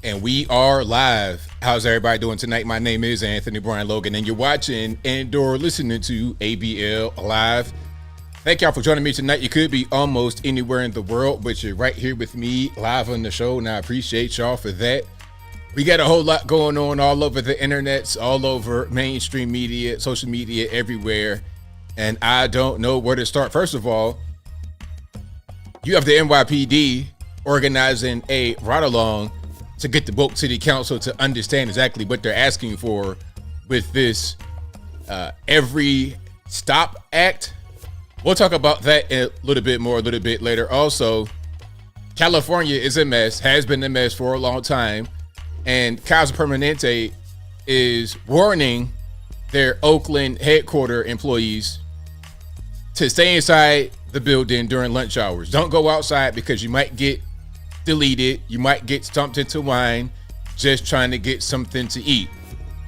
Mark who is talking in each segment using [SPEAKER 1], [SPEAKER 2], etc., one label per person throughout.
[SPEAKER 1] And we are live. How's everybody doing tonight? My name is Anthony Brian Logan, and you're watching and/or listening to ABL Live. Thank y'all for joining me tonight. You could be almost anywhere in the world, but you're right here with me live on the show, and I appreciate y'all for that. We got a whole lot going on all over the internets, all over mainstream media, social media, everywhere, and I don't know where to start. First of all, you have the NYPD organizing a ride-along to get the Boat City Council to understand exactly what they're asking for with this Every Stop Act. We'll talk about that a little bit later. Also, California is a mess, has been a mess for a long time, and Kaiser Permanente is warning their Oakland headquarter employees to stay inside the building during lunch hours. Don't go outside because you might get deleted, you might get stumped into wine just trying to get something to eat,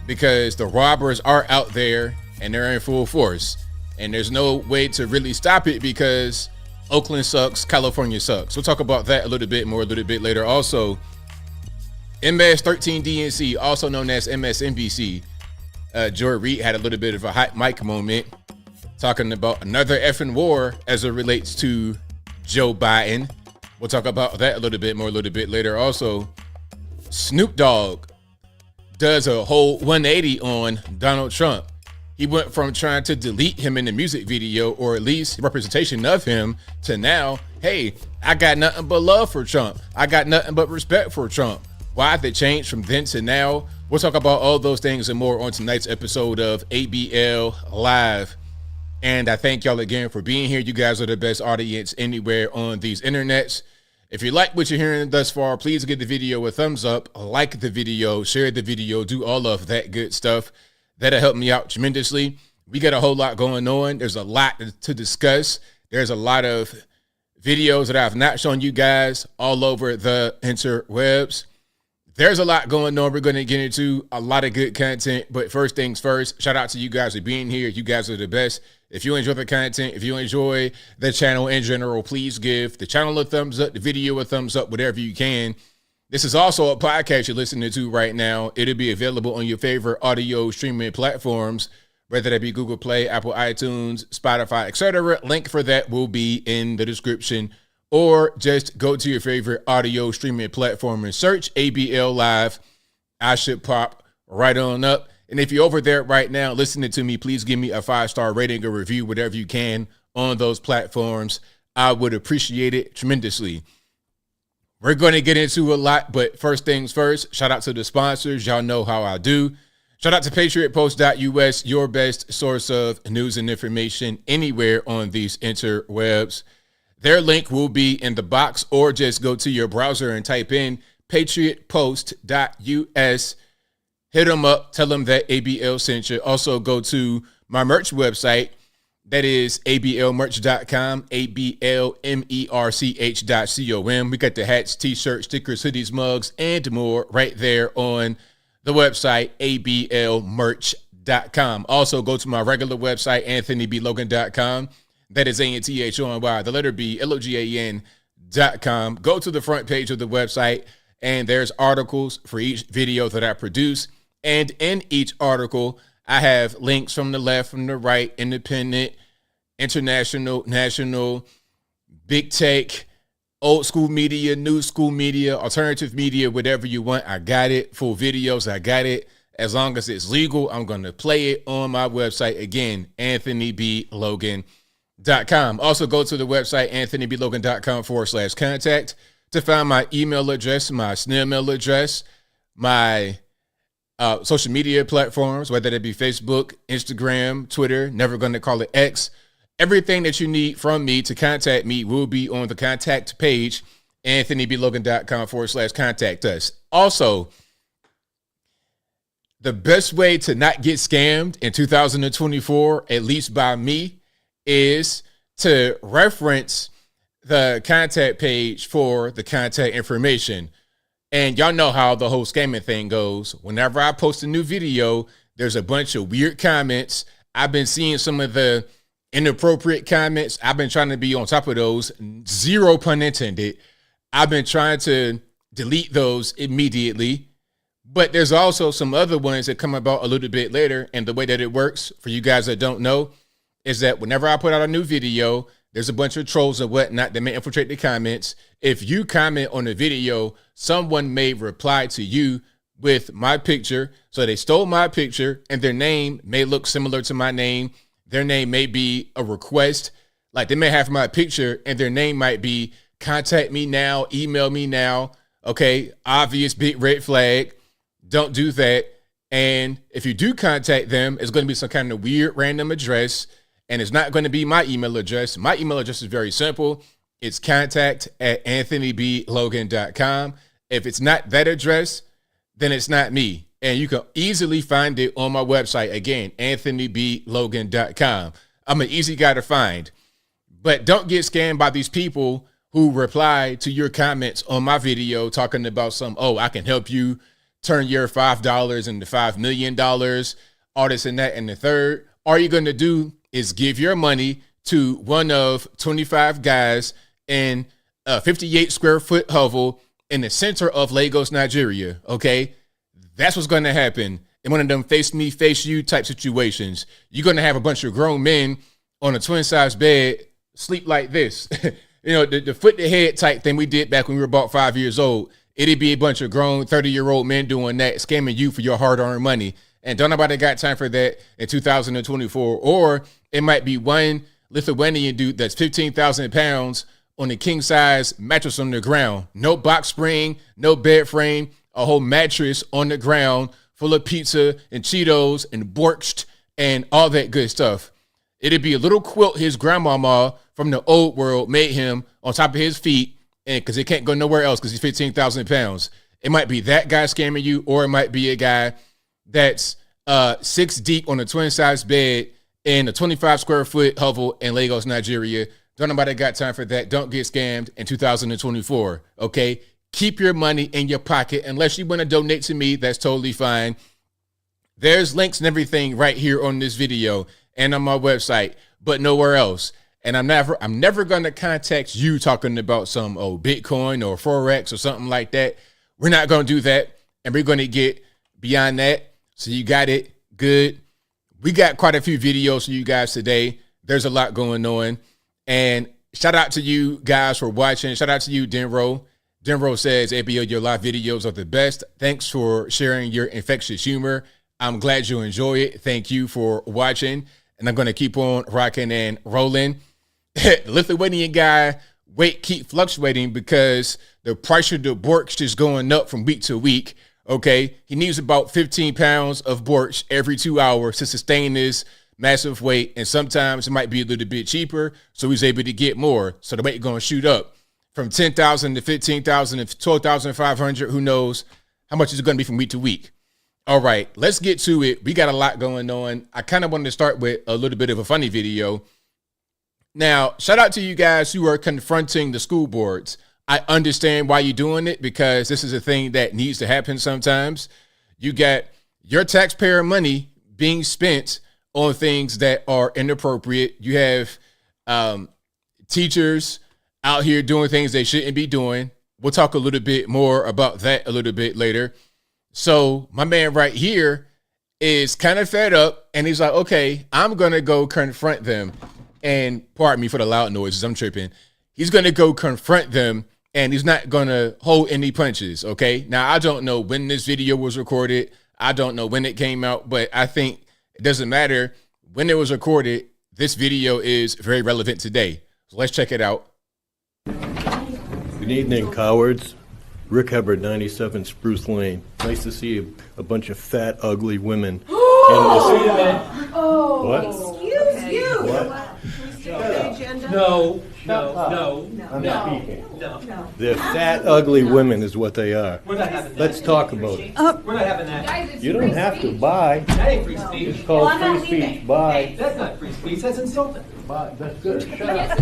[SPEAKER 1] because the robbers are out there and they're in full force, and there's no way to really stop it because Oakland sucks, California sucks. We'll talk about that a little bit later. Also, MS-13 DNC, also known as MSNBC, Reid had a little bit of a hot mic moment talking about another effing war as it relates to Joe Biden. We'll talk about that a little bit later. Also, Snoop Dogg does a whole 180 on Donald Trump. He went from trying to delete him in the music video, or at least representation of him, to now, hey, I got nothing but love for Trump. I got nothing but respect for Trump. Why the change from then to now? We'll talk about all those things and more on tonight's episode of ABL Live. And I thank y'all again for being here. You guys are the best audience anywhere on these internets. If you like what you're hearing thus far, please give the video a thumbs up, like the video, share the video, do all of that good stuff. That'll help me out tremendously. We got a whole lot going on. There's a lot to discuss. There's a lot of videos that I've not shown you guys all over the interwebs. There's a lot going on. We're going to get into a lot of good content, but first things first, shout out to you guys for being here. You guys are the best. If you enjoy the content, if you enjoy the channel in general, please give the channel a thumbs up, the video a thumbs up, whatever you can. This is also a podcast you're listening to right now. It'll be available on your favorite audio streaming platforms, whether that be Google Play, Apple iTunes, Spotify, etc. Link for that will be in the description, or just go to your favorite audio streaming platform and search ABL Live. I should pop right on up. And if you're over there right now listening to me, please give me a 5-star rating or review, whatever you can on those platforms. I would appreciate it tremendously. We're going to get into a lot, but first things first, shout out to the sponsors. Y'all know how I do. Shout out to patriotpost.us, your best source of news and information anywhere on these interwebs. Their link will be in the box, or just go to your browser and type in patriotpost.us. Hit them up, tell them that ABL sent you. Also, go to my merch website. That is ablmerch.com, ablmerch.com. We got the hats, t-shirts, stickers, hoodies, mugs, and more right there on the website, ablmerch.com. Also, go to my regular website, anthonyblogan.com. That is ANTHONY, the letter B, LOGAN.com. Go to the front page of the website, and there's articles for each video that I produce. And in each article, I have links from the left, from the right, independent, international, national, big tech, old school media, new school media, alternative media, whatever you want. I got it. Full videos, I got it. As long as it's legal, I'm going to play it on my website. Again, AnthonyBLogan.com. Also, go to the website, AnthonyBLogan.com/contact to find my email address, my snail mail address, my social media platforms, whether it be Facebook, Instagram, Twitter, never going to call it X. Everything that you need from me to contact me will be on the contact page, AnthonyBLogan.com/contact us. Also, the best way to not get scammed in 2024, at least by me, is to reference the contact page for the contact information. And y'all know how the whole scamming thing goes. Whenever I post a new video, there's a bunch of weird comments. I've been seeing some of the inappropriate comments. I've been trying to be on top of those. Zero pun intended. I've been trying to delete those immediately. But there's also some other ones that come about a little bit later. And the way that it works, for you guys that don't know, is that whenever I put out a new video, there's a bunch of trolls and whatnot that may infiltrate the comments. If you comment on a video, someone may reply to you with my picture. So they stole my picture and their name may look similar to my name. Their name may be a request. Like they may have my picture and their name might be contact me now, email me now. Okay, obvious big red flag. Don't do that. And if you do contact them, it's going to be some kind of weird random address. And it's not going to be my email address. My email address is very simple. It's contact@anthonyblogan.com. If it's not that address, then it's not me. And you can easily find it on my website. Again, anthonyblogan.com. I'm an easy guy to find. But don't get scammed by these people who reply to your comments on my video talking about I can help you turn your $5 into $5 million, all this and that and the third. All you're going to do is give your money to one of 25 guys in a 58 square foot hovel in the center of Lagos, Nigeria. Okay. That's what's going to happen in one of them face me, face you type situations. You're going to have a bunch of grown men on a twin size bed sleep like this. The foot to head type thing we did back when we were about 5 years old. It'd be a bunch of grown 30-year-old men doing that, scamming you for your hard-earned money. And don't nobody got time for that in 2024. Or it might be one Lithuanian dude that's 15,000 pounds on a king-size mattress on the ground. No box spring, no bed frame, a whole mattress on the ground full of pizza and Cheetos and borscht and all that good stuff. It'd be a little quilt his grandmama from the old world made him on top of his feet, and because he can't go nowhere else because he's 15,000 pounds. It might be that guy scamming you, or it might be a guy that's 6 deep on a twin-size bed in a 25 square foot hovel in Lagos, Nigeria. Don't nobody got time for that. Don't get scammed in 2024, okay? Keep your money in your pocket. Unless you want to donate to me, that's totally fine. There's links and everything right here on this video and on my website, but nowhere else. And I'm never going to contact you talking about some Bitcoin or Forex or something like that. We're not going to do that, and we're going to get beyond that. So you got it good. We got quite a few videos for you guys today. There's a lot going on. And shout out to you guys for watching. Shout out to you, Denro. Denro says, ABL, your live videos are the best. Thanks for sharing your infectious humor. I'm glad you enjoy it. Thank you for watching. And I'm going to keep on rocking and rolling. The Lithuanian guy, weight keep fluctuating because the price of the borscht is going up from week to week. Okay, he needs about 15 pounds of borscht every 2 hours to sustain this massive weight. And sometimes it might be a little bit cheaper, so he's able to get more. So the weight is going to shoot up from 10,000 to 15,000 to 12,500. Who knows how much is it going to be from week to week? All right, let's get to it. We got a lot going on. I kind of wanted to start with a little bit of a funny video. Now, shout out to you guys who are confronting the school boards. I understand why you're doing it, because this is a thing that needs to happen sometimes. You got your taxpayer money being spent on things that are inappropriate. You have teachers out here doing things they shouldn't be doing. We'll talk a little bit more about that a little bit later. So my man right here is kind of fed up, and he's like, okay, I'm going to go confront them. And pardon me for the loud noises, I'm tripping. He's going to go confront them, and he's not going to hold any punches, okay? Now, I don't know when this video was recorded. I don't know when it came out, but I think it doesn't matter when it was recorded. This video is very relevant today. So let's check it out.
[SPEAKER 2] Good evening, cowards. Rick Hubbard, 97 Spruce Lane. Nice to see a bunch of fat, ugly women in this.
[SPEAKER 3] Oh,
[SPEAKER 2] What?
[SPEAKER 3] excuse you.
[SPEAKER 2] What?
[SPEAKER 3] No.
[SPEAKER 2] I'm speaking. They're fat, ugly women is what they are.
[SPEAKER 3] We're not having that.
[SPEAKER 2] Let's talk about it.
[SPEAKER 3] We're not having that.
[SPEAKER 2] You don't have to. Bye.
[SPEAKER 3] That ain't free speech.
[SPEAKER 2] It's called free speech. Bye.
[SPEAKER 3] That's not free speech. That's insulting.
[SPEAKER 2] Bye. That's good. Shut up.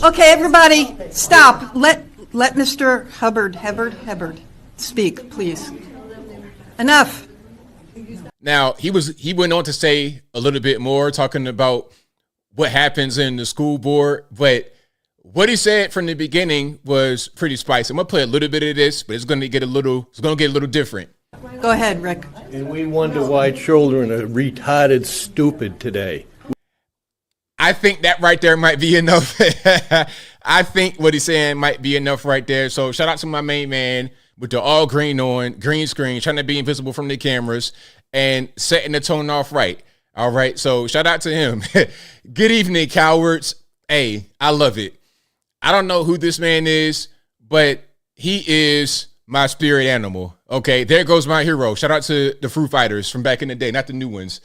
[SPEAKER 4] Okay, everybody, stop. Let Mr. Hubbard speak, please. Enough.
[SPEAKER 1] Now, he went on to say a little bit more, talking about what happens in the school board. But what he said from the beginning was pretty spicy. I'm gonna play a little bit of this, but it's gonna get a little different.
[SPEAKER 4] Go ahead, Rick.
[SPEAKER 2] And we wonder why children are retarded stupid today.
[SPEAKER 1] I think that right there might be enough. I think what he's saying might be enough right there. So shout out to my main man with the all green on, green screen, trying to be invisible from the cameras and setting the tone off right. All right. So shout out to him. Good evening, cowards. Hey, I love it. I don't know who this man is, but he is my spirit animal. Okay. There goes my hero. Shout out to the Fruit Fighters from back in the day, not the new ones.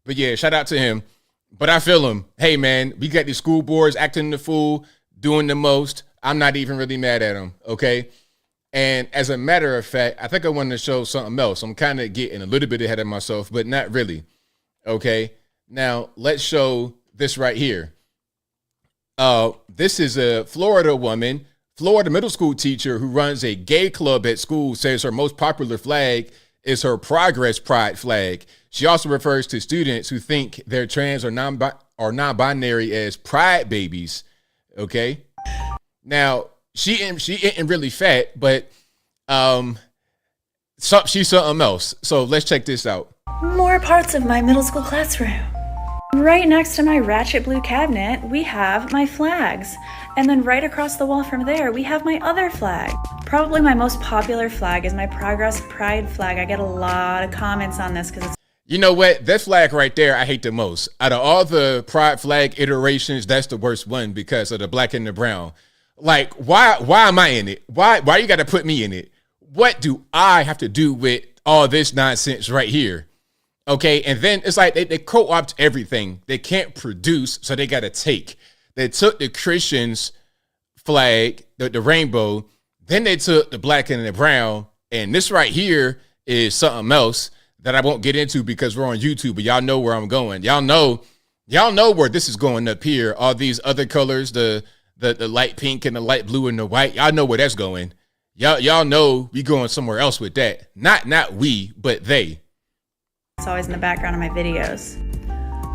[SPEAKER 1] But yeah, shout out to him. But I feel him. Hey, man, we got these school boards acting the fool, doing the most. I'm not even really mad at him, okay? And as a matter of fact, I think I wanted to show something else. I'm kind of getting a little bit ahead of myself, but not really, okay? Now, let's show this right here. This is a Florida woman, Florida middle school teacher who runs a gay club at school, says her most popular flag is her Progress Pride flag. She also refers to students who think they're trans or non-binary as pride babies. Okay. Now she ain't really fat, but she's something else. So let's check this out.
[SPEAKER 5] More parts of my middle school classroom. Right next to my ratchet blue cabinet, we have my flags. And then right across the wall from there, we have my other flag. Probably my most popular flag is my Progress Pride flag. I get a lot of comments on this because it's...
[SPEAKER 1] You know what? That flag right there, I hate the most. Out of all the pride flag iterations, that's the worst one because of the black and the brown. Like, why am I in it? Why you got to put me in it? What do I have to do with all this nonsense right here? Okay, and then it's like they co-opt everything. They can't produce, so they got to take. They took the Christians' flag, the rainbow, then they took the black and the brown, and this right here is something else that I won't get into because we're on YouTube, but y'all know where I'm going. Y'all know where this is going up here. All these other colors, the light pink and the light blue and the white, y'all know where that's going. Y'all know we going somewhere else with that. Not we, but they.
[SPEAKER 5] It's always in the background of my videos.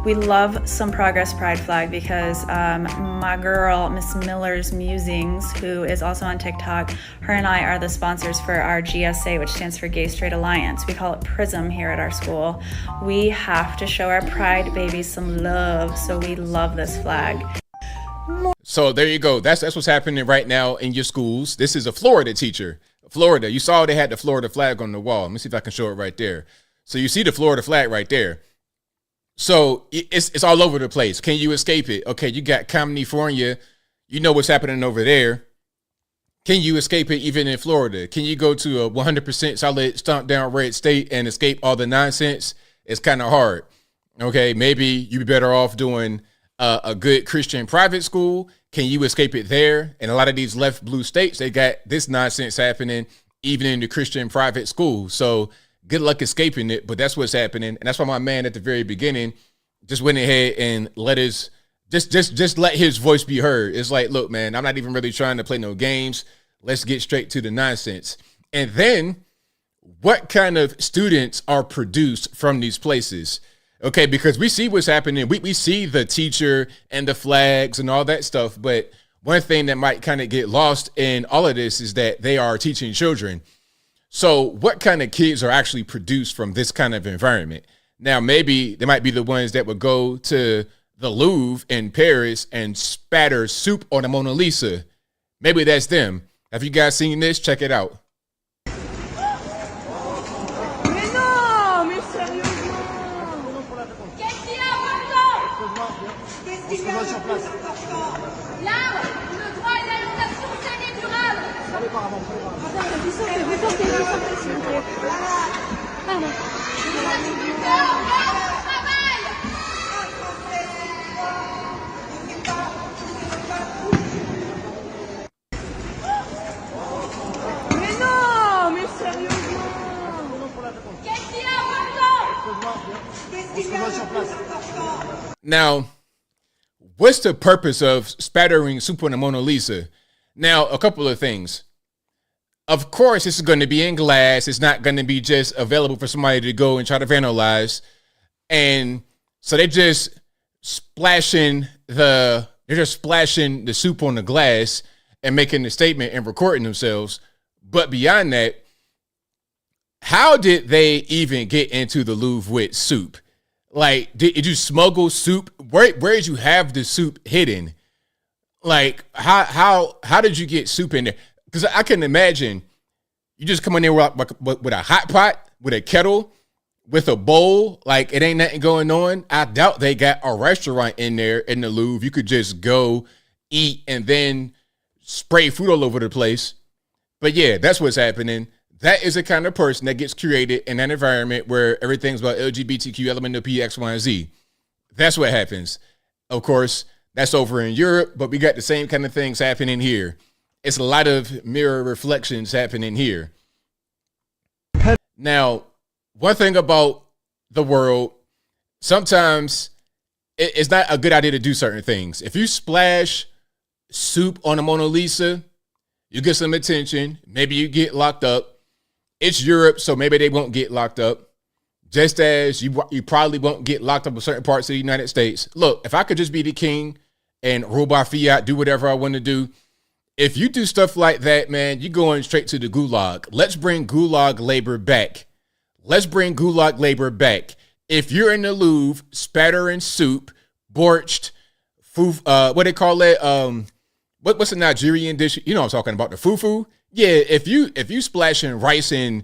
[SPEAKER 5] We love some Progress Pride flag because my girl, Miss Miller's Musings, who is also on TikTok, her and I are the sponsors for our GSA, which stands for Gay Straight Alliance. We call it PRISM here at our school. We have to show our Pride babies some love, so we love this flag.
[SPEAKER 1] So there you go. That's what's happening right now in your schools. This is a Florida teacher. Florida. You saw they had the Florida flag on the wall. Let me see if I can show it right there. So you see the Florida flag right there. So it's all over the place. Can you escape it? Okay, you got California. You know what's happening over there. Can you escape it even in Florida? Can you go to a 100% solid stomp down red state and escape all the nonsense? It's kind of hard. Okay, maybe you'd be better off doing a good Christian private school. Can you escape it there? And a lot of these left blue states, they got this nonsense happening even in the Christian private school. So good luck escaping it, but that's what's happening. And that's why my man at the very beginning just went ahead and let his let his voice be heard. It's like, look, man, I'm not even really trying to play no games. Let's get straight to the nonsense. And then what kind of students are produced from these places? Okay, because we see what's happening. We see the teacher and the flags and all that stuff. But one thing that might kind of get lost in all of this is that they are teaching children. So what kind of kids are actually produced from this kind of environment? Now, maybe they might be the ones that would go to the Louvre in Paris and spatter soup on the Mona Lisa. Maybe that's them. Have you guys seen this? Check it out. Now, what's the purpose of spattering soup on the Mona Lisa? Now, a couple of things. Of course, this is going to be in glass. It's not going to be just available for somebody to go and try to vandalize. And so they just splashing the They're just splashing the soup on the glass and making the statement and recording themselves. But beyond that, how did they even get into the Louvre with soup? Like, did you smuggle soup? Where did you have the soup hidden? Like, how did you get soup in there? Because I can imagine you just come in there with a hot pot, with a kettle, with a bowl. Like, it ain't nothing going on. I doubt they got a restaurant in there in the Louvre. You could just go eat and then spray food all over the place. But yeah, that's what's happening. That is the kind of person that gets created in an environment where everything's about LGBTQ, LMNOP, X, Y, and Z. That's what happens. Of course, that's over in Europe, but we got the same kind of things happening here. It's a lot of mirror reflections happening here. Now, one thing about the world, sometimes it's not a good idea to do certain things. If you splash soup on a Mona Lisa, you get some attention. Maybe you get locked up. It's Europe, so maybe they won't get locked up. Just as you probably won't get locked up in certain parts of the United States. Look, if I could just be the king and rule by fiat, do whatever I want to do. If you do stuff like that, man, you're going straight to the gulag. Let's bring gulag labor back. Let's bring gulag labor back. If you're in the Louvre, spattering soup, borscht, what they call it? What's a Nigerian dish? You know what I'm talking about, the fufu. Yeah, if you splashing rice and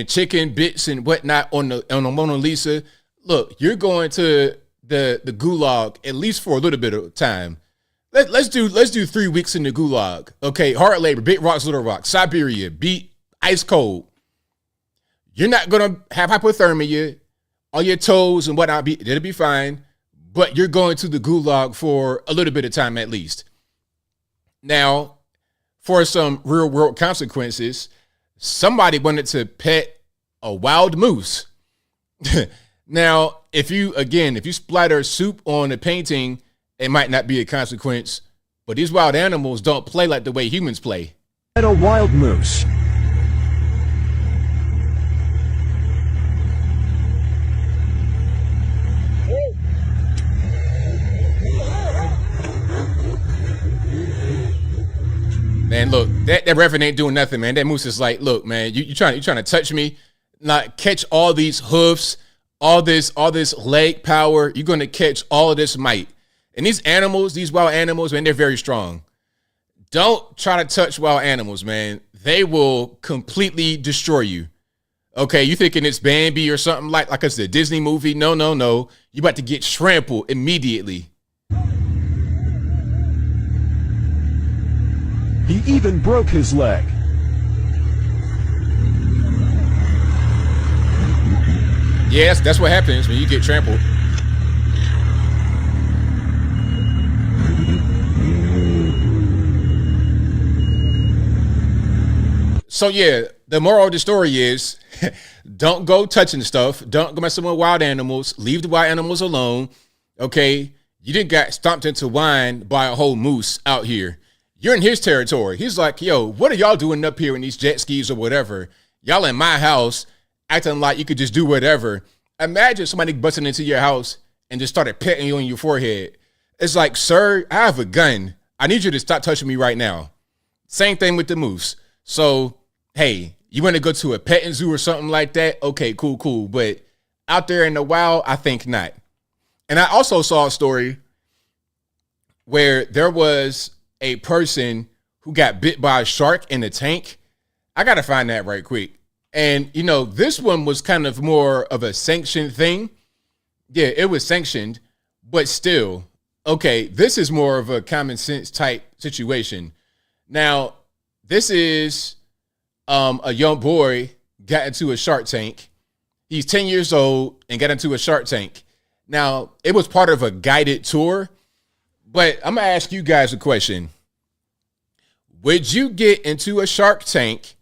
[SPEAKER 1] chicken bits and whatnot on the Mona Lisa, look, you're going to the gulag at least for a little bit of time. Let's do 3 weeks in the gulag. Okay, hard labor, big rocks, little rocks, Siberia, beat ice cold. You're not gonna have hypothermia on your toes and whatnot. It'll be fine, but you're going to the gulag for a little bit of time at least. Now, for some real world consequences, somebody wanted to pet a wild moose. Now, if you splatter soup on a painting, it might not be a consequence, but these wild animals don't play like the way humans play.
[SPEAKER 6] Pet a wild moose.
[SPEAKER 1] Man, look, that reverend ain't doing nothing, man. That moose is like, look, man, you trying to touch me, not catch all these hoofs, all this leg power. You're gonna catch all of this might. And these animals, these wild animals, man, they're very strong. Don't try to touch wild animals, man. They will completely destroy you. Okay, you thinking it's Bambi or something like it's a Disney movie? No. You about to get trampled immediately.
[SPEAKER 6] He even broke his leg.
[SPEAKER 1] Yes, that's what happens when you get trampled. So yeah, the moral of the story is don't go touching stuff. Don't go messing with wild animals. Leave the wild animals alone. Okay, you didn't got stomped into wine by a whole moose out here. You're in his territory. He's like, yo, what are y'all doing up here in these jet skis or whatever? Y'all in my house acting like you could just do whatever. Imagine somebody busting into your house and just started petting you on your forehead. It's like, sir, I have a gun. I need you to stop touching me right now. Same thing with the moose. So, hey, you want to go to a petting zoo or something like that? Okay, cool. But out there in the wild, I think not. And I also saw a story where there was a person who got bit by a shark in a tank. I got to find that right quick. And, this one was kind of more of a sanctioned thing. Yeah, it was sanctioned, but still, okay, this is more of a common sense type situation. Now, this is a young boy got into a shark tank. He's 10 years old and got into a shark tank. Now, it was part of a guided tour. But I'm going to ask you guys a question. Would you get into a shark tank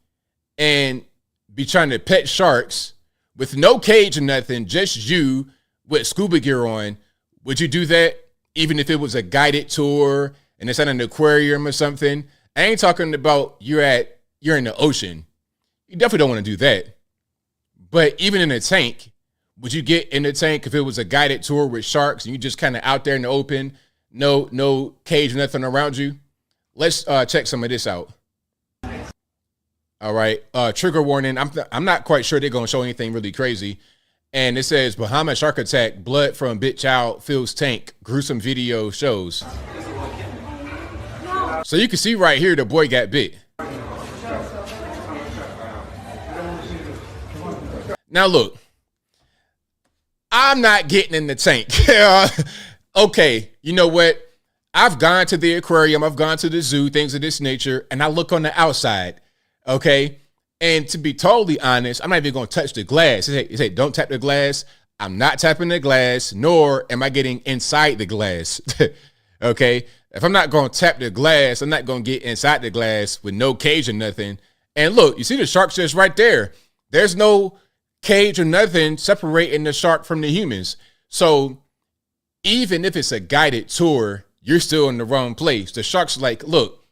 [SPEAKER 1] and be trying to pet sharks with no cage or nothing, just you with scuba gear on? Would you do that even if it was a guided tour and it's at an aquarium or something? I ain't talking about you're in the ocean. You definitely don't want to do that. But even in a tank, would you get in the tank if it was a guided tour with sharks and you just kind of out there in the open? no cage, nothing around you. Let's check some of this out. All right, trigger warning. I'm not quite sure they're gonna show anything really crazy. And it says Bahamas shark attack, blood from bit child fills tank, gruesome video shows. So you can see right here the boy got bit. Now look, I'm not getting in the tank. Okay, you know what? I've gone to the aquarium, I've gone to the zoo, things of this nature, and I look on the outside, okay? And to be totally honest, I'm not even going to touch the glass. He said, don't tap the glass. I'm not tapping the glass, nor am I getting inside the glass, okay? If I'm not going to tap the glass, I'm not going to get inside the glass with no cage or nothing. And look, you see the shark's just right there. There's no cage or nothing separating the shark from the humans. So even if it's a guided tour, you're still in the wrong place. The shark's like, look,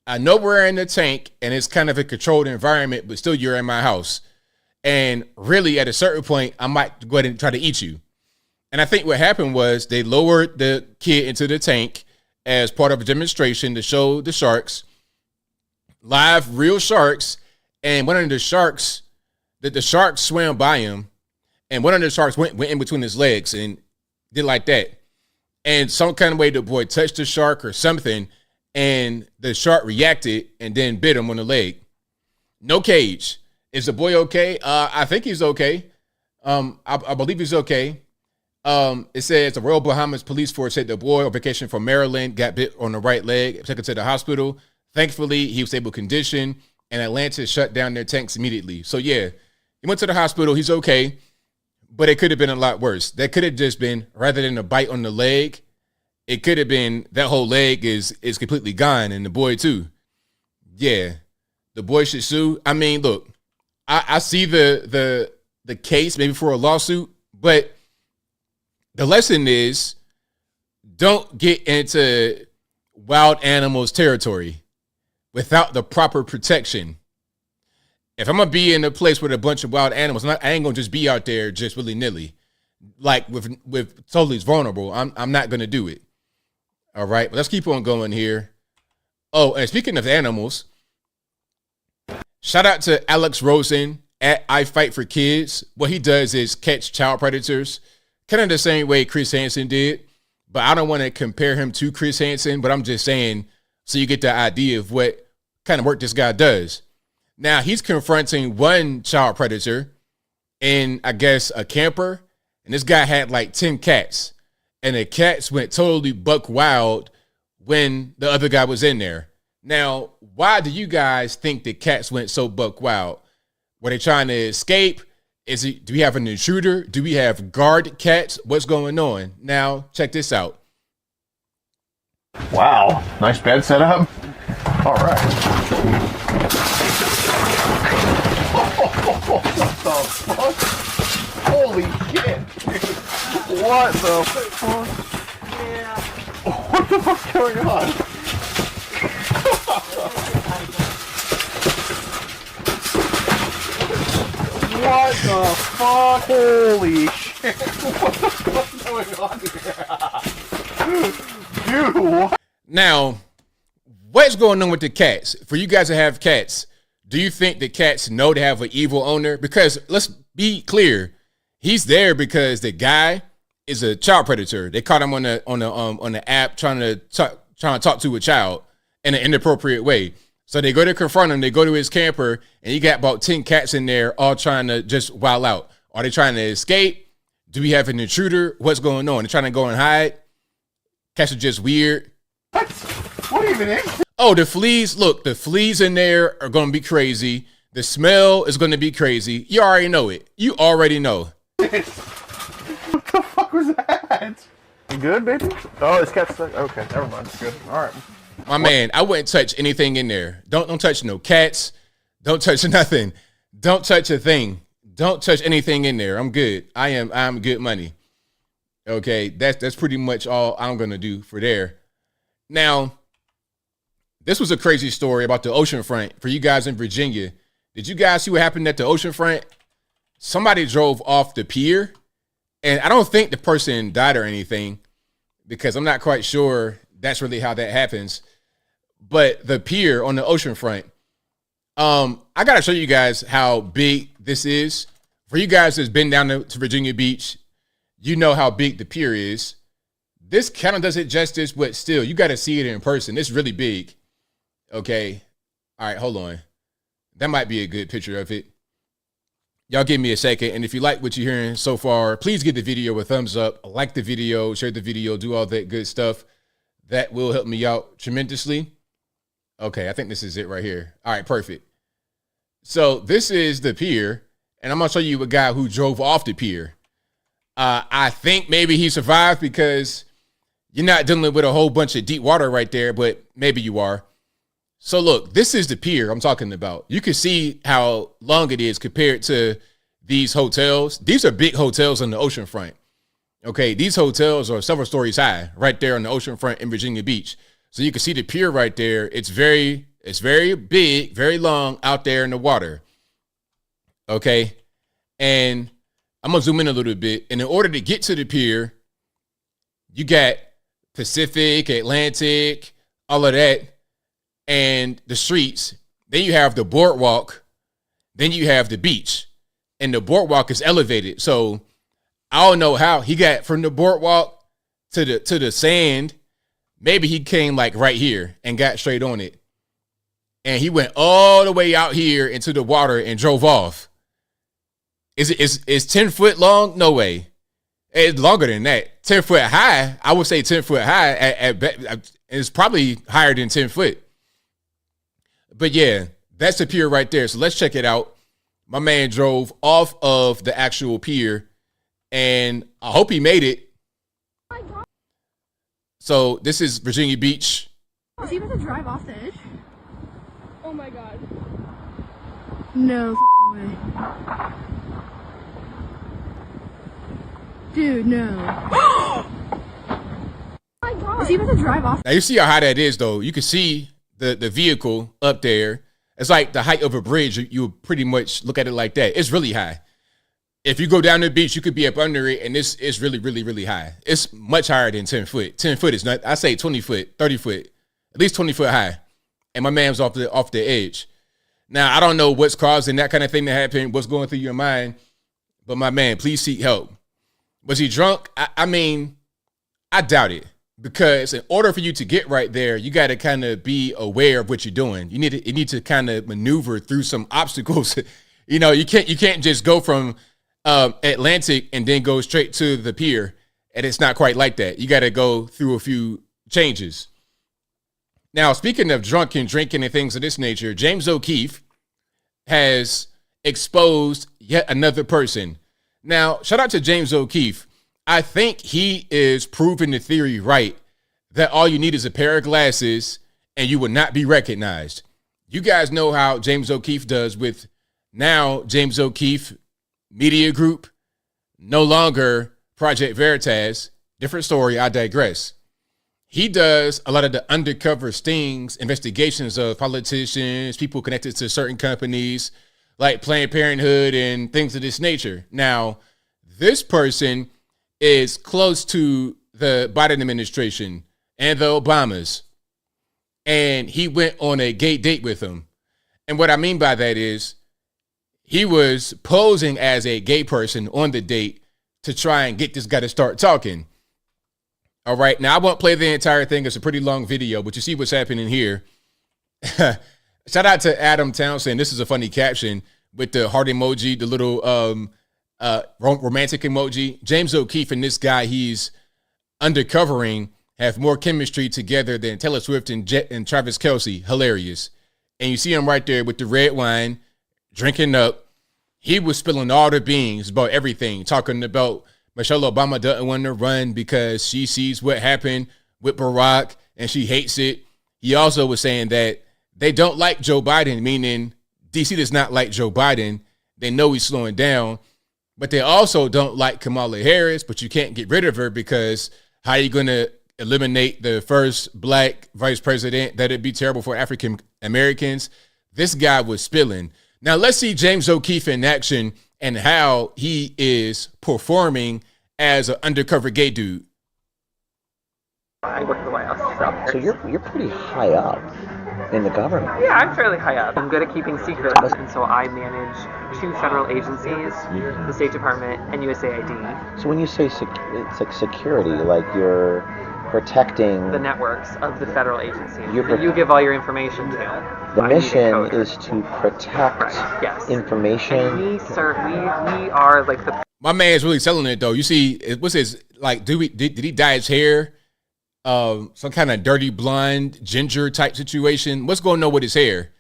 [SPEAKER 1] I know we're in the tank and it's kind of a controlled environment, but still you're in my house. And really at a certain point, I might go ahead and try to eat you. And I think what happened was they lowered the kid into the tank as part of a demonstration to show the sharks, live real sharks. And one of the sharks, the shark swam by him, and one of the sharks went in between his legs and did like that. And some kind of way the boy touched the shark or something, and the shark reacted and then bit him on the leg. No cage. Is the boy okay? I think he's okay. I believe he's okay. It says the Royal Bahamas Police Force said the boy on vacation from Maryland got bit on the right leg, took him to the hospital. Thankfully, he was stable condition, and Atlantis shut down their tanks immediately. So yeah, he went to the hospital. He's okay, but it could have been a lot worse. That could have just been, rather than a bite on the leg, it could have been that whole leg is completely gone, and the boy too. Yeah, the boy should sue. I mean, look, I see the case maybe for a lawsuit, but the lesson is don't get into wild animals territory without the proper protection. If I'm gonna be in a place with a bunch of wild animals, I ain't gonna just be out there just willy-nilly, like with totally vulnerable. I'm not gonna do it. All right, but let's keep on going here. Oh, and speaking of animals, shout out to Alex Rosen at I Fight for Kids. What he does is catch child predators, kind of the same way Chris Hansen did. But I don't want to compare him to Chris Hansen, but I'm just saying so you get the idea of what kind of work this guy does. Now, he's confronting one child predator in, I guess, a camper. And this guy had like 10 cats. And the cats went totally buck wild when the other guy was in there. Now, why do you guys think the cats went so buck wild? Were they trying to escape? Do we have an intruder? Do we have guard cats? What's going on? Now, check this out.
[SPEAKER 7] Wow, nice bed setup. All right. What the fuck? Holy shit. What the fuck? Yeah. What the fuck's going on? What the fuck? Holy shit. What the fuck's going on here? Dude, what?
[SPEAKER 1] Now, what's going on with the cats? For you guys that have cats, do you think the cats know they have an evil owner? Because let's be clear, he's there because the guy is a child predator. They caught him on the app trying to talk to a child in an inappropriate way. So they go to confront him. They go to his camper, and you got about 10 cats in there, all trying to just wild out. Are they trying to escape? Do we have an intruder? What's going on? They're trying to go and hide. Cats are just weird.
[SPEAKER 7] What? What even is?
[SPEAKER 1] Oh, the fleas. Look, the fleas in there are going to be crazy. The smell is going to be crazy. You already know it. You already know.
[SPEAKER 7] What the fuck was that? You good, baby? Oh, this cat's stuck. Okay, never mind. It's good. All right.
[SPEAKER 1] My man, I wouldn't touch anything in there. Don't touch no cats. Don't touch nothing. Don't touch a thing. Don't touch anything in there. I'm good. I'm good money. Okay, that's pretty much all I'm gonna do for there. Now, this was a crazy story about the oceanfront for you guys in Virginia. Did you guys see what happened at the oceanfront? Somebody drove off the pier, and I don't think the person died or anything. because I'm not quite sure that's really how that happens. But the pier on the ocean front, I got to show you guys how big this is. For you guys that's been down to Virginia Beach, you know how big the pier is. This kind of does it justice, but still, you got to see it in person. It's really big. Okay. All right, hold on. That might be a good picture of it. Y'all give me a second. And if you like what you're hearing so far, please give the video a thumbs up, like the video, share the video, do all that good stuff. That will help me out tremendously. Okay, I think this is it right here. All right, perfect. So this is the pier, and I'm going to show you a guy who drove off the pier. I think maybe he survived because you're not dealing with a whole bunch of deep water right there, but maybe you are. So look, this is the pier I'm talking about. You can see how long it is compared to these hotels. These are big hotels on the ocean front. Okay, these hotels are several stories high right there on the ocean front in Virginia Beach. So you can see the pier right there. It's very big, very long out there in the water. Okay, and I'm gonna zoom in a little bit. And in order to get to the pier, you got Pacific, Atlantic, all of that, and the streets. Then you have the boardwalk. Then you have the beach, and the boardwalk is elevated. So I don't know how he got from the boardwalk to the sand. Maybe he came like right here and got straight on it, and he went all the way out here into the water and drove off. Is 10 foot long? No way. It's longer than that. 10 foot high. I would say 10 foot high. It's probably higher than 10 foot. But yeah, that's the pier right there. So let's check it out. My man drove off of the actual pier, and I hope he made it. So this is Virginia Beach.
[SPEAKER 8] Is he about to drive off the edge? Oh my god. No way. Dude, no. Is he about to drive off?
[SPEAKER 1] Now you see how high that is, though. You can see the vehicle up there. It's like the height of a bridge. You would pretty much look at it like that. It's really high. If you go down the beach, you could be up under it, and this is really, really, really high. It's much higher than 10 foot. 10 foot is not, I say 20 foot, 30 foot, at least 20 foot high. And my man's off the edge. Now, I don't know what's causing that kind of thing to happen, what's going through your mind, but my man, please seek help. Was he drunk? I mean, I doubt it, because in order for you to get right there, you got to kind of be aware of what you're doing. You need to kind of maneuver through some obstacles. You know, you can't just go from Atlantic and then go straight to the pier, and it's not quite like that. You got to go through a few changes. Now, speaking of drunk and drinking and things of this nature, James O'Keefe has exposed yet another person. Now, shout out to James O'Keefe. I think he is proving the theory right that all you need is a pair of glasses and you will not be recognized. You guys know how James O'Keefe does with now James O'Keefe Media Group, no longer Project Veritas. Different story, I digress. He does a lot of the undercover stings, investigations of politicians, people connected to certain companies like Planned Parenthood and things of this nature. Now, this person is close to the Biden administration and the Obamas, and he went on a gay date with them. And what I mean by that is he was posing as a gay person on the date to try and get this guy to start talking. All right. Now, I won't play the entire thing. It's a pretty long video, but you see what's happening here. Shout out to Adam Townsend. This is a funny caption with the heart emoji, the little romantic emoji. James O'Keefe and this guy he's undercovering have more chemistry together than Taylor Swift and Travis Kelce. Hilarious. And you see him right there with the red wine, drinking up. He was spilling all the beans about everything, talking about Michelle Obama doesn't want to run because she sees what happened with Barack and she hates it. He also was saying that they don't like Joe Biden, meaning DC does not like Joe Biden. They know he's slowing down, but they also don't like Kamala Harris, but you can't get rid of her because how are you going to eliminate the first black vice president? That'd be terrible for African Americans. This guy was spilling. Now let's see James O'Keefe in action and how he is performing as an undercover gay dude.
[SPEAKER 3] I work at the White House,
[SPEAKER 9] So you're pretty high up in the government.
[SPEAKER 3] Yeah, I'm fairly high up. I'm good at keeping secrets, and so I manage 2 federal agencies, the State Department and USAID.
[SPEAKER 9] So when you say it's like security, like you're protecting
[SPEAKER 3] the networks of the federal agencies
[SPEAKER 9] You're
[SPEAKER 3] that you give all your information to.
[SPEAKER 9] the mission is to protect
[SPEAKER 3] Yes.
[SPEAKER 9] information.
[SPEAKER 3] And we are like the.
[SPEAKER 1] My man's really selling it though. You see, what's his like? Did he dye his hair? Some kind of dirty blonde ginger type situation. What's going on with his hair?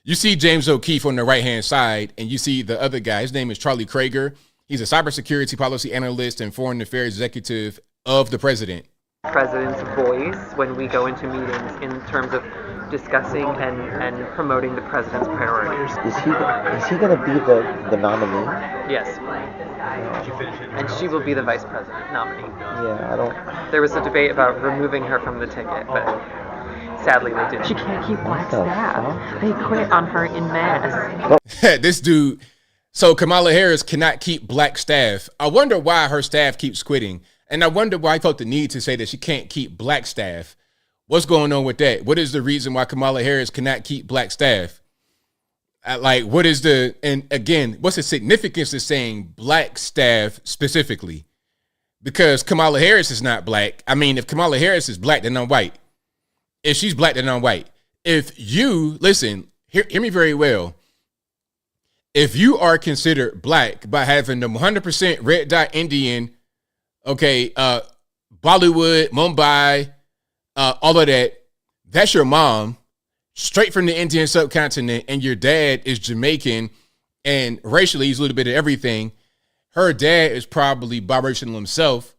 [SPEAKER 1] You see James O'Keefe on the right hand side, and you see the other guy. His name is Charlie Krager. He's a cybersecurity policy analyst and foreign affairs executive of the president.
[SPEAKER 3] President's voice when we go into meetings in terms of discussing and promoting the president's priorities.
[SPEAKER 9] Is he going to be the nominee?
[SPEAKER 3] Yes. And she will be the vice president nominee.
[SPEAKER 9] Yeah, I don't.
[SPEAKER 3] There was a debate about removing her from the ticket, but sadly they didn't. She can't keep black staff. They quit on her in mass.
[SPEAKER 1] This dude. So Kamala Harris cannot keep black staff. I wonder why her staff keeps quitting. And I wonder why I felt the need to say that she can't keep black staff. What's going on with that? What is the reason why Kamala Harris cannot keep black staff? Like, what is the, and again, what's the significance of saying black staff specifically? Because Kamala Harris is not black. I mean, if Kamala Harris is black, then I'm white. If she's black, then I'm white. If you, listen, hear me very well. If you are considered black by having the 100% red dot Indian, okay, Bollywood, Mumbai, all of that, that's your mom, straight from the Indian subcontinent, and your dad is Jamaican, and racially he's a little bit of everything. Her dad is probably biracial himself,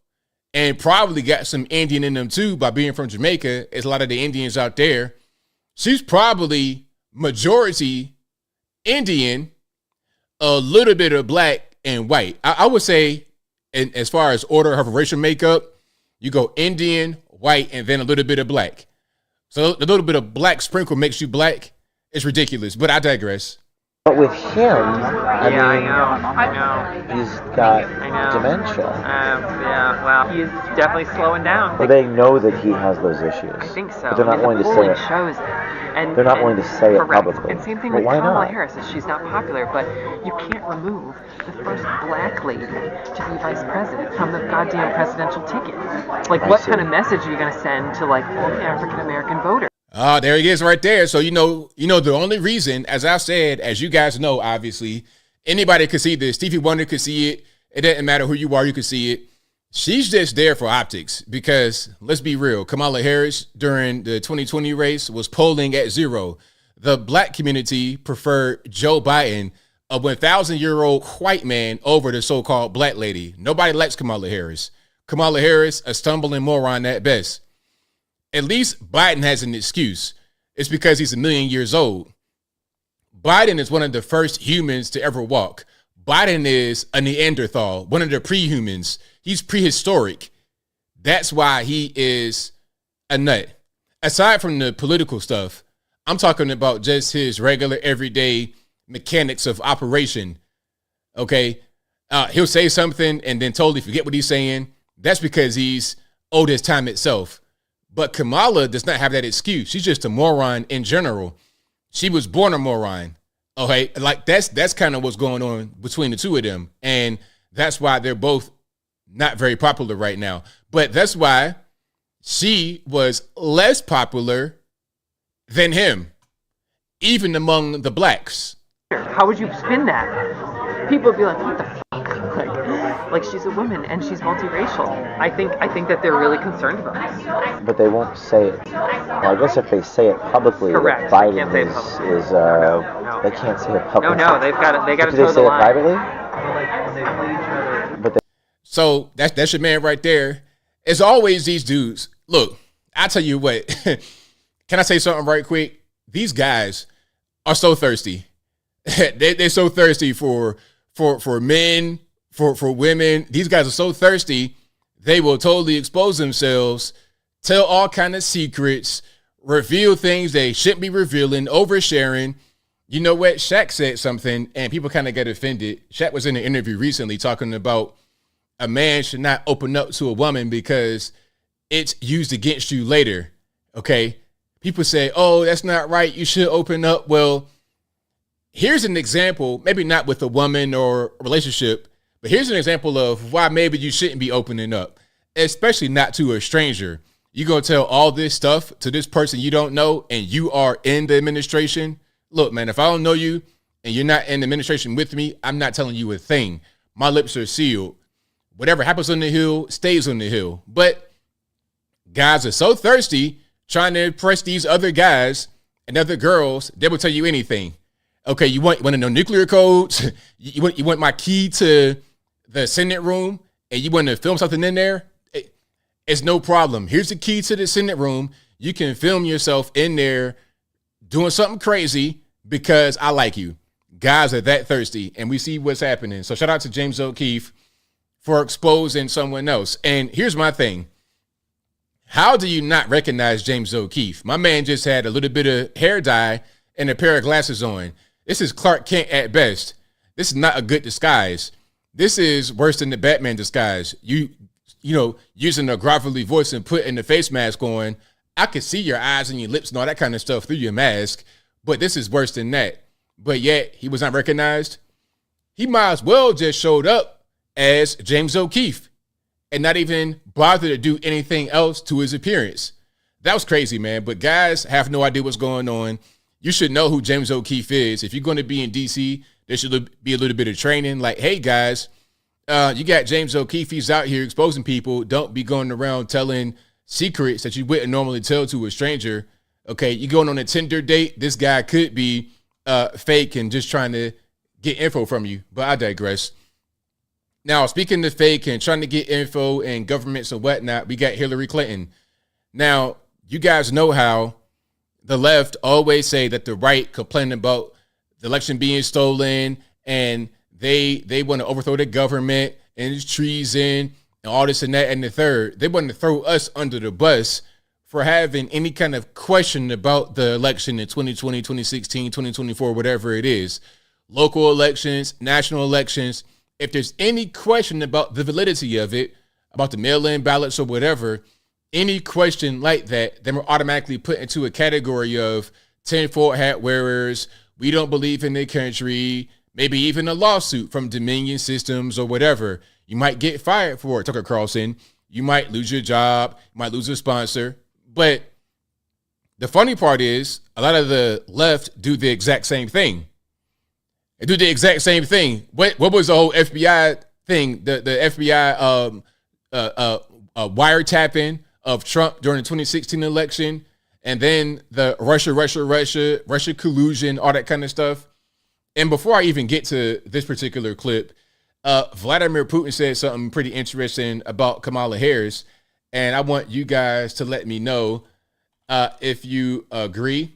[SPEAKER 1] and probably got some Indian in them too by being from Jamaica. There's a lot of the Indians out there. She's probably majority Indian, a little bit of black and white. I would say, and as far as order of her racial makeup, you go Indian, white, and then a little bit of black. So a little bit of black sprinkle makes you black. It's ridiculous, but I digress.
[SPEAKER 9] But with him, I
[SPEAKER 3] know.
[SPEAKER 9] he's got dementia.
[SPEAKER 3] Yeah, well, he's definitely slowing down.
[SPEAKER 9] Well, they know that he has those issues.
[SPEAKER 3] I think so.
[SPEAKER 9] But they're not willing to say it.
[SPEAKER 3] Shows it. And,
[SPEAKER 9] they're not willing to say it
[SPEAKER 3] correct.
[SPEAKER 9] publicly.
[SPEAKER 3] And same thing
[SPEAKER 9] Well,
[SPEAKER 3] with
[SPEAKER 9] why
[SPEAKER 3] Kamala
[SPEAKER 9] not?
[SPEAKER 3] Harris. Is she's not popular, but you can't remove the first black lady to be vice president from the goddamn presidential ticket. Like, what kind of message are you going to send to like all the African American voters?
[SPEAKER 1] There he is right there. So, you know, the only reason, as I said, as you guys know, obviously, anybody could see this. Stevie Wonder could see it. It doesn't matter who you are, you can see it. She's just there for optics because, let's be real, Kamala Harris during the 2020 race was polling at 0. The black community preferred Joe Biden, a 1,000-year-old white man, over the so-called black lady. Nobody likes Kamala Harris. Kamala Harris, a stumbling moron at best. At least Biden has an excuse. It's because he's 1 million years old. Biden is one of the first humans to ever walk. Biden is a Neanderthal, one of the pre-humans. He's prehistoric. That's why he is a nut. Aside from the political stuff, I'm talking about just his regular everyday mechanics of operation. Okay? He'll say something and then totally forget what he's saying. That's because he's old as time itself. But Kamala does not have that excuse. She's just a moron in general. She was born a moron. Okay, like that's kind of what's going on between the two of them. And that's why they're both not very popular right now. But that's why she was less popular than him, even among the blacks.
[SPEAKER 3] How would you spin that? People would be like, what the fuck? Like she's a woman and she's multiracial. I think that they're really concerned about this.
[SPEAKER 9] But they won't say it. Well, I guess if they say it publicly,
[SPEAKER 3] Correct.
[SPEAKER 9] that Biden
[SPEAKER 3] They can't say it
[SPEAKER 9] is
[SPEAKER 3] No.
[SPEAKER 9] they can't say it publicly.
[SPEAKER 3] No, they got to
[SPEAKER 9] Do
[SPEAKER 3] toe
[SPEAKER 9] they
[SPEAKER 3] the
[SPEAKER 9] say it
[SPEAKER 3] line.
[SPEAKER 9] privately? But
[SPEAKER 1] So that's your man right there. It's always these dudes. Look, I tell you what. Can I say something right quick? These guys are so thirsty. They're so thirsty for men, for women. These guys are so thirsty, they will totally expose themselves, tell all kind of secrets, reveal things they shouldn't be revealing, oversharing. You know what? Shaq said something and people kind of get offended. Shaq was in an interview recently talking about a man should not open up to a woman because it's used against you later. Okay. People say, oh, that's not right. You should open up. Well, here's an example, maybe not with a woman or a relationship, but here's an example of why maybe you shouldn't be opening up, especially not to a stranger. You're going to tell all this stuff to this person you don't know and you are in the administration. Look, man, if I don't know you and you're not in the administration with me, I'm not telling you a thing. My lips are sealed. Whatever happens on the hill stays on the hill. But guys are so thirsty trying to impress these other guys and other girls, they will tell you anything. Okay, you want to know nuclear codes? you want my key to the Senate room and you want to film something in there? It's no problem. Here's the key to the Senate room. You can film yourself in there doing something crazy because I like you. Guys are that thirsty, and we see what's happening. So shout out to James O'Keefe for exposing someone else. And here's my thing. How do you not recognize James O'Keefe? My man just had a little bit of hair dye and a pair of glasses on. This is Clark Kent at best. This is not a good disguise. This is worse than the Batman disguise. You know, using a gravelly voice and putting the face mask on, I could see your eyes and your lips and all that kind of stuff through your mask, but this is worse than that. But yet, he was not recognized. He might as well just showed up as James O'Keefe and not even bother to do anything else to his appearance. That was crazy, man. But guys have no idea what's going on. You should know who James O'Keefe is. If you're going to be in D.C., there should be a little bit of training. Like, hey, guys, you got James O'Keefe. He's out here exposing people. Don't be going around telling secrets that you wouldn't normally tell to a stranger. Okay, you going on a Tinder date. This guy could be fake and just trying to get info from you. But I digress. Now, speaking of fake and trying to get info and governments and whatnot, we got Hillary Clinton. Now, you guys know how the left always say that the right complain about the election being stolen and they want to overthrow the government and it's treason and all this and that and the third. They want to throw us under the bus for having any kind of question about the election in 2020, 2016, 2024, whatever it is. Local elections, national elections. If there's any question about the validity of it, about the mail-in ballots or whatever, any question like that, then we're automatically put into a category of tinfoil hat wearers. We don't believe in the country. Maybe even a lawsuit from Dominion Systems or whatever. You might get fired for it, Tucker Carlson. You might lose your job. You might lose a sponsor. But the funny part is a lot of the left do the exact same thing. They do the exact same thing. What was the whole FBI thing? The FBI wiretapping of Trump during the 2016 election, and then the Russia collusion, all that kind of stuff. And before I even get to this particular clip, Vladimir Putin said something pretty interesting about Kamala Harris, and I want you guys to let me know if you agree.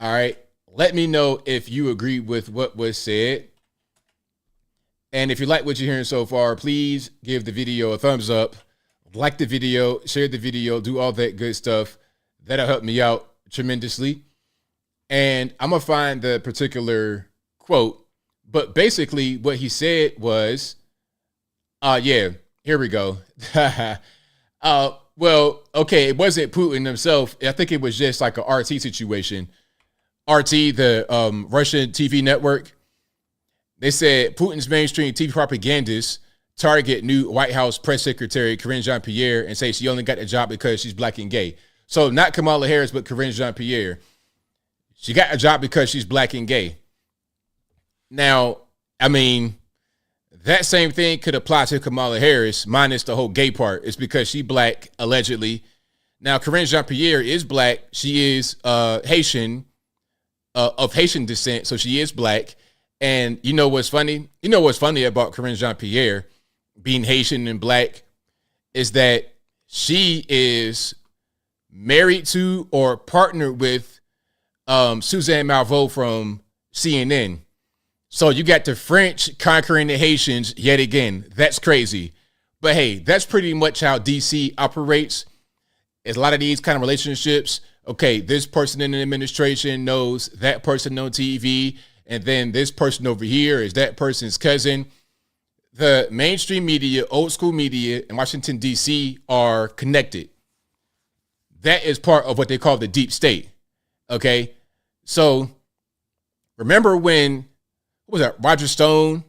[SPEAKER 1] All right. Let me know if you agree with what was said. And if you like what you're hearing so far, please give the video a thumbs up, like the video, share the video, do all that good stuff. That'll help me out tremendously. And I'm going to find the particular quote. But basically what he said was, here we go. Well, okay, it wasn't Putin himself. I think it was just like a RT situation. RT, the Russian TV network, they said Putin's mainstream TV propagandists target new White House press secretary Karine Jean-Pierre and say she only got the job because she's black and gay. So not Kamala Harris, but Karine Jean-Pierre. She got a job because she's black and gay. Now, I mean, that same thing could apply to Kamala Harris, minus the whole gay part. It's because she black, allegedly. Now, Karine Jean-Pierre is black. She is Haitian, of Haitian descent, so she is black. And you know what's funny? You know what's funny about Karine Jean-Pierre being Haitian and black is that she is married to or partnered with Suzanne Malveaux from CNN. So you got the French conquering the Haitians yet again. That's crazy. But hey, that's pretty much how DC operates. It's a lot of these kind of relationships. Okay, this person in the administration knows that person on TV, and then this person over here is that person's cousin. the mainstream media, old school media in Washington, D.C. are connected. That is part of what they call the deep state. Okay. So remember when, what was that, Roger Stone,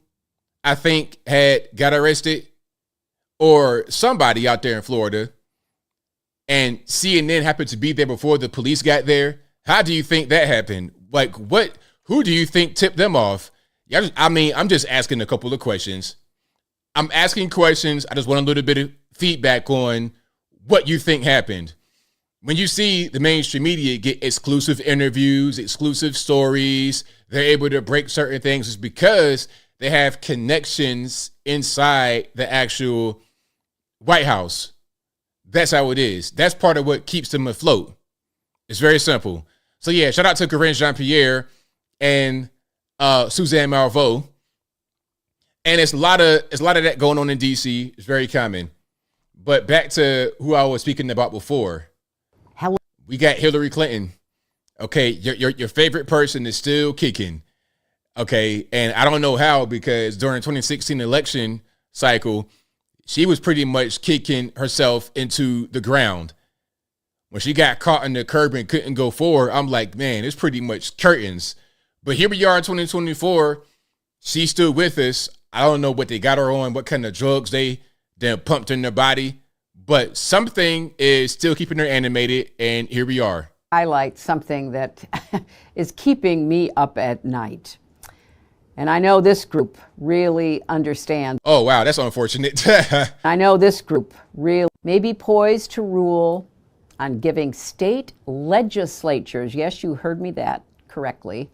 [SPEAKER 1] I think, got arrested, or somebody out there in Florida, and CNN happened to be there before the police got there? How do you think that happened? Like, who do you think tipped them off? I'm just asking a couple of questions. I'm asking questions. I just want a little bit of feedback on what you think happened. When you see the mainstream media get exclusive interviews, exclusive stories, they're able to break certain things, it's because they have connections inside the actual White House. That's how it is. That's part of what keeps them afloat. It's very simple. So yeah, shout out to Corinne Jean-Pierre and Suzanne Malveaux. And it's a lot of that going on in DC. It's very common. But back to who I was speaking about before. We got Hillary Clinton. Okay, your favorite person is still kicking. Okay, and I don't know how, because during 2016 election cycle, she was pretty much kicking herself into the ground. When she got caught in the curb and couldn't go forward, I'm like, man, it's pretty much curtains. But here we are in 2024. She's still with us. I don't know what they got her on, what kind of drugs they pumped in her body, but something is still keeping her animated, and here we are.
[SPEAKER 10] Highlight something that is keeping me up at night. And I know this group really understands.
[SPEAKER 1] Oh, wow, that's unfortunate.
[SPEAKER 10] I know this group really may be poised to rule on giving state legislatures, yes, you heard me that correctly,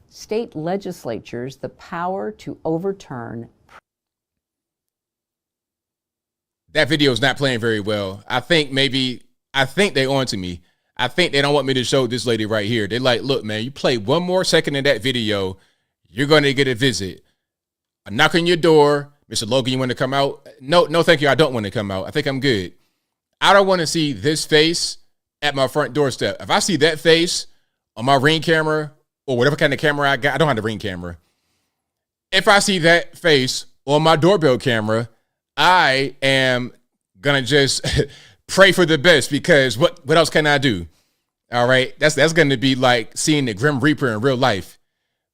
[SPEAKER 10] state legislatures the power to overturn.
[SPEAKER 1] That video is not playing very well. I think they're on to me. I think they don't want me to show this lady right here. They're like, look, man, you play one more second in that video, you're going to get a visit. A knock on your door. Mr. Logan, you want to come out? No, thank you. I don't want to come out. I think I'm good. I don't want to see this face at my front doorstep. If I see that face on my Ring camera or whatever kind of camera I got, I don't have the Ring camera. If I see that face on my doorbell camera, I am going to just pray for the best, because what else can I do? All right. That's going to be like seeing the Grim Reaper in real life.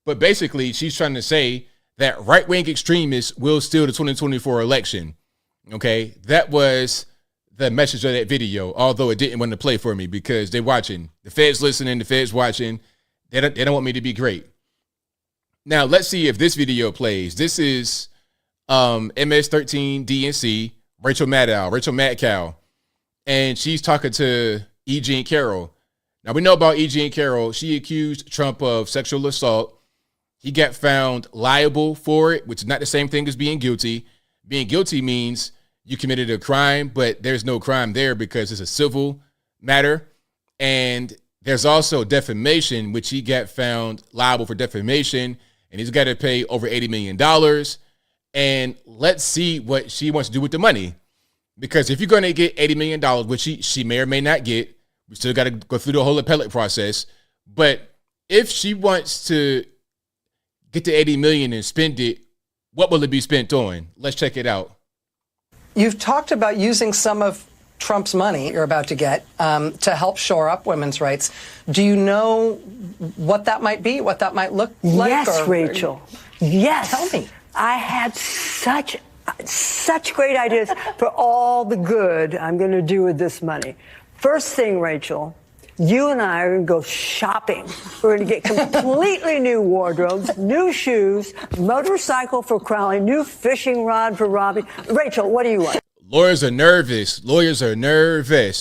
[SPEAKER 1] But basically, she's trying to say that right-wing extremists will steal the 2024 election. Okay. That was the message of that video, although it didn't want to play for me because they're watching. The Fed's listening. The Fed's watching. They don't want me to be great. Now, let's see if this video plays. This is MS-13 DNC, Rachel Maddow, and she's talking to E. Jean Carroll. Now, we know about E. Jean Carroll. She accused Trump of sexual assault. He got found liable for it, which is not the same thing as being guilty. Being guilty means you committed a crime, but there's no crime there because it's a civil matter. And there's also defamation, which he got found liable for defamation, and he's got to pay over $80 million. And let's see what she wants to do with the money. Because if you're going to get $80 million, which she may or may not get, we still got to go through the whole appellate process. But if she wants to get the $80 million and spend it, what will it be spent on? Let's check it out.
[SPEAKER 11] You've talked about using some of Trump's money you're about to get to help shore up women's rights. Do you know what that might be, what that might look like?
[SPEAKER 12] Yes, Rachel. Yes.
[SPEAKER 11] Tell me.
[SPEAKER 12] I had such great ideas for all the good I'm going to do with this money. First thing, Rachel, you and I are going to go shopping. We're going to get completely new wardrobes, new shoes, motorcycle for Crowley, new fishing rod for Robbie. Rachel, what do you want?
[SPEAKER 1] Lawyers are nervous.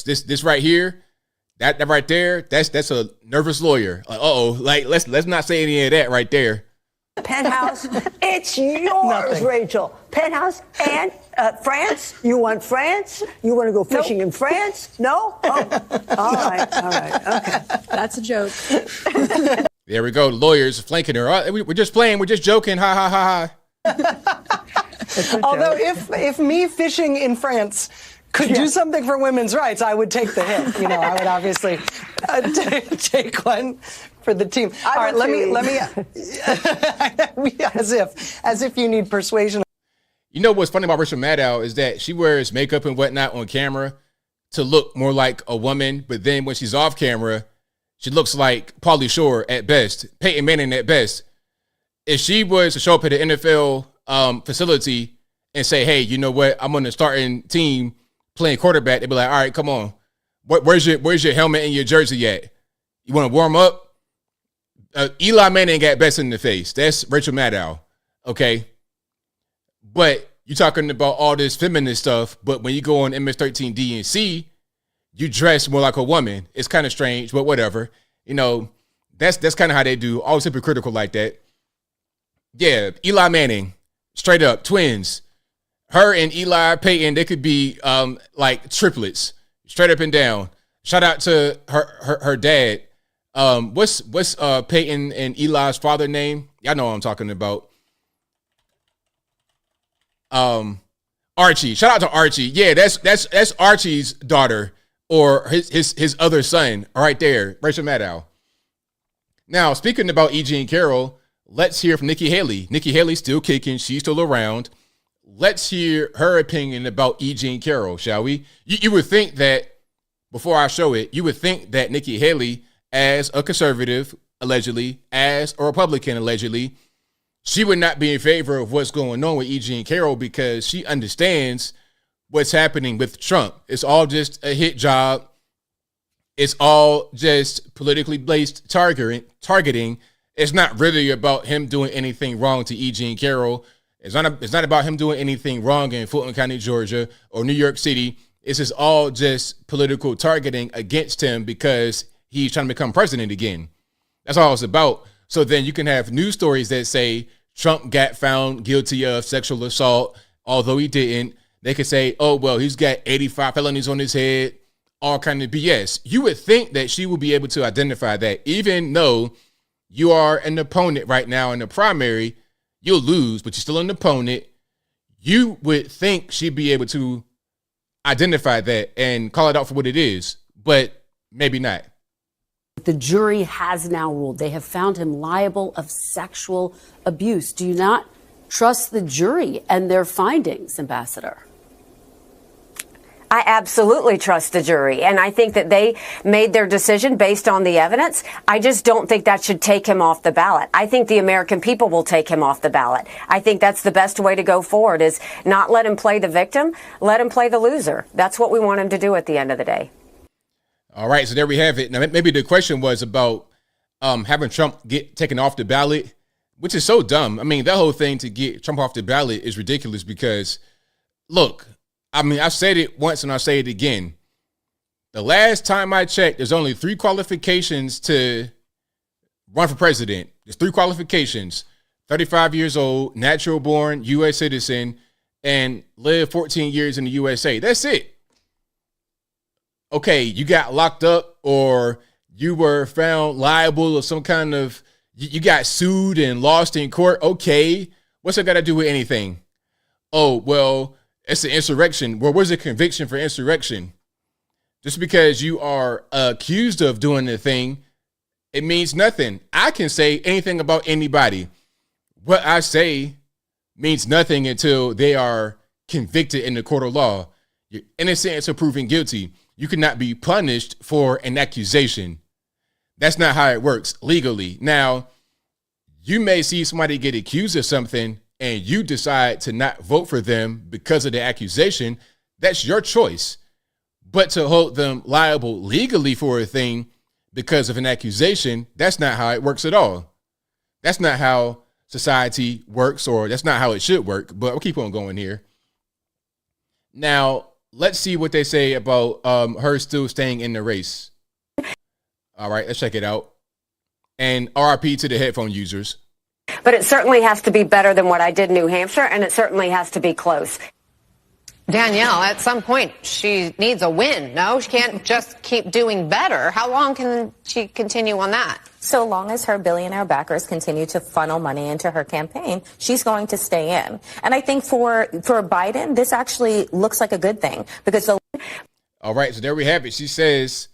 [SPEAKER 1] This right here, that right there, that's a nervous lawyer. Like, let's not say any of that right there.
[SPEAKER 12] Penthouse, it's yours, Rachel. Penthouse and France. You want France? You want to go fishing in France? No? Oh, all right, okay.
[SPEAKER 8] That's a joke.
[SPEAKER 1] There we go. Lawyers flanking her. We're just playing. We're just joking. Ha ha ha ha.
[SPEAKER 11] Although if me fishing in France could do something for women's rights, I would take the hit. You know, I would obviously take one for the team. All right, let me as if you need persuasion.
[SPEAKER 1] You know what's funny about Rachel Maddow is that she wears makeup and whatnot on camera to look more like a woman, but then when she's off camera, she looks like Pauly Shore at best, Peyton Manning at best. If she was to show up at the NFL facility and say, hey, you know what, I'm on the starting team playing quarterback, they'd be like, all right, come on. Where's your helmet and your jersey at? You want to warm up? Eli Manning got best in the face. That's Rachel Maddow, okay? But you're talking about all this feminist stuff, but when you go on MS-13 DNC, you dress more like a woman. It's kind of strange, but whatever. You know, that's kind of how they do. Always hypocritical like that. Yeah, Eli Manning, straight up, twins. Her and Eli Peyton, they could be like triplets, straight up and down. Shout out to her dad. What's Peyton and Eli's father name? Y'all know what I'm talking about. Archie. Shout out to Archie. Yeah, that's Archie's daughter or his other son right there, Rachel Maddow. Now, speaking about E. Jean Carroll, let's hear from Nikki Haley. Nikki Haley's still kicking. She's still around. Let's hear her opinion about E. Jean Carroll, shall we? You would think that, before I show it, you would think that Nikki Haley, as a conservative, allegedly, as a Republican, allegedly, she would not be in favor of what's going on with E. Jean Carroll because she understands what's happening with Trump. It's all just a hit job. It's all just politically based targeting. It's not really about him doing anything wrong to E. Jean Carroll. It's not about him doing anything wrong in Fulton County, Georgia, or New York City. It's just all just political targeting against him because he's trying to become president again. That's all it's about. So then you can have news stories that say Trump got found guilty of sexual assault, although he didn't. They could say, oh, well, he's got 85 felonies on his head, all kind of BS. You would think that she would be able to identify that, even though you are an opponent right now in the primary, you'll lose, but you're still an opponent. You would think she'd be able to identify that and call it out for what it is, but maybe not.
[SPEAKER 13] The jury has now ruled. They have found him liable of sexual abuse. Do you not trust the jury and their findings, Ambassador?
[SPEAKER 14] I absolutely trust the jury, and I think that they made their decision based on the evidence. I just don't think that should take him off the ballot. I think the American people will take him off the ballot. I think that's the best way to go forward, is not let him play the victim, let him play the loser. That's what we want him to do at the end of the day.
[SPEAKER 1] All right, so there we have it. Now, maybe the question was about having Trump get taken off the ballot, which is so dumb. I mean, that whole thing to get Trump off the ballot is ridiculous because, look, I mean, I've said it once and I'll say it again. The last time I checked, there's only 3 qualifications to run for president. There's 3 qualifications: 35 years old, natural born, U.S. citizen, and live 14 years in the USA. That's it. Okay, you got locked up or you were found liable or some kind of, you got sued and lost in court. Okay, what's that got to do with anything? Oh, well, it's an insurrection. Well, where's the conviction for insurrection? Just because you are accused of doing the thing, it means nothing. I can say anything about anybody. What I say means nothing until they are convicted in the court of law. You're innocent until proven guilty. You cannot be punished for an accusation. That's not how it works legally. Now, you may see somebody get accused of something and you decide to not vote for them because of the accusation. That's your choice. But to hold them liable legally for a thing because of an accusation, that's not how it works at all. That's not how society works, or that's not how it should work. But we'll keep on going here. Now, let's see what they say about her still staying in the race. All right, let's check it out. And RIP to the headphone users.
[SPEAKER 14] But it certainly has to be better than what I did in New Hampshire, and it certainly has to be close.
[SPEAKER 15] Danielle, at some point, she needs a win, no? She can't just keep doing better. How long can she continue on that?
[SPEAKER 16] So long as her billionaire backers continue to funnel money into her campaign, she's going to stay in. And I think for Biden, this actually looks like a good thing because
[SPEAKER 1] all right, so there we have it. She says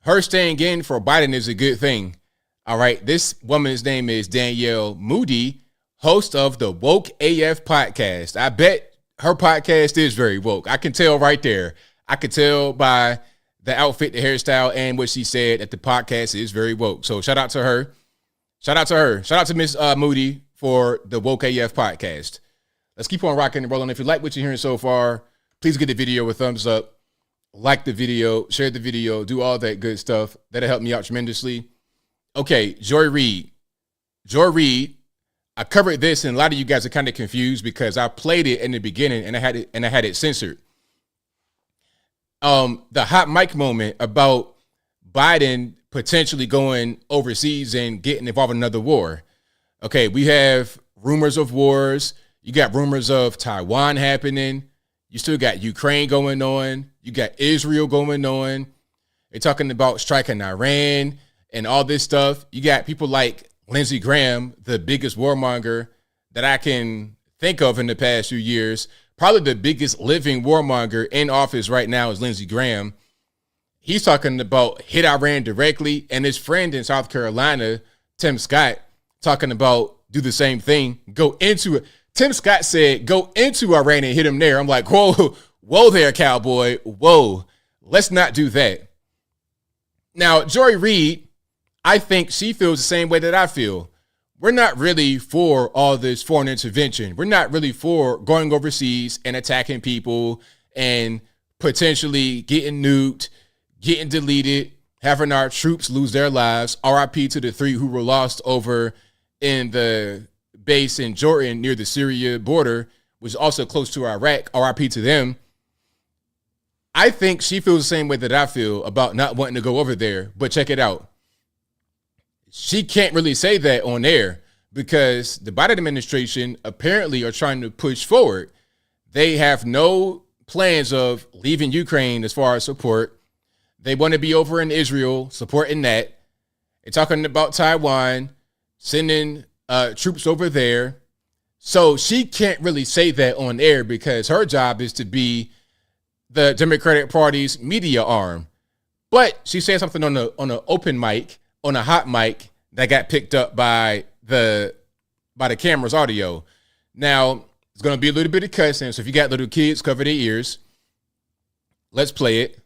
[SPEAKER 1] her staying in for Biden is a good thing. All right, this woman's name is Danielle Moody, host of the Woke AF podcast. I bet her podcast is very woke. I can tell right there. I could tell by the outfit, the hairstyle, and what she said that the podcast is very woke. So shout out to her. Shout out to her. Shout out to Miss Moody for the Woke AF podcast. Let's keep on rocking and rolling. If you like what you're hearing so far, please give the video a thumbs up. Like the video, share the video, do all that good stuff. That'll help me out tremendously. Okay, Joy Reid. Joy Reid, I covered this, and a lot of you guys are kind of confused because I played it in the beginning and I had it censored. The hot mic moment about Biden potentially going overseas and getting involved in another war. Okay, we have rumors of wars. You got rumors of Taiwan happening. You still got Ukraine going on. You got Israel going on. They're talking about striking Iran and all this stuff. You got people like Lindsey Graham, the biggest warmonger that I can think of in the past few years. Probably the biggest living warmonger in office right now is Lindsey Graham. He's talking about hit Iran directly, and his friend in South Carolina, Tim Scott, talking about do the same thing, go into it. Tim Scott said, go into Iran and hit him there. I'm like, whoa there, cowboy. Whoa, let's not do that. Now, Joy Reid, I think she feels the same way that I feel. We're not really for all this foreign intervention. We're not really for going overseas and attacking people and potentially getting nuked, getting deleted, having our troops lose their lives. RIP to the 3 who were lost over in the base in Jordan near the Syria border, which is also close to Iraq. RIP to them. I think she feels the same way that I feel about not wanting to go over there. But check it out. She can't really say that on air because the Biden administration apparently are trying to push forward. They have no plans of leaving Ukraine as far as support. They want to be over in Israel, supporting that. They're talking about Taiwan, sending troops over there. So she can't really say that on air because her job is to be the Democratic Party's media arm. But she said something on an open mic, on a hot mic that got picked up by the camera's audio. Now, it's going to be a little bit of cussing, so if you got little kids, cover their ears. Let's play it.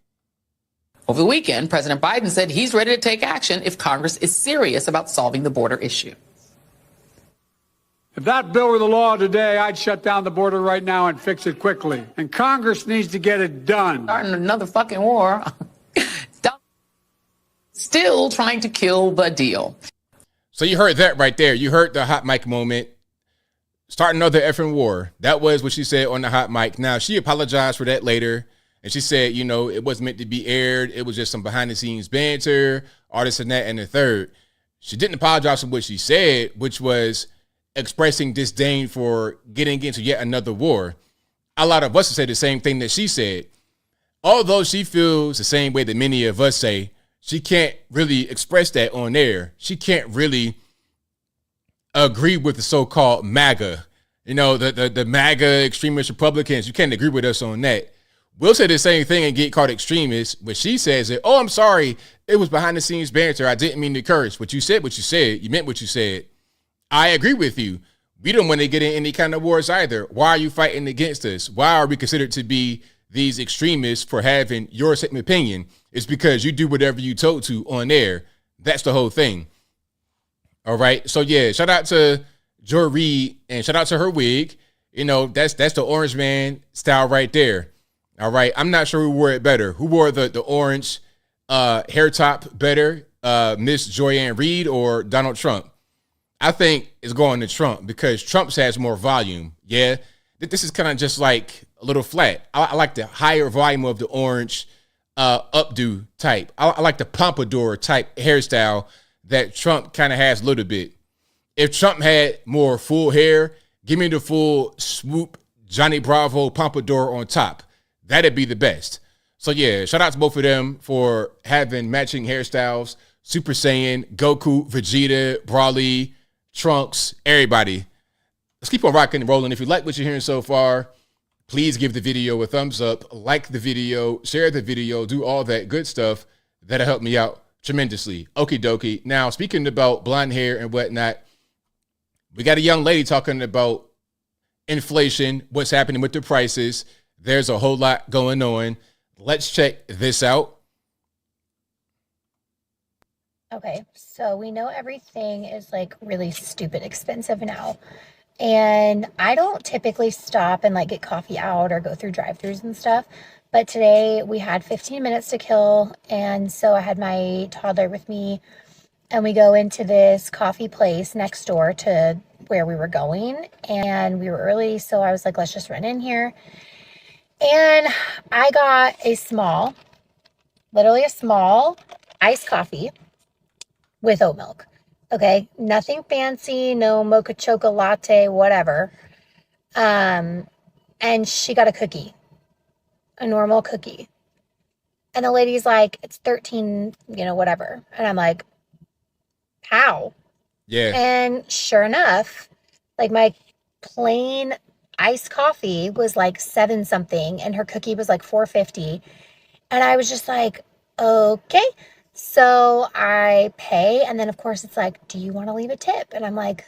[SPEAKER 17] Over the weekend, President Biden said he's ready to take action if Congress is serious about solving the border issue.
[SPEAKER 18] If that bill were the law today, I'd shut down the border right now and fix it quickly. And Congress needs to get it done.
[SPEAKER 17] Starting another fucking war. Still trying to kill the deal.
[SPEAKER 1] So you heard that right there. You heard the hot mic moment. Start another effing war. That was what she said on the hot mic. Now, she apologized for that later. And she said, you know, it wasn't meant to be aired. It was just some behind the scenes banter, all this and that and the third. She didn't apologize for what she said, which was expressing disdain for getting into yet another war. A lot of us say the same thing that she said. Although she feels the same way that many of us say, she can't really express that on air. She can't really agree with the so-called MAGA. You know, the MAGA extremist Republicans. You can't agree with us on that. We'll say the same thing and get called extremists, but she says it. Oh, I'm sorry. It was behind the scenes banter. I didn't mean to curse. But you said what you said. You meant what you said. I agree with you. We don't want to get in any kind of wars either. Why are you fighting against us? Why are we considered to be these extremists for having your same opinion? It's because you do whatever you told to on air. That's the whole thing. All right. So yeah, shout out to Joy Reid and shout out to her wig. You know, that's the orange man style right there. All right. I'm not sure who wore it better. Who wore the orange hair top better? Miss Joyanne Reid or Donald Trump? I think it's going to Trump because Trump's has more volume. Yeah. This is kind of just like a little flat. I like the higher volume of the orange updo type. I like the pompadour type hairstyle that Trump kind of has a little bit. If Trump had more full hair, give me the full swoop Johnny Bravo pompadour on top. That'd be the best. So yeah, shout out to both of them for having matching hairstyles. Super Saiyan, Goku, Vegeta, Broly, Trunks, everybody. Let's keep on rocking and rolling. If you like what you're hearing so far, please give the video a thumbs up, like the video, share the video, do all that good stuff. That'll help me out tremendously. Okie dokie. Now, speaking about blonde hair and whatnot, We got a young lady talking about inflation, what's happening with the prices. There's a whole lot going on. Let's check this out.
[SPEAKER 19] Okay, so we know everything is like really stupid expensive now. And I don't typically stop and like get coffee out or go through drive-thrus and stuff. But today we had 15 minutes to kill. And so I had my toddler with me and we go into this coffee place next door to where we were going. And we were early. So I was like, let's just run in here. And I got literally a small iced coffee with oat milk. Okay, nothing fancy, no mocha choca latte, whatever. And she got a cookie, a normal cookie. And the lady's like, it's 13, whatever. And I'm like, how?
[SPEAKER 1] Yeah.
[SPEAKER 19] And sure enough, like my plain iced coffee was like 7 something and her cookie was like $4.50. And I was just like, okay. So I pay, and then of course it's like, do you want to leave a tip? And I'm like,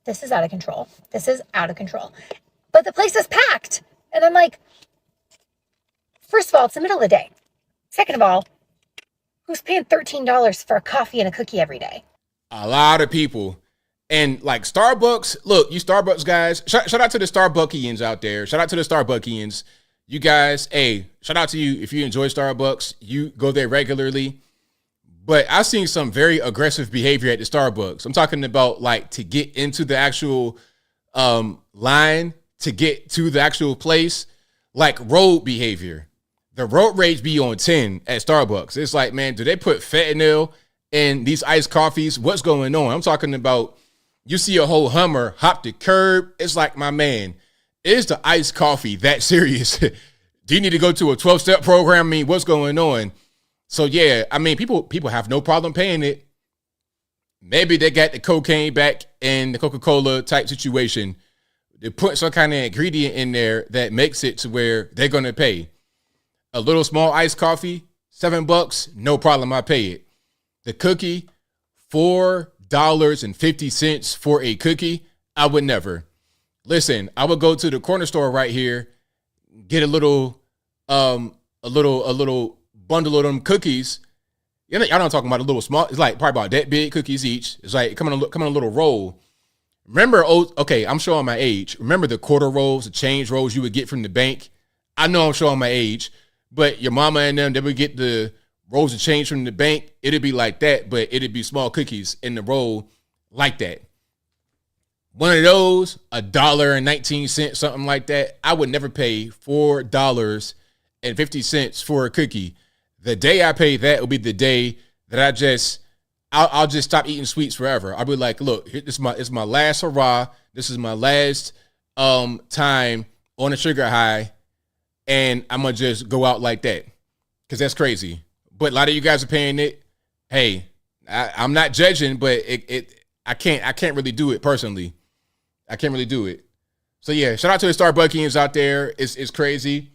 [SPEAKER 19] this is out of control. This is out of control. But the place is packed. And I'm like, first of all, it's the middle of the day. Second of all, who's paying $13 for a coffee and a cookie every day?
[SPEAKER 1] A lot of people. And like Starbucks, look, you Starbucks guys, shout out to the Starbuckians out there. Shout out to the Starbuckians. You guys, hey, shout out to you. If you enjoy Starbucks, you go there regularly. But I've seen some very aggressive behavior at the Starbucks. I'm talking about like to get into the actual line, to get to the actual place, like road behavior. The road rage be on 10 at Starbucks. It's like, man, do they put fentanyl in these iced coffees? What's going on? I'm talking about you see a whole Hummer hop the curb. It's like, my man, is the iced coffee that serious? Do you need to go to a 12-step program? I mean, what's going on? So yeah, I mean, people have no problem paying it. Maybe they got the cocaine back in the Coca-Cola type situation. They put some kind of ingredient in there that makes it to where they're going to pay. A little small iced coffee, $7, no problem, I pay it. The cookie, $4.50 for a cookie, I would never. Listen, I would go to the corner store right here, get a little bundle of them cookies. Y'all know I'm talking about a little small. It's like probably about that big cookies each. It's like come on a little roll. Remember, okay, I'm showing my age. Remember the quarter rolls, the change rolls you would get from the bank? I know I'm showing my age, but your mama and them, they would get the rolls of change from the bank. It'd be like that, but it'd be small cookies in the roll like that. One of those, $1.19, something like that. I would never pay $4.50 for a cookie. The day I pay that will be the day that I'll just stop eating sweets forever. I'll be like, look, it's my last hurrah. This is my last time on a sugar high, and I'm gonna just go out like that because that's crazy. But a lot of you guys are paying it. Hey, I'm not judging, but I can't really do it personally. I can't really do it. So yeah, shout out to the Starbuckians out there. It's crazy.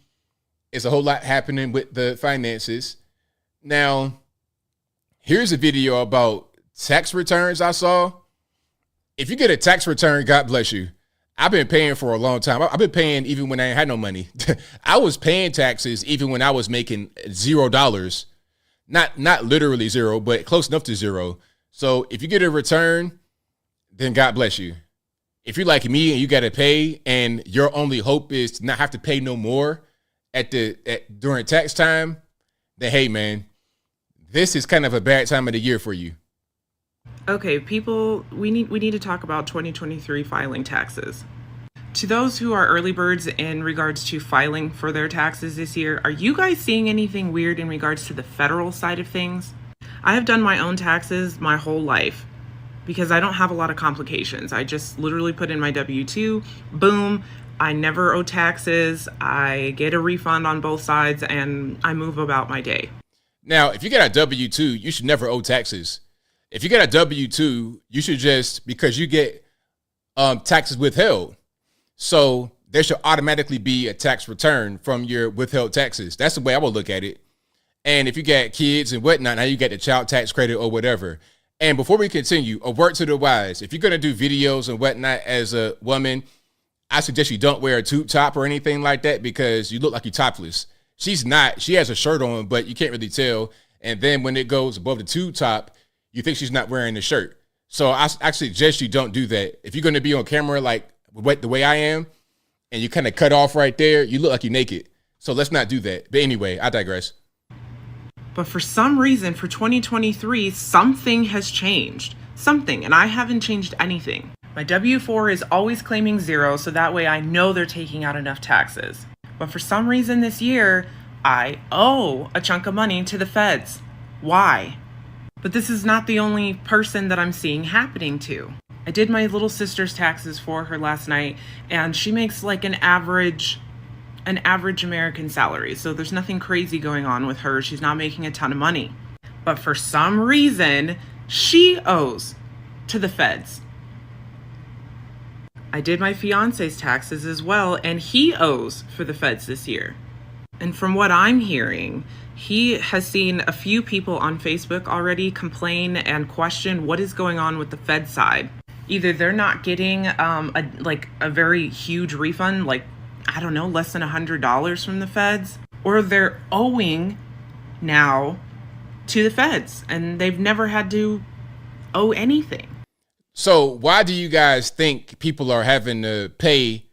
[SPEAKER 1] It's a whole lot happening with the finances. Now, here's a video about tax returns I saw. If you get a tax return, God bless you. I've been paying for a long time. I've been paying even when I ain't had no money. I was paying taxes even when I was making $0. Not literally zero, but close enough to zero. So if you get a return, then God bless you. If you're like me and you got to pay and your only hope is to not have to pay no more during tax time, then hey, man, this is kind of a bad time of the year for you.
[SPEAKER 20] Okay, people, we need to talk about 2023 filing taxes. To those who are early birds in regards to filing for their taxes this year, are you guys seeing anything weird in regards to the federal side of things? I have done my own taxes my whole life because I don't have a lot of complications. I just literally put in my W-2, boom, I never owe taxes, I get a refund on both sides, and I move about my day.
[SPEAKER 1] Now, if you get a W-2, you should never owe taxes. If you get a W-2, you should just, because you get taxes withheld. So there should automatically be a tax return from your withheld taxes. That's the way I would look at it. And if you got kids and whatnot, now you get the child tax credit or whatever. And before we continue, a word to the wise. If you're going to do videos and whatnot as a woman, I suggest you don't wear a tube top or anything like that because you look like you're topless. She's not. She has a shirt on, but you can't really tell. And then when it goes above the tube top, you think she's not wearing the shirt. So I suggest you don't do that. If you're going to be on camera like the way I am, and you kind of cut off right there, you look like you're naked. So let's not do that. But anyway, I digress.
[SPEAKER 20] But for some reason, for 2023, something has changed. Something, and I haven't changed anything. My W-4 is always claiming 0, so that way I know they're taking out enough taxes. But for some reason this year, I owe a chunk of money to the feds. Why? But this is not the only person that I'm seeing happening to. I did my little sister's taxes for her last night, and she makes like an average American salary. So there's nothing crazy going on with her. She's not making a ton of money. But for some reason, she owes to the feds. I did my fiance's taxes as well, and he owes for the feds this year. And from what I'm hearing, he has seen a few people on Facebook already complain and question what is going on with the Fed side. Either they're not getting a very huge refund, like, I don't know, less than $100 from the feds, or they're owing now to the feds and they've never had to owe anything.
[SPEAKER 1] So why do you guys think people are having to pay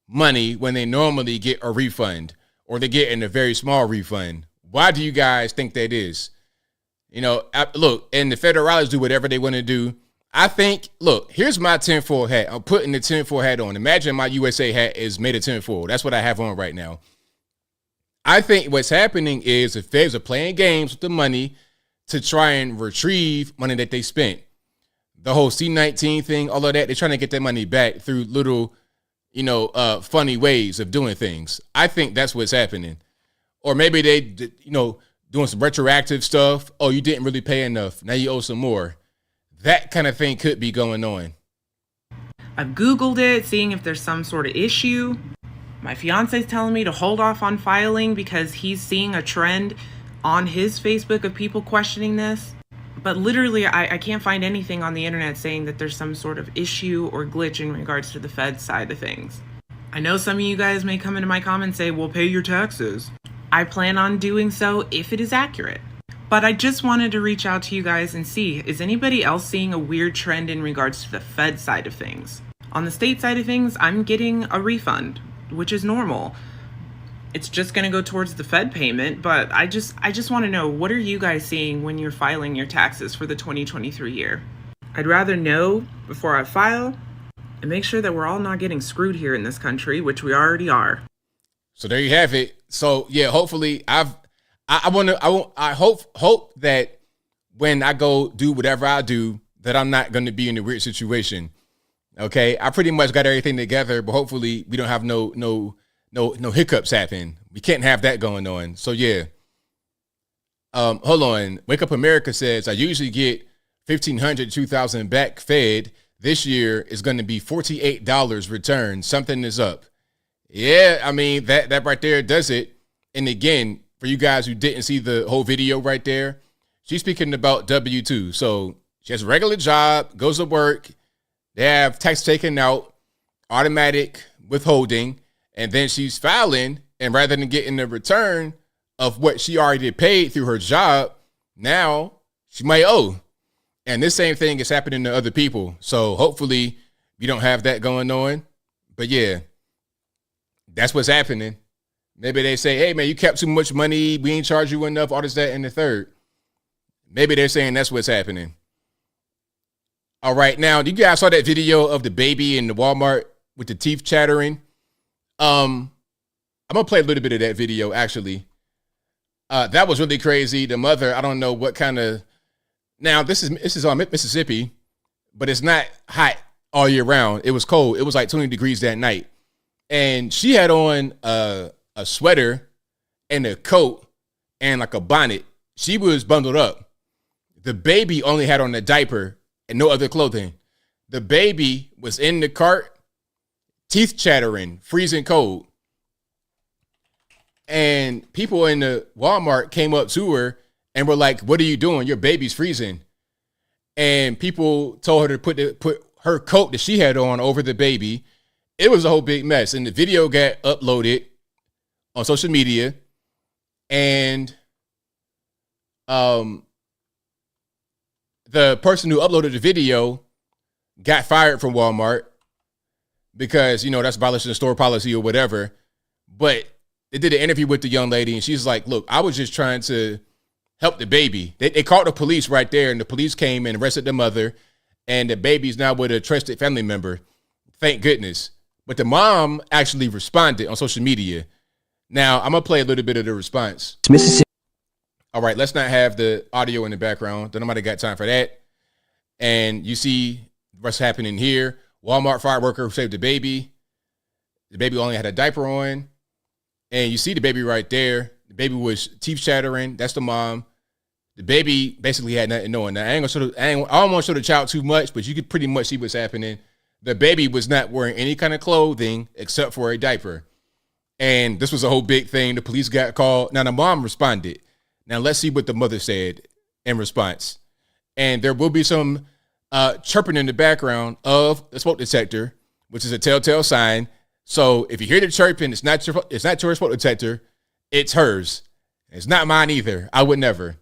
[SPEAKER 1] money when they normally get a refund or they're getting a very small refund? Why do you guys think that is? You know, look, and the federales do whatever they want to do. I think, look, here's my tinfoil hat. I'm putting the tinfoil hat on. Imagine my USA hat is made of tinfoil. That's what I have on right now. I think what's happening is the feds are playing games with the money to try and retrieve money that they spent. The whole C-19 thing, all of that, they're trying to get that money back through little, funny ways of doing things. I think that's what's happening. Or maybe they, doing some retroactive stuff. Oh, you didn't really pay enough. Now you owe some more. That kind of thing could be going on.
[SPEAKER 20] I've Googled it, seeing if there's some sort of issue. My fiance's telling me to hold off on filing because he's seeing a trend on his Facebook of people questioning this. But literally, I can't find anything on the internet saying that there's some sort of issue or glitch in regards to the Fed side of things. I know some of you guys may come into my comments and say, well, pay your taxes. I plan on doing so if it is accurate. But I just wanted to reach out to you guys and see, is anybody else seeing a weird trend in regards to the Fed side of things? On the state side of things, I'm getting a refund, which is normal. It's just going to go towards the Fed payment, but I just want to know, what are you guys seeing when you're filing your taxes for the 2023 year? I'd rather know before I file and make sure that we're all not getting screwed here in this country, which we already are.
[SPEAKER 1] So there you have it. So yeah, hopefully I hope that when I go do whatever I do, that I'm not going to be in a weird situation. Okay. I pretty much got everything together, but hopefully we don't have no hiccups happen. We can't have that going on. So yeah. Hold on. Wake Up America says, I usually get $1,500, $2,000 back fed. This year is going to be $48 returned. Something is up. Yeah. I mean, that right there does it. And again, for you guys who didn't see the whole video right there, she's speaking about W-2. So she has a regular job, goes to work. They have tax taken out, automatic withholding, and then she's filing. And rather than getting the return of what she already paid through her job, now she might owe. And this same thing is happening to other people. So hopefully we don't have that going on. But yeah, that's what's happening. Maybe they say, hey, man, you kept too much money. We ain't charge you enough. All this, that, and the third. Maybe they're saying that's what's happening. All right. Now, you guys saw that video of the baby in the Walmart with the teeth chattering? I'm going to play a little bit of that video, actually. That was really crazy. The mother, I don't know what kind of... Now, this is on Mississippi, but it's not hot all year round. It was cold. It was like 20 degrees that night. And she had on a sweater and a coat and like a bonnet. She was bundled up. The baby only had on a diaper and no other clothing. The baby was in the cart, teeth chattering, freezing cold. And people in the Walmart came up to her and were like, what are you doing? Your baby's freezing. and people told her to put her coat that she had on over the baby. It was a whole big mess, and the video got uploaded on social media, and the person who uploaded the video got fired from Walmart because, you know, that's violation of store policy or whatever. But they did an interview with the young lady, and she's like, look, I was just trying to help the baby. They called the police right there, and the police came and arrested the mother, and the baby's now with a trusted family member. Thank goodness. But the mom actually responded on social media. Now, I'm going to play a little bit of the response.
[SPEAKER 21] Mississippi.
[SPEAKER 1] All right, let's not have the audio in the background. Don't nobody got time for that. And you see what's happening here. Walmart fire worker who saved the baby. The baby only had a diaper on. And you see the baby right there. The baby was teeth chattering. That's the mom. The baby basically had nothing on. Now, I don't want to show the child too much, but you could pretty much see what's happening. The baby was not wearing any kind of clothing except for a diaper. And this was a whole big thing. The police got called. Now, the mom responded. Now, let's see what the mother said in response. And there will be some chirping in the background of the smoke detector, which is a telltale sign. So if you hear the chirping, it's not your smoke detector. It's hers. It's not mine either. I would never.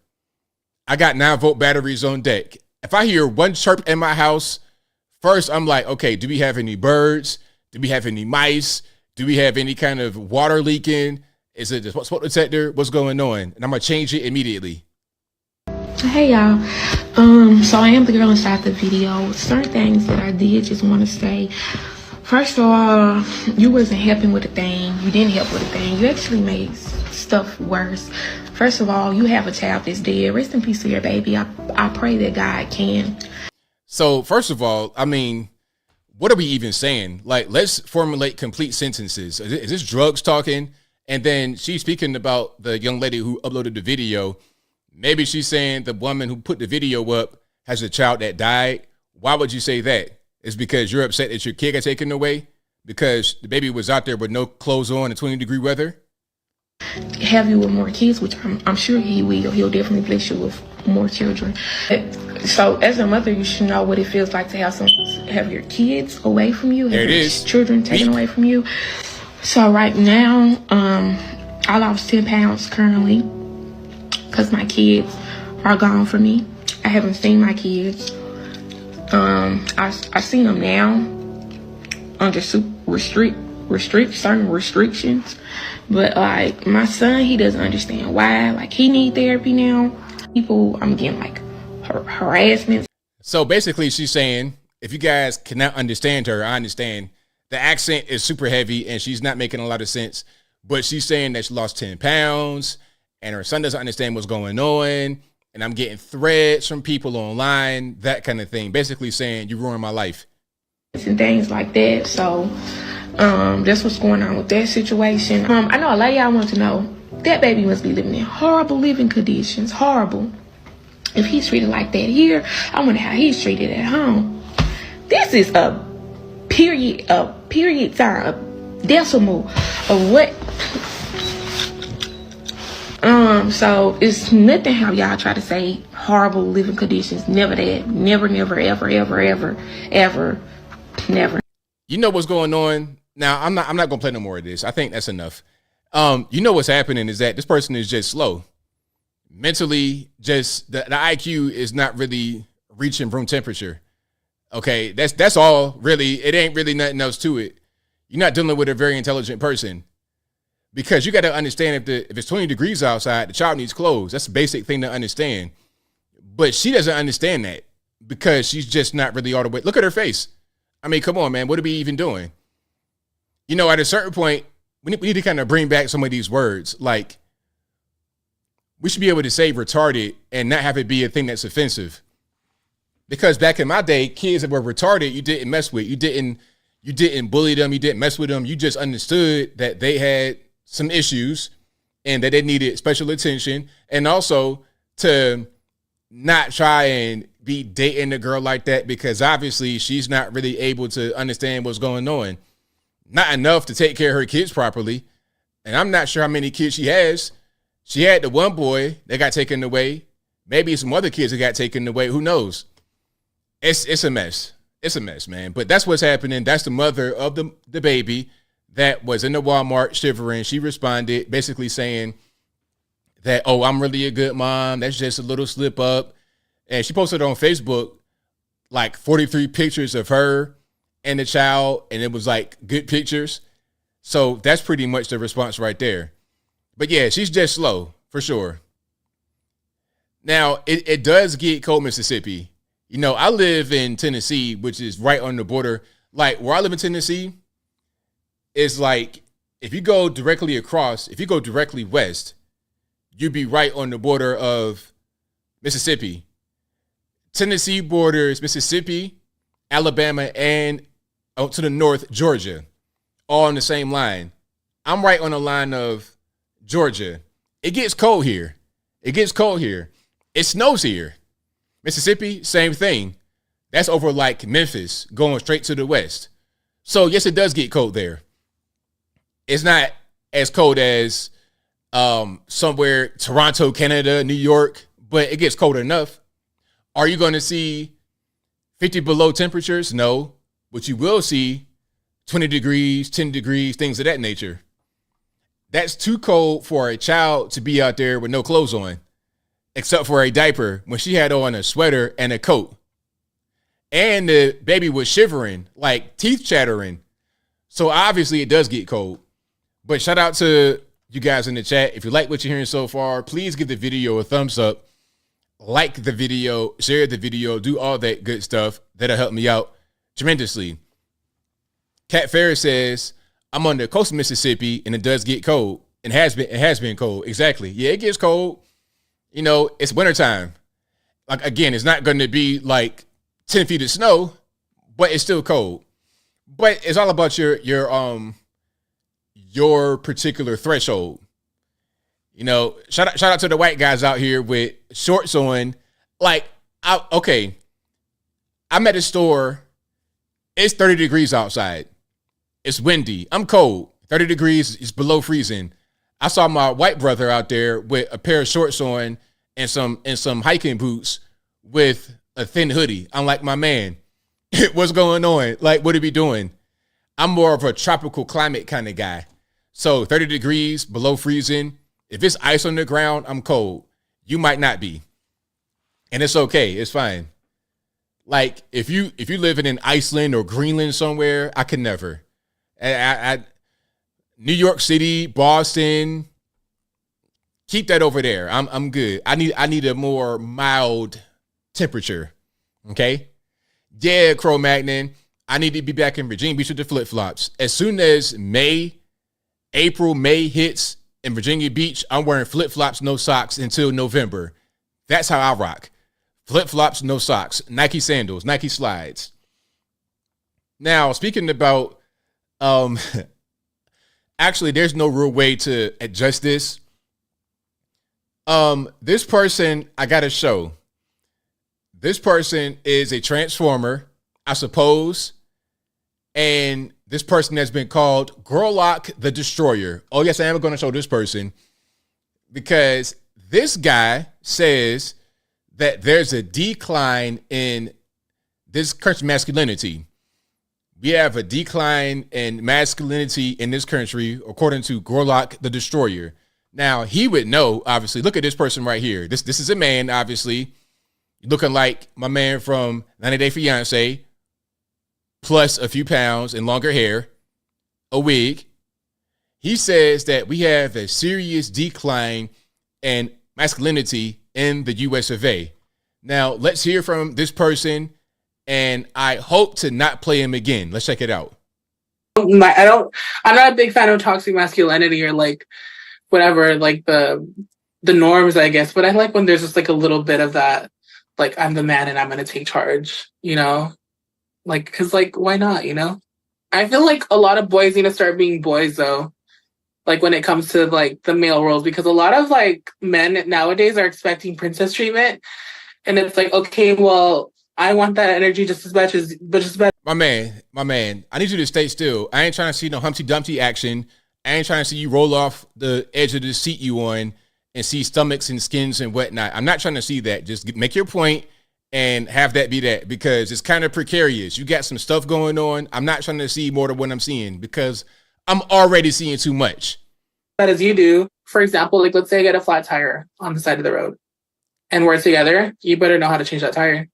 [SPEAKER 1] I got 9-volt batteries on deck. If I hear one chirp in my house, first I'm like, okay, do we have any birds? Do we have any mice? Do we have any kind of water leaking? Is it the smoke detector? What's going on? And I'm going to change it immediately.
[SPEAKER 22] Hey y'all, so I am the girl inside the video. Certain things that I did just want to say. First of all, you wasn't helping with a thing. You didn't help with a thing. You actually made stuff worse. First of all, you have a child that's dead. Rest in peace to your baby. I pray that God can.
[SPEAKER 1] So first of all, I mean, what are we even saying? Like, let's formulate complete sentences. Is this drugs talking? And then she's speaking about the young lady who uploaded the video. Maybe she's saying the woman who put the video up has a child that died. Why would you say that? It's because you're upset that your kid got taken away because the baby was out there with no clothes on in 20-degree weather?
[SPEAKER 22] Have you with more kids, which I'm sure he will. He'll definitely bless you with more children. So as a mother, you should know what it feels like to have your kids away from you, have your children taken away from you. So right now, I lost 10 pounds currently because my kids are gone from me. I haven't seen my kids. I seen them now under certain restrictions. But like my son, he doesn't understand why. Like he need therapy now. I'm getting like harassment.
[SPEAKER 1] So basically she's saying, if you guys cannot understand her, I understand. The accent is super heavy and she's not making a lot of sense. But she's saying that she lost 10 pounds and her son doesn't understand what's going on. And I'm getting threats from people online, that kind of thing. Basically saying you ruined my life.
[SPEAKER 22] And things like that. So that's what's going on with that situation. I know a lot of y'all want to know that baby must be living in horrible living conditions. Horrible. If he's treated like that here, I wonder how he's treated at home. This is a period sign, a decimal of what. So it's nothing how y'all try to say horrible living conditions. Never that. Never, ever.
[SPEAKER 1] You know what's going on? Now, I'm not gonna play no more of this. I think that's enough. You know what's happening is that this person is just slow. Mentally, just the IQ is not really reaching room temperature. Okay, that's all really. It ain't really nothing else to it. You're not dealing with a very intelligent person. Because you got to understand if it's 20 degrees outside, the child needs clothes. That's a basic thing to understand. But she doesn't understand that because she's just not really all the way. Look at her face. I mean, come on, man. What are we even doing? You know, at a certain point, we need to kind of bring back some of these words. Like, we should be able to say retarded and not have it be a thing that's offensive. Because back in my day, kids that were retarded, you didn't mess with. You didn't bully them. You didn't mess with them. You just understood that they had some issues and that they needed special attention, and also to not try and be dating a girl like that because obviously she's not really able to understand what's going on. Not enough to take care of her kids properly. And I'm not sure how many kids she has. She had the one boy that got taken away. Maybe some other kids that got taken away. Who knows? It's a mess. It's a mess, man. But that's what's happening. That's the mother of the baby that was in the Walmart shivering. She responded basically saying that, oh, I'm really a good mom. That's just a little slip up. And she posted on Facebook like 43 pictures of her and the child, and it was like good pictures. So that's pretty much the response right there. But yeah, she's just slow for sure. Now, it does get cold, Mississippi. You know, I live in Tennessee, which is right on the border. Like where I live in Tennessee, it's like if you go directly across, if you go directly west, you'd be right on the border of Mississippi. Tennessee borders Mississippi, Alabama, and out to the north, Georgia, all on the same line. I'm right on the line of Georgia. It gets cold here. It gets cold here. It snows here. Mississippi, same thing. That's over like Memphis, going straight to the west. So yes, it does get cold there. It's not as cold as somewhere Toronto, Canada, New York, but it gets cold enough. Are you going to see 50 below temperatures? No, but you will see 20 degrees, 10 degrees, things of that nature. That's too cold for a child to be out there with no clothes on, except for a diaper when she had on a sweater and a coat. And the baby was shivering, like teeth chattering. So obviously it does get cold. But shout out to you guys in the chat. If you like what you're hearing so far, please give the video a thumbs up. Like the video, share the video, do all that good stuff. That'll help me out tremendously. Kat Ferris says, I'm on the coast of Mississippi and it does get cold. It has been cold. Exactly. Yeah, it gets cold. You know, it's wintertime. Like, again, it's not going to be like 10 feet of snow, but it's still cold. But it's all about your particular threshold. You know, shout out to the white guys out here with shorts on. Like, I'm at a store. It's 30 degrees outside. It's windy. I'm cold. 30 degrees is below freezing. I saw my white brother out there with a pair of shorts on and some hiking boots with a thin hoodie. I'm like, my man, what's going on? Like, what are we doing? I'm more of a tropical climate kind of guy. So 30 degrees below freezing. If it's ice on the ground, I'm cold. You might not be. And it's okay. It's fine. Like if you living in Iceland or Greenland somewhere, I could never. New York City, Boston, keep that over there. I'm good. I need a more mild temperature. Okay? Yeah, Cro-Magnon. I need to be back in Virginia Beach with the flip-flops. As soon as May hits in Virginia Beach, I'm wearing flip-flops, no socks until November. That's how I rock. Flip-flops, no socks. Nike sandals, Nike slides. Now, speaking about, actually, there's no real way to adjust this. This person, I got to show. This person is a transformer, I suppose. And this person has been called Gorlock the Destroyer. Oh, yes, I am going to show this person because this guy says that there's a decline in this country's masculinity. We have a decline in masculinity in this country, according to Gorlock the Destroyer. Now, he would know, obviously. Look at this person right here. This is a man, obviously, looking like my man from 90 Day Fiancé, plus a few pounds and longer hair, a wig. He says that we have a serious decline in masculinity in the US of A. Now, let's hear from this person, and I hope to not play him again. Let's check it out.
[SPEAKER 4] I'm not a big fan of toxic masculinity or like whatever, like the norms, I guess. But I like when there's just like a little bit of that, like I'm the man and I'm going to take charge, you know? Like, cause like, why not, you know? I feel like a lot of boys need to start being boys though. Like when it comes to like the male roles, because a lot of like men nowadays are expecting princess treatment. And it's like, okay, well, I want that energy just as much as, My man, I need you to stay still. I ain't trying to see no Humpty Dumpty action. I ain't trying to see you roll off the edge of the seat you on and see stomachs and skins and whatnot. I'm not trying to see that. Just make your point
[SPEAKER 1] and have that be that, because it's kind of precarious. You got some stuff going on. I'm not trying to see more than what I'm seeing because I'm already seeing too much.
[SPEAKER 4] That as you do. For example, like let's say I get a flat tire on the side of the road and we're together, you better know how to change that tire.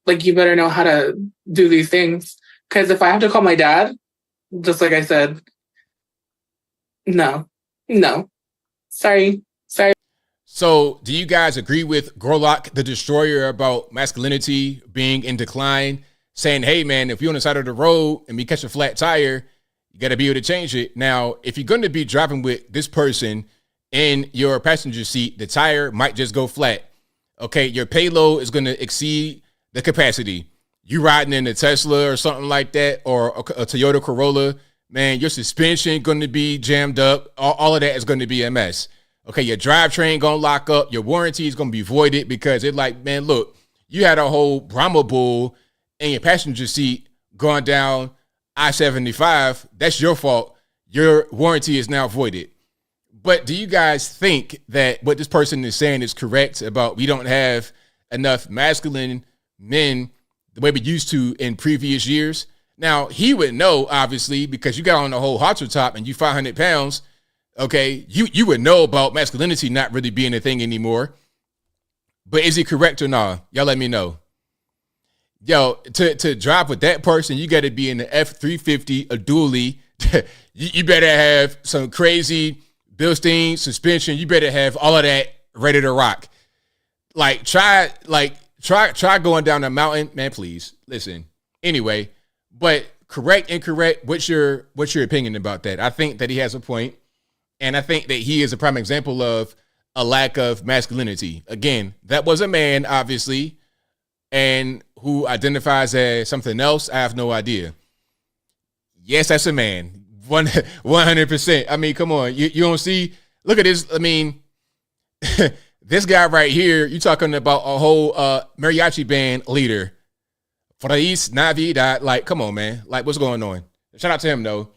[SPEAKER 4] Like you better know how to do these things. Because if I have to call my dad, just like I said, no. Sorry.
[SPEAKER 1] So do you guys agree with Gorlock, the Destroyer, about masculinity being in decline, saying, hey, man, if you're on the side of the road and we catch a flat tire, you got to be able to change it. Now, if you're going to be driving with this person in your passenger seat, the tire might just go flat. Okay, your payload is going to exceed the capacity. You riding in a Tesla or something like that, or a Toyota Corolla, man, your suspension going to be jammed up. All of that is going to be a mess. Okay, your drivetrain going to lock up. Your warranty is going to be voided because it's like, man, look, you had a whole Brahma Bull in your passenger seat going down I-75. That's your fault. Your warranty is now voided. But do you guys think that what this person is saying is correct about we don't have enough masculine men the way we used to in previous years? Now, he would know, obviously, because you got on the whole halter top and you 500 pounds. Okay, you would know about masculinity not really being a thing anymore. But is he correct or not? Y'all let me know. Yo, to drive with that person, you got to be in the F350, a dually. You better have some crazy Bilstein suspension. You better have all of that ready to rock. Try going down the mountain, man. Please listen. Anyway, but correct, incorrect. What's your opinion about that? I think that he has a point. And I think that he is a prime example of a lack of masculinity. Again, that was a man, obviously, and who identifies as something else. I have no idea. Yes, that's a man. 100%. I mean, come on. You don't see, look at this. I mean, this guy right here, you talking about a whole mariachi band leader. Feliz Navidad. Like, come on, man. Like, what's going on? Shout out to him, though.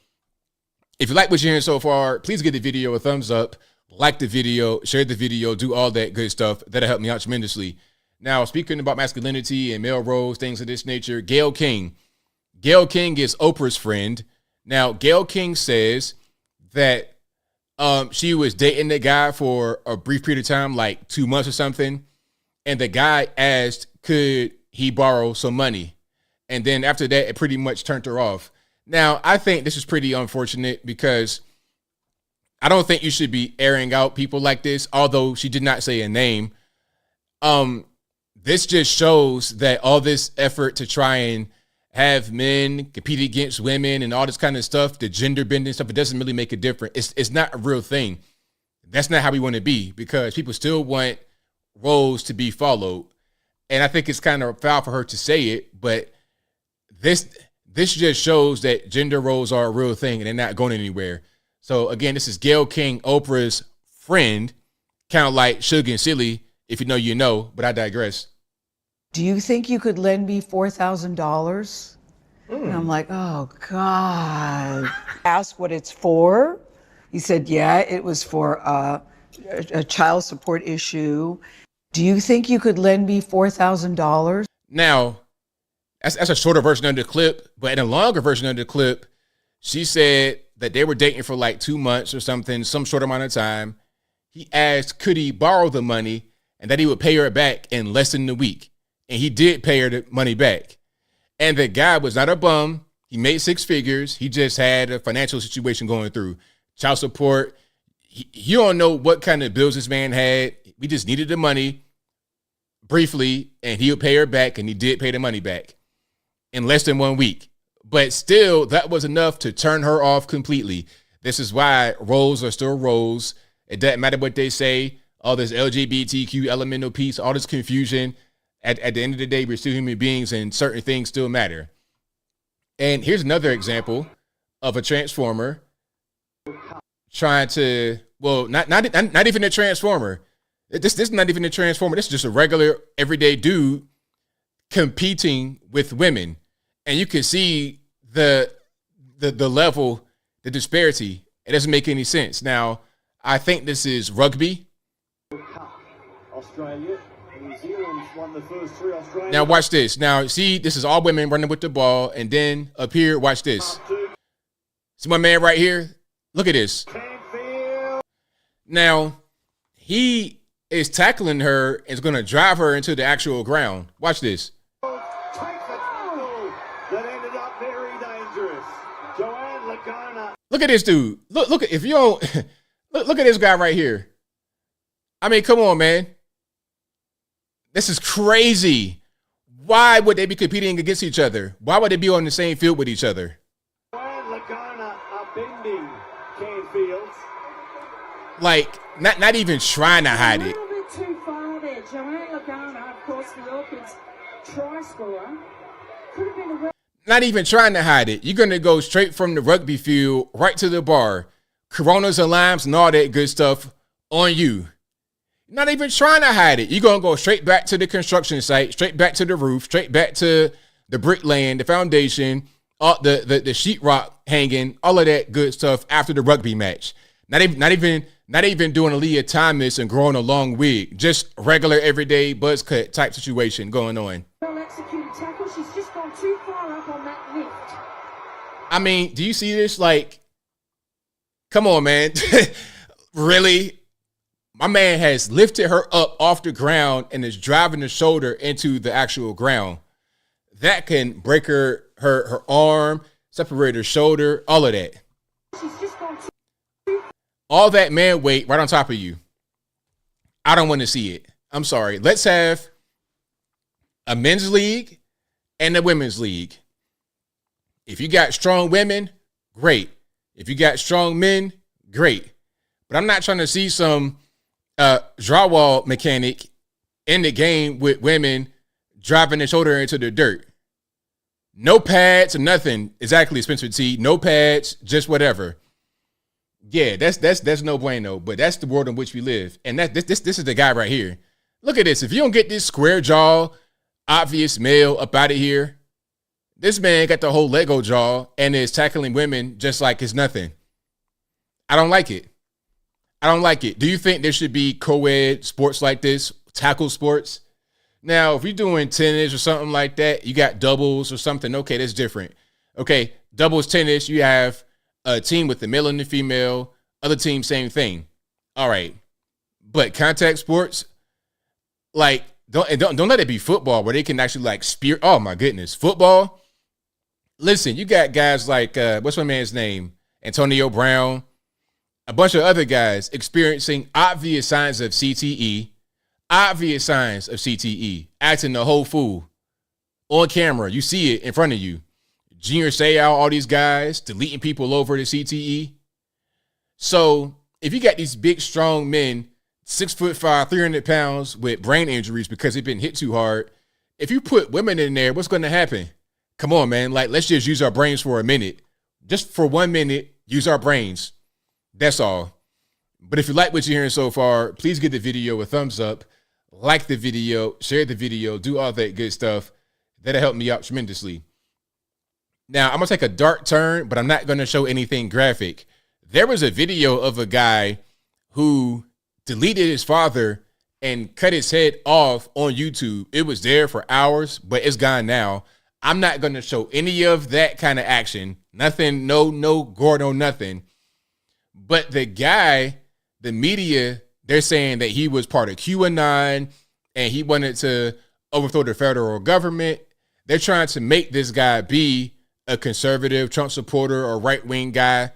[SPEAKER 1] If you like what you're hearing so far, please give the video a thumbs up, like the video, share the video, do all that good stuff. That'll help me out tremendously. Now, speaking about masculinity and male roles, things of this nature, Gayle King. Gayle King is Oprah's friend. Now, Gayle King says that she was dating the guy for a brief period of time, like 2 months or something. And the guy asked, could he borrow some money? And then after that, it pretty much turned her off. Now, I think this is pretty unfortunate because I don't think you should be airing out people like this, although she did not say a name. This just shows that all this effort to try and have men compete against women and all this kind of stuff, the gender bending stuff, it doesn't really make a difference. It's not a real thing. That's not how we want to be, because people still want roles to be followed. And I think it's kind of foul for her to say it, but this just shows that gender roles are a real thing and they're not going anywhere. So again, this is Gayle King, Oprah's friend, kind of like Suge and Silly. If you know, you know, but I digress.
[SPEAKER 2] Do you think you could lend me $4,000? And I'm like, oh God. Asked what it's for. He said, yeah, it was for a child support issue. Do you think you could lend me $4,000?
[SPEAKER 1] Now, that's a shorter version of the clip, but in a longer version of the clip, she said that they were dating for like 2 months or something, some short amount of time. He asked, could he borrow the money and that he would pay her back in less than a week. And he did pay her the money back. And the guy was not a bum. He made 6 figures. He just had a financial situation going through. Child support. You don't know what kind of bills this man had. We just needed the money briefly, and he would pay her back, and he did pay the money back in less than 1 week. But still, that was enough to turn her off completely. This is why roles are still roles. It doesn't matter what they say. All this LGBTQ elemental piece, all this confusion. At the end of the day, we're still human beings, and certain things still matter. And here's another example of a transformer trying to, well, not even a transformer. This is not even a transformer. This is just a regular, everyday dude competing with women. And you can see the level, the disparity. It doesn't make any sense. Now, I think this is rugby.
[SPEAKER 21] Australia, New Zealand
[SPEAKER 1] Now watch this. Now see, this is all women running with the ball, and then up here, watch this. See my man right here? Look at this. Now, he is tackling her and is going to drive her into the actual ground. Watch this. Look at this dude. Look, if you don't, look at this guy right here. I mean, come on, man. This is crazy. Why would they be competing against each other? Why would they be on the same field with each other? Like, not even trying to hide it. Not even trying to hide it. You're going to go straight from the rugby field right to the bar. Coronas and limes and all that good stuff on you. Not even trying to hide it. You're going to go straight back to the construction site, straight back to the roof, straight back to the bricklaying, the foundation, all the sheetrock hanging, all of that good stuff after the rugby match. Not even doing a Leah Thomas and growing a long wig. Just regular everyday buzz cut type situation going on.
[SPEAKER 8] Well-executed tackle. She's just gone too far up on that lift.
[SPEAKER 1] I mean, do you see this? Like, come on, man. Really? My man has lifted her up off the ground and is driving the shoulder into the actual ground. That can break her arm, separate her shoulder, all of that.
[SPEAKER 8] She's just gone
[SPEAKER 1] all that man weight right on top of you. I don't want to see it. I'm sorry. Let's have a men's league and a women's league. If you got strong women, great. If you got strong men, great. But I'm not trying to see some drywall mechanic in the game with women driving their shoulder into the dirt. No pads or nothing. Exactly, Spencer T. No pads, just whatever. Yeah, that's no bueno, but that's the world in which we live. And this is the guy right here. Look at this. If you don't get this square jaw, obvious male up out of here, this man got the whole Lego jaw and is tackling women just like it's nothing. I don't like it. I don't like it. Do you think there should be co-ed sports like this, tackle sports? Now, if you're doing tennis or something like that, you got doubles or something. Okay, that's different. Okay, doubles tennis, you have a team with the male and the female, other team, same thing. All right. But contact sports, like, don't let it be football where they can actually like spear. Oh my goodness. Football. Listen, you got guys like, what's my man's name? Antonio Brown, a bunch of other guys experiencing obvious signs of CTE, acting the whole fool on camera. You see it in front of you. Junior Seau, all these guys deleting people over the CTE. So if you got these big, strong men, 6'5", 300 pounds with brain injuries because they've been hit too hard, if you put women in there, what's going to happen? Come on, man. Like, let's just use our brains for a minute. Just for 1 minute, use our brains. That's all. But if you like what you're hearing so far, please give the video a thumbs up, like the video, share the video, do all that good stuff. That'll help me out tremendously. Now, I'm going to take a dark turn, but I'm not going to show anything graphic. There was a video of a guy who deleted his father and cut his head off on YouTube. It was there for hours, but it's gone now. I'm not going to show any of that kind of action. Nothing, no gore, no nothing. But the guy, the media, they're saying that he was part of QAnon and he wanted to overthrow the federal government. They're trying to make this guy be a conservative Trump supporter or right-wing guy.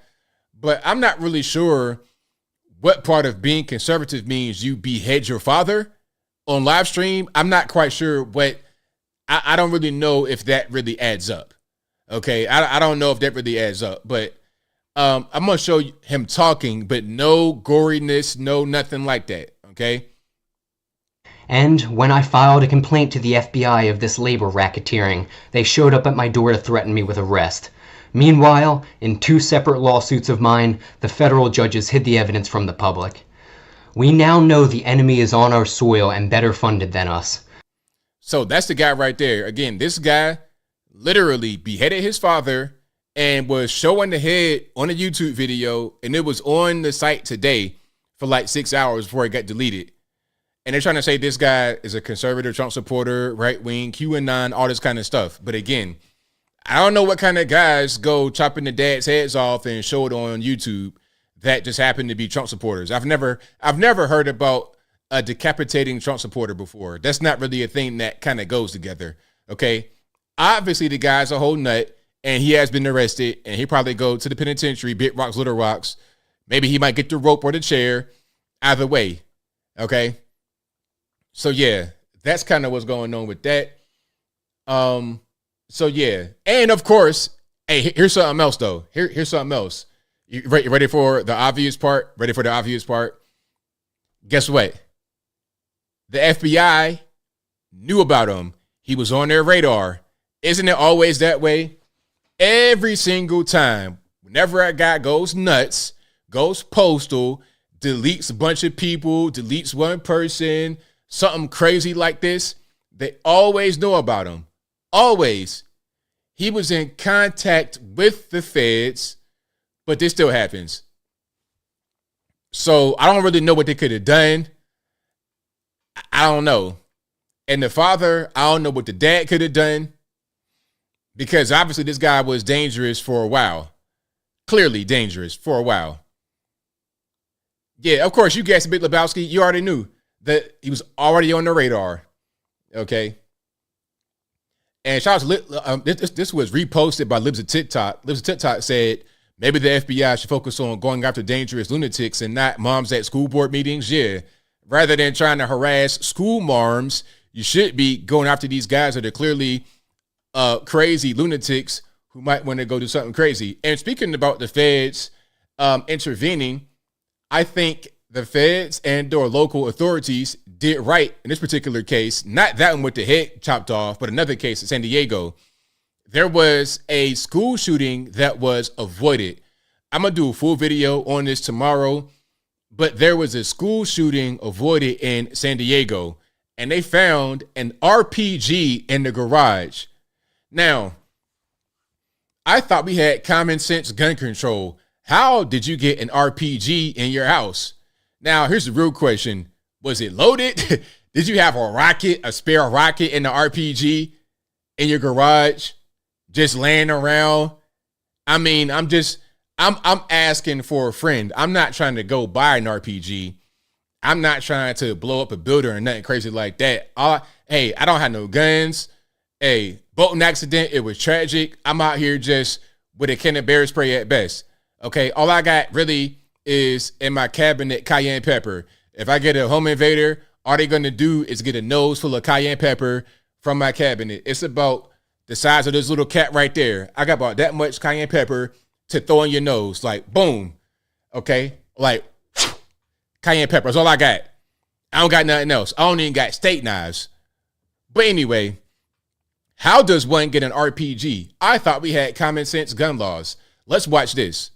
[SPEAKER 1] But I'm not really sure what part of being conservative means you behead your father on live stream. I'm not quite sure what, I don't really know if that really adds up. Okay, I don't know if that really adds up, but I'm going to show him talking, but no goriness, no nothing like that, okay?
[SPEAKER 5] And when I filed a complaint to the FBI of this labor racketeering, they showed up at my door to threaten me with arrest. Meanwhile, in 2 separate lawsuits of mine, the federal judges hid the evidence from the public. We now know the enemy is on our soil and better funded than us.
[SPEAKER 1] So that's the guy right there. Again, this guy literally beheaded his father and was showing the head on a YouTube video, and it was on the site today for like 6 hours before it got deleted. And they're trying to say this guy is a conservative Trump supporter, right wing, QAnon, all this kind of stuff. But again, I don't know what kind of guys go chopping the dad's heads off and show it on YouTube that just happen to be Trump supporters. I've never heard about a decapitating Trump supporter before. That's not really a thing that kind of goes together. Okay. Obviously the guy's a whole nut and he has been arrested and he probably go to the penitentiary, big rocks, little rocks. Maybe he might get the rope or the chair. Either way. Okay. So yeah, that's kind of what's going on with that. So yeah. And of course, hey, here's something else though. Here's something else. You ready for the obvious part? Ready for the obvious part? Guess what? The FBI knew about him. He was on their radar. Isn't it always that way? Every single time, whenever a guy goes nuts, goes postal, deletes a bunch of people, deletes one person, something crazy like this, they always know about him. Always. He was in contact with the feds, but this still happens. So I don't really know what they could have done. I don't know. And the father, I don't know what the dad could have done. Because obviously this guy was dangerous for a while. Clearly dangerous for a while. Yeah, of course, you guessed it, Big Lebowski. You already knew that he was already on the radar. Okay. And shout out to this was reposted by Libs of TikTok. Libs of TikTok said, maybe the FBI should focus on going after dangerous lunatics and not moms at school board meetings. Yeah. Rather than trying to harass school moms, you should be going after these guys that are clearly crazy lunatics who might want to go do something crazy. And speaking about the feds intervening, I think the feds and or local authorities did right in this particular case. Not that one with the head chopped off, but another case in San Diego. There was a school shooting that was avoided. I'm going to do a full video on this tomorrow, but there was a school shooting avoided in San Diego, and they found an RPG in the garage. Now, I thought we had common sense gun control. How did you get an RPG in your house? Now, here's the real question. Was it loaded? Did you have a spare rocket in the RPG in your garage? Just laying around? I mean, I'm asking for a friend. I'm not trying to go buy an RPG. I'm not trying to blow up a building or nothing crazy like that. Hey, I don't have no guns. Hey, boating accident, it was tragic. I'm out here just with a can of bear spray at best. Okay, all I got really is in my cabinet cayenne pepper. If I get a home invader, all they're gonna do is get a nose full of cayenne pepper from my cabinet. It's about the size of this little cat right there. I got about that much cayenne pepper to throw in your nose, like boom. Okay, like cayenne pepper. That's all I got. I don't got nothing else. I don't even got steak knives. But anyway, how does one get an RPG? I thought we had common sense gun laws. Let's watch this.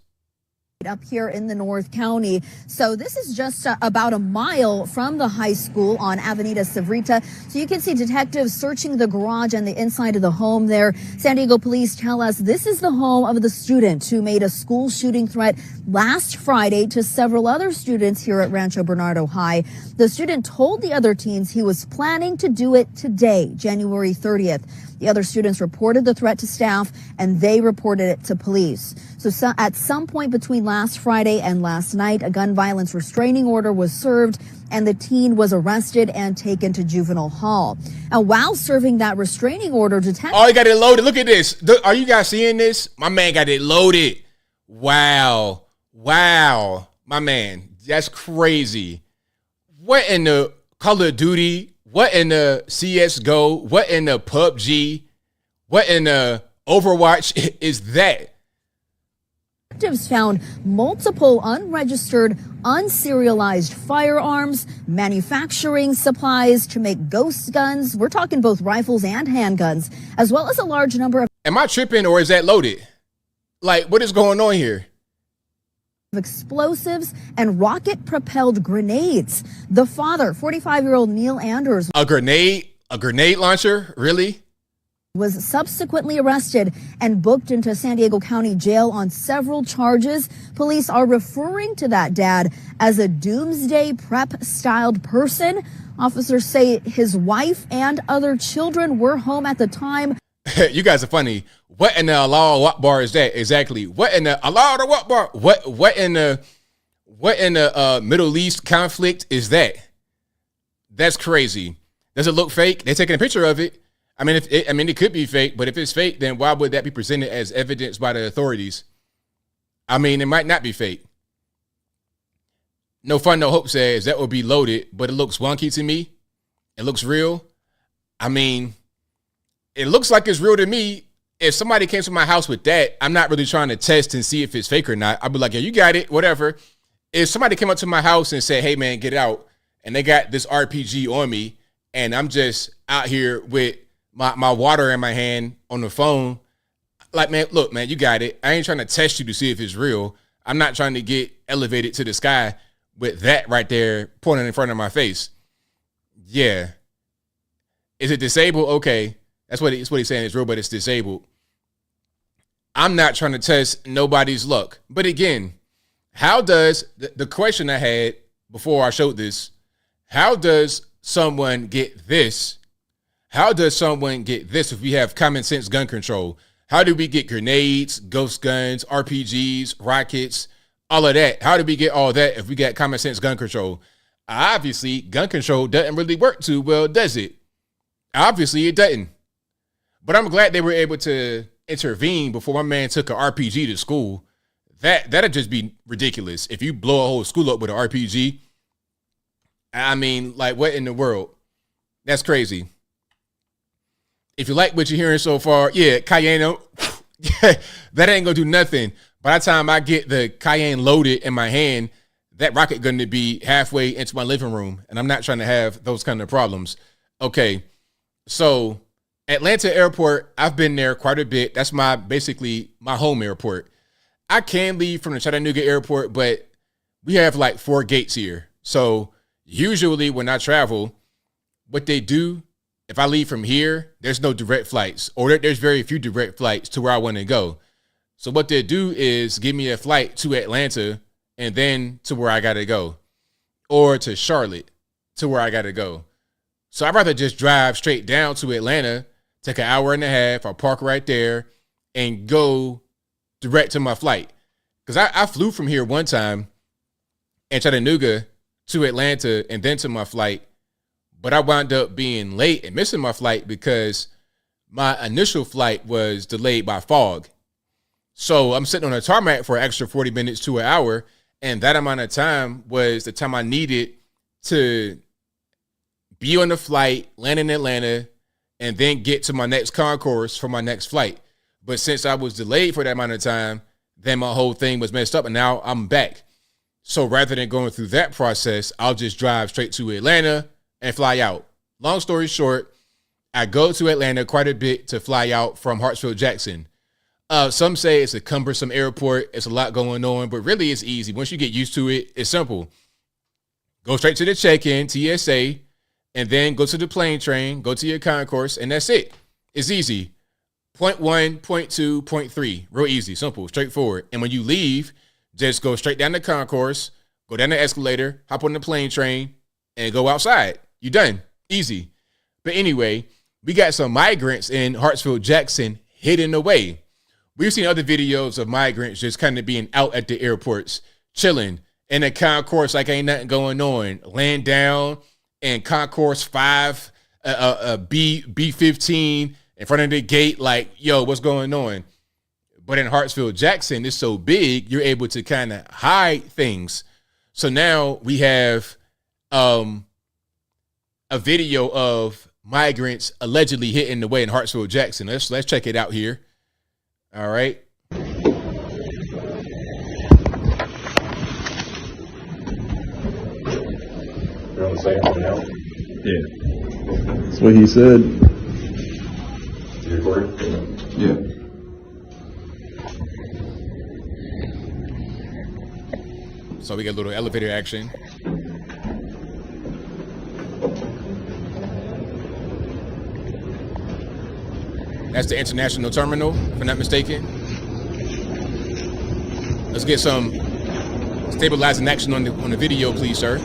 [SPEAKER 6] Up here in the North County. So this is just about a mile from the high school on Avenida Savrita. So you can see detectives searching the garage and the inside of the home there. San Diego police tell us this is the home of the student who made a school shooting threat last Friday to several other students here at Rancho Bernardo High. The student told the other teens he was planning to do it today, January 30th. The other students reported the threat to staff and they reported it to police. So at some point between last Friday and last night, a gun violence restraining order was served and the teen was arrested and taken to juvenile hall. Now, while serving that restraining order, detectives...
[SPEAKER 1] Oh, he got it loaded. Look at this. Are you guys seeing this? My man got it loaded. Wow. Wow. My man, that's crazy. What in the Call of Duty? What in the CSGO? What in the PUBG? What in the Overwatch is that?
[SPEAKER 6] Detectives found multiple unregistered, unserialized firearms, manufacturing supplies to make ghost guns. We're talking both rifles and handguns, as well as a large number of...
[SPEAKER 1] Am I tripping or is that loaded? Like, what is going on here?
[SPEAKER 6] Explosives and rocket-propelled grenades. The father, 45-year-old Neil Anders...
[SPEAKER 1] A grenade launcher? Really?
[SPEAKER 6] Was subsequently arrested and booked into San Diego County Jail on several charges. Police are referring to that dad as a doomsday prep-styled person. Officers say his wife and other children were home at the time.
[SPEAKER 1] You guys are funny. What in the Allahu Akbar is that exactly? What in the Allahu Akbar? What in the Middle East conflict is that? That's crazy. Does it look fake? They're taking a picture of it. I mean, it could be fake, but if it's fake, then why would that be presented as evidence by the authorities? I mean, it might not be fake. No Fun, No Hope says that would be loaded, but it looks wonky to me. It looks real. I mean, it looks like it's real to me. If somebody came to my house with that, I'm not really trying to test and see if it's fake or not. I'd be like, yeah, you got it, whatever. If somebody came up to my house and said, hey, man, get out, and they got this RPG on me, and I'm just out here with my water in my hand on the phone, like, man, look, man, you got it. I ain't trying to test you to see if it's real. I'm not trying to get elevated to the sky with that right there pointing in front of my face. Yeah. Is it disabled? Okay. That's what he's saying. It's real, but it's disabled. I'm not trying to test nobody's luck. But again, how does the question I had before I showed this, how does someone get this? How does someone get this if we have common sense gun control? How do we get grenades, ghost guns, RPGs, rockets, all of that? How do we get all that if we got common sense gun control? Obviously, gun control doesn't really work too well, does it? Obviously, it doesn't. But I'm glad they were able to intervene before my man took an RPG to school. That'd just be ridiculous. If you blow a whole school up with an RPG, I mean, like, what in the world? That's crazy. If you like what you're hearing so far, yeah, Cayenne, that ain't gonna do nothing. By the time I get the Cayenne loaded in my hand, that rocket going to be halfway into my living room, and I'm not trying to have those kind of problems. Okay, so Atlanta Airport, I've been there quite a bit. That's basically my home airport. I can leave from the Chattanooga Airport, but we have like 4 gates here. So usually when I travel, what they do, if I leave from here, there's no direct flights, or there's very few direct flights to where I want to go. So what they do is give me a flight to Atlanta and then to where I got to go, or to Charlotte to where I got to go. So I'd rather just drive straight down to Atlanta, take an hour and a half, I'll park right there and go direct to my flight. Because I flew from here one time in Chattanooga to Atlanta and then to my flight, but I wound up being late and missing my flight because my initial flight was delayed by fog. So I'm sitting on a tarmac for an extra 40 minutes to an hour, and that amount of time was the time I needed to be on the flight, land in Atlanta, and then get to my next concourse for my next flight. But since I was delayed for that amount of time, then my whole thing was messed up, and now I'm back. So rather than going through that process, I'll just drive straight to Atlanta and fly out. Long story short, I go to Atlanta quite a bit to fly out from Hartsfield-Jackson. Some say it's a cumbersome airport. It's a lot going on, but really it's easy. Once you get used to it, it's simple. Go straight to the check-in, TSA, and then go to the plane train, go to your concourse, and that's it. It's easy. Point 1, point 2, point 3. Real easy, simple, straightforward. And when you leave, just go straight down the concourse, go down the escalator, hop on the plane train, and go outside. You done. Easy. But anyway, we got some migrants in Hartsfield-Jackson hidden away. We've seen other videos of migrants just kind of being out at the airports, chilling in a concourse like ain't nothing going on, laying down in concourse 5, B15 in front of the gate like, yo, what's going on? But in Hartsfield-Jackson, it's so big, you're able to kind of hide things. So now we have a video of migrants allegedly hitting the way in Hartsfield-Jackson. Let's check it out here. All right.
[SPEAKER 7] You want to say something else? Yeah. That's what he said. You recording? Yeah.
[SPEAKER 1] So we got a little elevator action. That's the international terminal, if I'm not mistaken. Let's get some stabilizing action on the video, please, sir.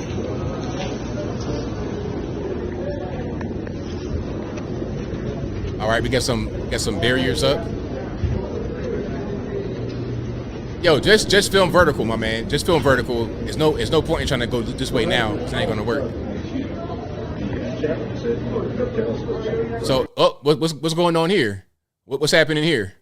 [SPEAKER 1] All right, we got some barriers up. Yo, just film vertical, my man. Just film vertical. There's no point in trying to go this way now. It ain't gonna work. So, what's going on here? What's happening here?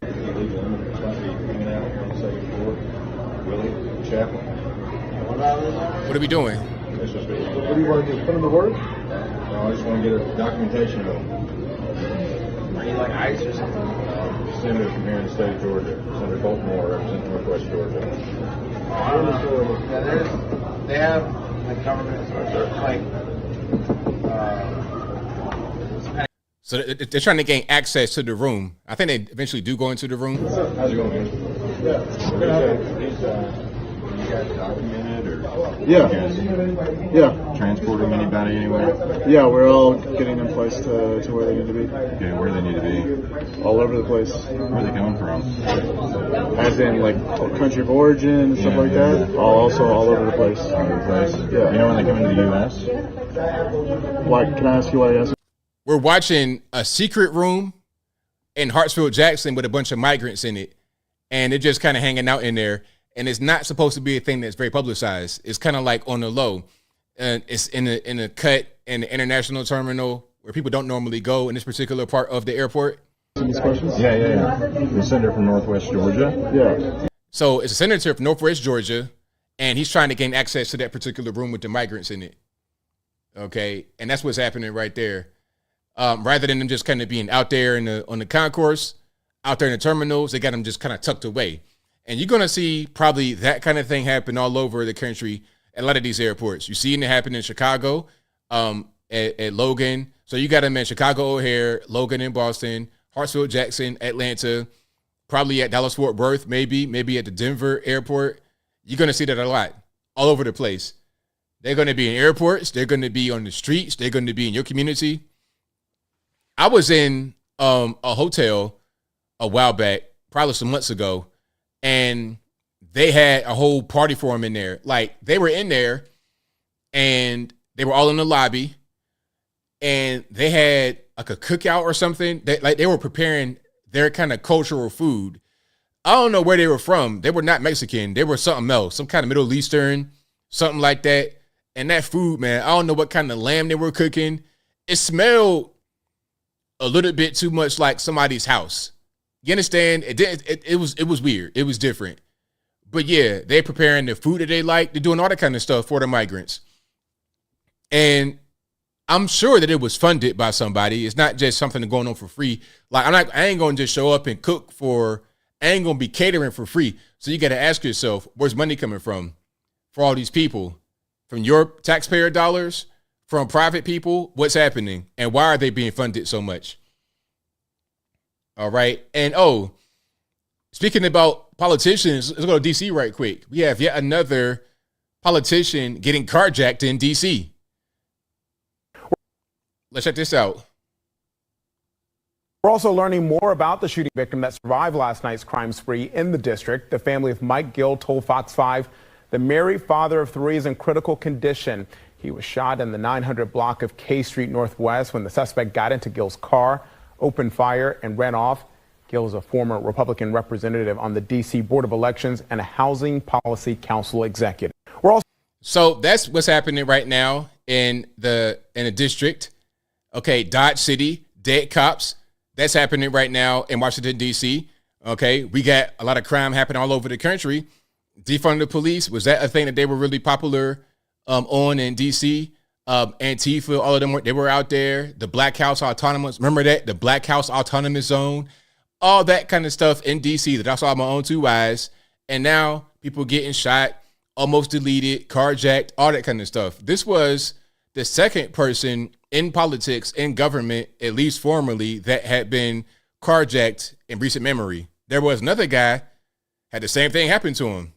[SPEAKER 1] What are we doing?
[SPEAKER 7] What do you want to do? Put him to work? No, I just want to get a documentation of him. Are you like ICE or something? Senator from here in the state of Georgia. Senator Baltimore representing Northwest Georgia.
[SPEAKER 3] They have like government,
[SPEAKER 1] So they're trying to gain access to the room. I think they eventually do go into the room.
[SPEAKER 7] How's it going, man? You guys documented or?
[SPEAKER 3] Yeah.
[SPEAKER 7] Transporting anybody anywhere?
[SPEAKER 3] Yeah, we're all getting them placed to where they need to be.
[SPEAKER 7] Okay, where do they need to be?
[SPEAKER 3] All over the place.
[SPEAKER 7] Where are they coming from?
[SPEAKER 3] As in, like, country of origin, stuff like that. Also all over the place.
[SPEAKER 7] All over the place?
[SPEAKER 3] Yeah.
[SPEAKER 7] You know when they come into the U.S.?
[SPEAKER 3] Why? Can I ask you why you asked?
[SPEAKER 1] We're watching a secret room in Hartsfield Jackson with a bunch of migrants in it, and they're just kind of hanging out in there. And it's not supposed to be a thing that's very publicized. It's kind of like on the low. And it's in a cut in the international terminal where people don't normally go in this particular part of the airport.
[SPEAKER 7] Yeah. The senator from Northwest Georgia?
[SPEAKER 3] Yeah.
[SPEAKER 1] So it's a senator from Northwest Georgia, and he's trying to gain access to that particular room with the migrants in it. Okay? And that's what's happening right there. Rather than them just kind of being out there on the concourse, out there in the terminals, they got them just kind of tucked away. And you're going to see probably that kind of thing happen all over the country at a lot of these airports. You're seeing it happen in Chicago, at Logan. So you got them at Chicago O'Hare, Logan in Boston, Hartsfield Jackson, Atlanta, probably at Dallas Fort Worth, maybe at the Denver airport. You're going to see that a lot all over the place. They're going to be in airports. They're going to be on the streets. They're going to be in your community. I was in a hotel a while back, probably some months ago, and they had a whole party for them in there. Like, they were in there, and they were all in the lobby, and they had like a cookout or something. They were preparing their kind of cultural food. I don't know where they were from. They were not Mexican. They were something else, some kind of Middle Eastern, something like that. And that food, man, I don't know what kind of lamb they were cooking. It smelled a little bit too much like somebody's house. You understand? It was weird. It was different. But yeah, they're preparing the food that they like. They're doing all that kind of stuff for the migrants. And I'm sure that it was funded by somebody. It's not just something going on for free. Like, I ain't going to just show up and cook I ain't going to be catering for free. So you got to ask yourself, where's money coming from for all these people? From your taxpayer dollars? From private people? What's happening? And why are they being funded so much? All right. And speaking about politicians, let's go to DC right quick. We have yet another politician getting carjacked in DC. Let's check this out.
[SPEAKER 21] We're also learning more about the shooting victim that survived last night's crime spree in the district. The family of Mike Gill told Fox 5 the married father of three is in critical condition. He was shot in the 900 block of K Street Northwest when the suspect got into Gill's car, opened fire, and ran off. Gill is a former Republican representative on the D.C. Board of Elections and a Housing Policy Council executive.
[SPEAKER 1] So that's what's happening right now in the district. Okay, Dodge City, dead cops. That's happening right now in Washington, D.C. Okay, we got a lot of crime happening all over the country. Defund the police, was that a thing that they were really popular on in D.C.? Antifa, all of them, they were out there. The Black House Autonomous, remember that? The Black House Autonomous Zone. All that kind of stuff in D.C. that I saw with my own two eyes. And now people getting shot, almost deleted, carjacked, all that kind of stuff. This was the second person in politics, in government, at least formally, that had been carjacked in recent memory. There was another guy, had the same thing happen to him.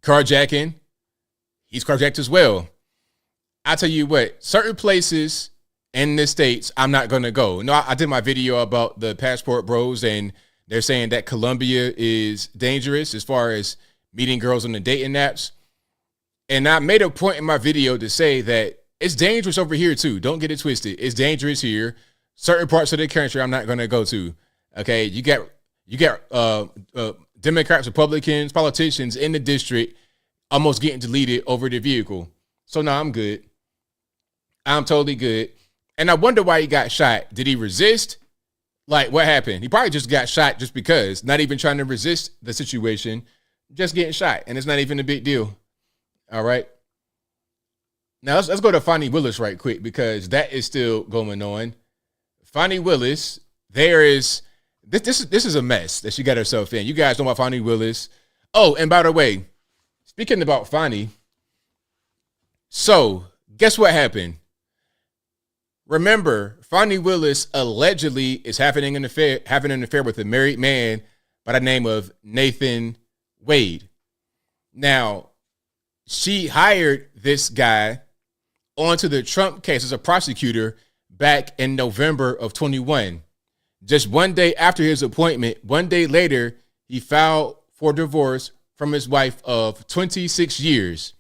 [SPEAKER 1] Carjacking, he's carjacked as well. I tell you what, certain places in the States, I'm not going to go. No, I did my video about the passport bros, and they're saying that Colombia is dangerous as far as meeting girls on the dating apps. And I made a point in my video to say that it's dangerous over here too. Don't get it twisted. It's dangerous here. Certain parts of the country I'm not going to go to. Okay, you got Democrats, Republicans, politicians in the district almost getting deleted over the vehicle. So no, I'm good. I'm totally good. And I wonder why he got shot. Did he resist? Like, what happened? He probably just got shot just because, not even trying to resist the situation, just getting shot. And it's not even a big deal. All right. Now let's go to Fani Willis right quick, because that is still going on. Fani Willis, this is a mess that she got herself in. You guys know about Fani Willis. Oh, and by the way, speaking about Fani, so guess what happened? Remember, Fani Willis allegedly is having an affair with a married man by the name of Nathan Wade. Now, she hired this guy onto the Trump case as a prosecutor back in November of 21. Just one day after his appointment, one day later, he filed for divorce from his wife of 26 years.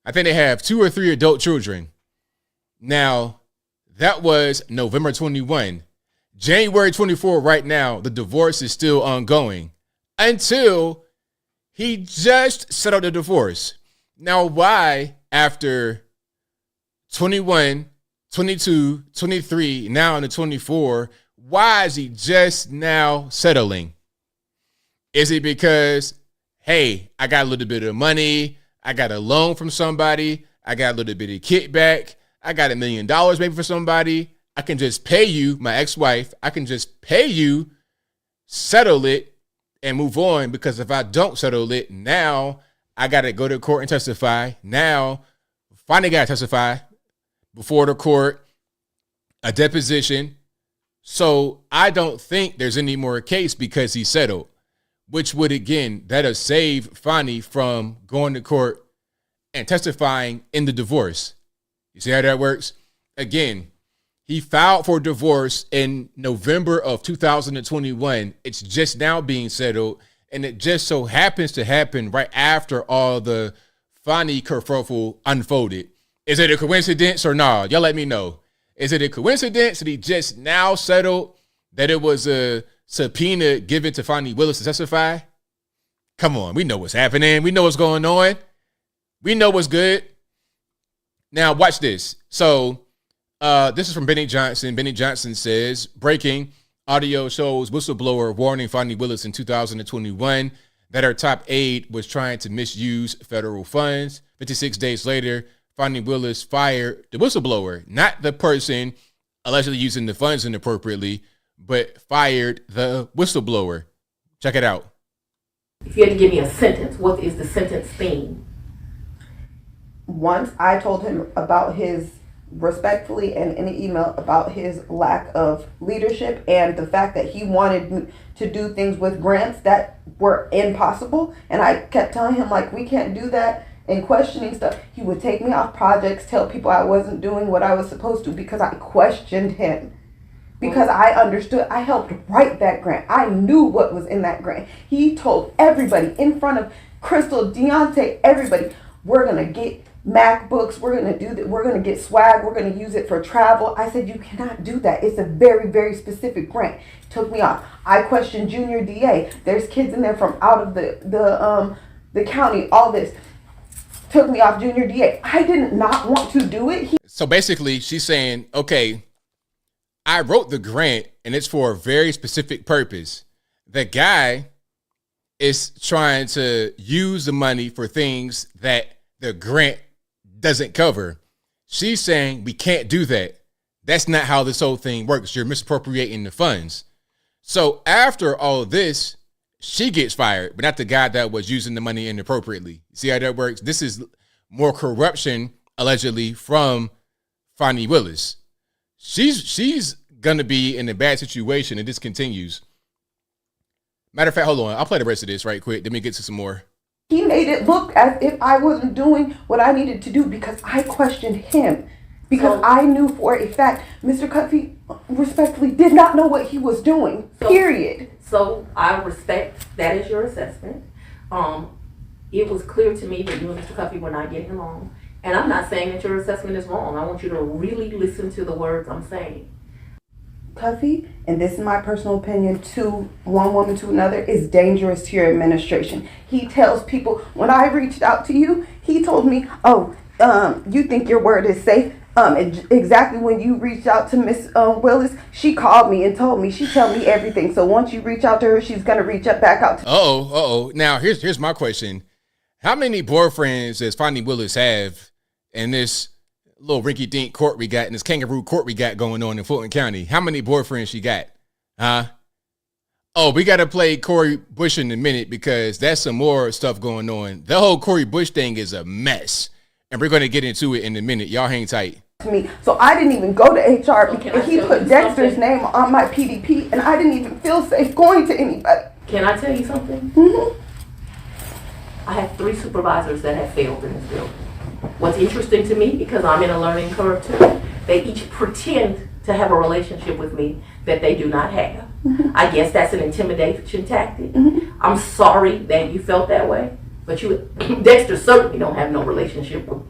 [SPEAKER 1] I think they have 2 or 3 adult children. Now, that was November 21. January 24 right now, the divorce is still ongoing until he just settled the divorce. Now, why after 21, 22, 23, now in the 24, why is he just now settling? Is it because, hey, I got a little bit of money, I got a loan from somebody, I got a little bit of kickback, I got $1 million maybe for somebody, I can just pay you, my ex-wife, I can just pay you, settle it, and move on, because if I don't settle it, now I got to go to court and testify. Now, finally got to testify before the court, a deposition. So I don't think there's any more case because he settled, which would, again, that'll save Fani from going to court and testifying in the divorce. You see how that works? Again, he filed for divorce in November of 2021. It's just now being settled, and it just so happens to happen right after all the Fani kerfuffle unfolded. Is it a coincidence or nah? Y'all let me know. Is it a coincidence that he just now settled, that it was a subpoena given to Fani Willis to testify? Come on, we know what's happening. We know what's going on. We know what's good. Now, watch this. So, this is from Benny Johnson. Benny Johnson says, breaking audio shows whistleblower warning Fani Willis in 2021 that her top aide was trying to misuse federal funds. 56 days later, Fani Willis fired the whistleblower, not the person allegedly using the funds inappropriately, but fired the whistleblower. Check it out.
[SPEAKER 9] If you had to give me a sentence, what is the sentence theme?
[SPEAKER 10] Once I told him about his, respectfully and in an email, about his lack of leadership and the fact that he wanted to do things with grants that were impossible. And I kept telling him, like, we can't do that, and questioning stuff. He would take me off projects, tell people I wasn't doing what I was supposed to because I questioned him. Because I understood, I helped write that grant. I knew what was in that grant. He told everybody in front of Crystal, Deontay, everybody, we're going to get MacBooks, we're going to do that, we're going to get swag, we're going to use it for travel. I said, you cannot do that. It's a very, very specific grant. Took me off. I questioned Junior DA. There's kids in there from out of the county, all this. Took me off Junior DA. I did not want to do it.
[SPEAKER 1] So basically, she's saying, okay, I wrote the grant and it's for a very specific purpose. The guy is trying to use the money for things that the grant doesn't cover. She's saying we can't do that. That's not how this whole thing works. You're misappropriating the funds. So after all this, she gets fired, but not the guy that was using the money inappropriately. See how that works? This is more corruption, allegedly, from Fani Willis. She's going to be in a bad situation if this continues. Matter of fact, hold on. I'll play the rest of this right quick. Let me get to some more.
[SPEAKER 10] He made it look as if I wasn't doing what I needed to do because I questioned him. Because I knew for a fact Mr. Cuffey respectfully did not know what he was doing, period.
[SPEAKER 9] So I respect that is your assessment. It was clear to me that you and Mr. Cuffey were not getting along. And I'm not saying that your assessment is wrong. I want you to really listen to the words I'm saying.
[SPEAKER 10] Cuffy, and this is my personal opinion, to one woman to another, is dangerous to your administration. He tells people, when I reached out to you, he told me, oh, you think your word is safe? Exactly when you reached out to Miss Willis, she called me and told me, she told me everything. So once you reach out to her, she's going to reach back out to
[SPEAKER 1] Now, here's my question. How many boyfriends does Fonnie Willis have in this little rinky-dink court we got, in this kangaroo court we got going on in Fulton County? How many boyfriends she got? Huh? Oh, we got to play Cori Bush in a minute because that's some more stuff going on. The whole Cori Bush thing is a mess, and we're going to get into it in a minute. Y'all hang tight.
[SPEAKER 10] Me. So I didn't even go to HR because he put Dexter's name on my PDP, and I didn't even feel safe going to anybody.
[SPEAKER 9] Can I tell you something? I have 3 supervisors that have failed in this building. What's interesting to me, because I'm in a learning curve too, they each pretend to have a relationship with me that they do not have. I guess that's an intimidation tactic. I'm sorry that you felt that way, but you, Dexter certainly don't have no relationship with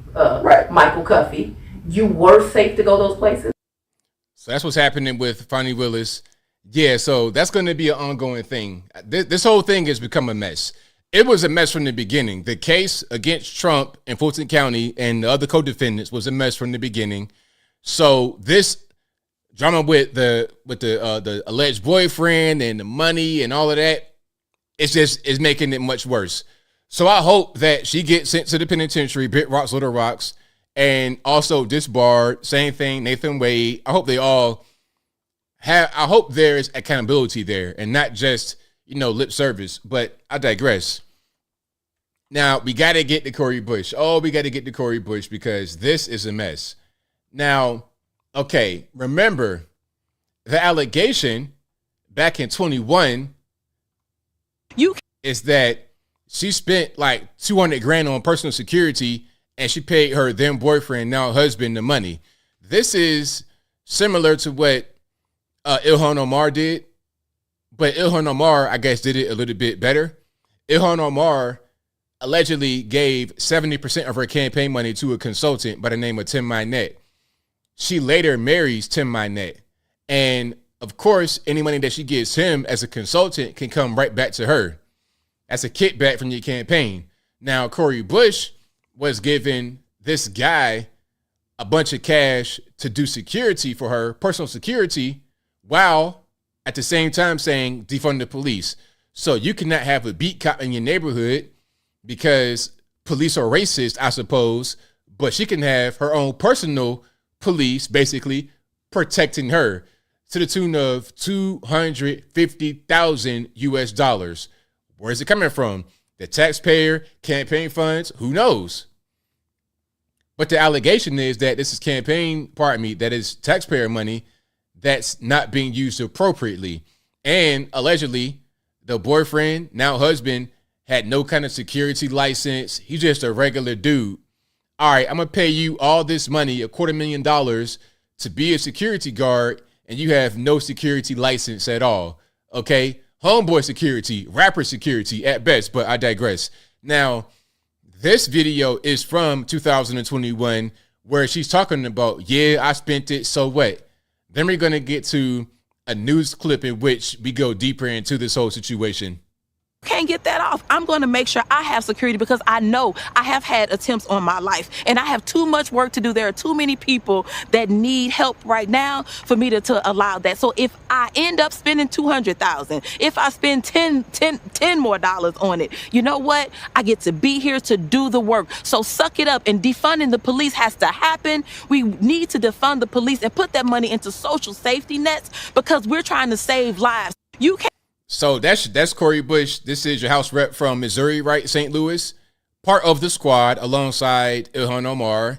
[SPEAKER 9] Michael Cuffy. You were safe to go those places.
[SPEAKER 1] So that's what's happening with Fonnie Willis. Yeah, so that's going to be an ongoing thing. This whole thing has become a mess. It was a mess from the beginning. The case against Trump in Fulton County and the other co-defendants was a mess from the beginning. So this drama with the alleged boyfriend and the money and all of that, it's making it much worse. So I hope that she gets sent to the penitentiary, big rocks, little rocks, and also disbarred. Same thing, Nathan Wade. I hope they all have. I hope there's accountability there and not just lip service. But I digress. Now we got to get to Cori Bush. Oh, we got to get to Cori Bush because this is a mess. Now, okay, remember the allegation back in 21 is that she spent like $200,000 on personal security and she paid her then boyfriend, now husband, the money. This is similar to what Ilhan Omar did, but Ilhan Omar, I guess, did it a little bit better. Ilhan Omar allegedly gave 70% of her campaign money to a consultant by the name of Tim Mynett. She later marries Tim Mynett. And of course, any money that she gives him as a consultant can come right back to her. That's a kickback from your campaign. Now, Cori Bush was giving this guy a bunch of cash to do security for her, personal security, while at the same time saying defund the police. So you cannot have a beat cop in your neighborhood because police are racist, I suppose, but she can have her own personal police basically protecting her to the tune of $250,000 US. Where is it coming from? The taxpayer, campaign funds, who knows? But the allegation is that this is that is taxpayer money that's not being used appropriately. And allegedly, the boyfriend, now husband, had no kind of security license. He's just a regular dude. All right, I'm going to pay you all this money, $250,000, to be a security guard, and you have no security license at all. Okay? Homeboy security, rapper security at best, but I digress. Now, this video is from 2021 where she's talking about, yeah, I spent it, so what? Then we're going to get to a news clip in which we go deeper into this whole situation.
[SPEAKER 11] Can't get that off. I'm going to make sure I have security because I know I have had attempts on my life and I have too much work to do. There are too many people that need help right now for me to allow that. So if I end up spending $200,000, if I spend $10 more on it, you know what? I get to be here to do the work. So suck it up, and defunding the police has to happen. We need to defund the police and put that money into social safety nets because we're trying to save lives. You can't.
[SPEAKER 1] So that's Cori Bush. This is your House rep from Missouri, right? St. Louis, part of the squad alongside Ilhan Omar,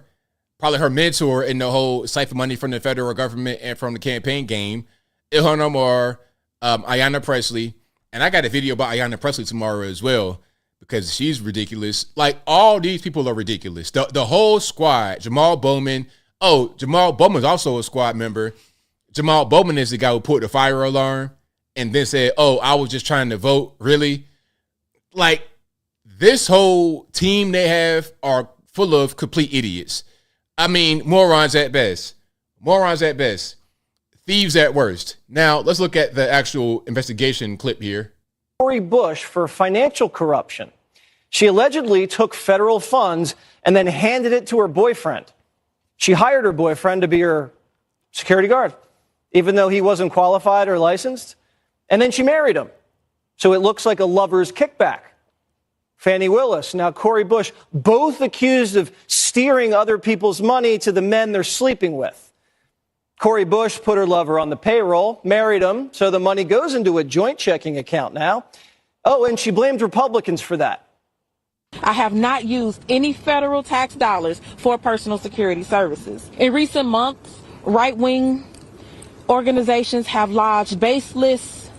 [SPEAKER 1] probably her mentor in the whole siphon money from the federal government and from the campaign game. Ilhan Omar, Ayanna Pressley, and I got a video about Ayanna Pressley tomorrow as well because she's ridiculous. Like all these people are ridiculous. The whole squad. Jamal Bowman. Oh, Jamal Bowman's also a squad member. Jamal Bowman is the guy who put the fire alarm and then said, oh, I was just trying to vote. Really? Like, this whole team they have are full of complete idiots. I mean, morons at best. Morons at best. thieves at worst. Now, let's look at the actual investigation clip here.
[SPEAKER 12] Cori Bush for financial corruption. She allegedly took federal funds and then handed it to her boyfriend. She hired her boyfriend to be her security guard, even though he wasn't qualified or licensed. And then she married him. So it looks like a lover's kickback. Fannie Willis, now Cori Bush, both accused of steering other people's money to the men they're sleeping with. Cori Bush put her lover on the payroll, married him, so the money goes into a joint checking account now. Oh, and she blamed Republicans for that.
[SPEAKER 11] I have not used any federal tax dollars for personal security services. In recent months, right-wing organizations have lodged baseless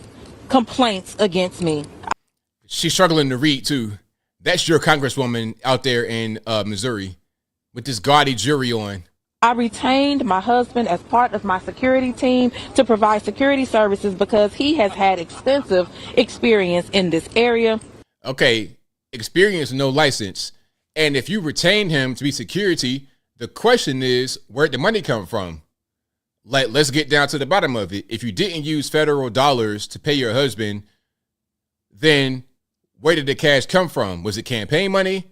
[SPEAKER 11] complaints against me.
[SPEAKER 1] She's struggling to read, too. That's your congresswoman out there in Missouri with this gaudy jury on.
[SPEAKER 11] I retained my husband as part of my security team to provide security services because he has had extensive experience in this area.
[SPEAKER 1] Okay, experience, no license. And if you retain him to be security, the question is, where'd the money come from? Like, let's get down to the bottom of it. If you didn't use federal dollars to pay your husband, then where did the cash come from? Was it campaign money?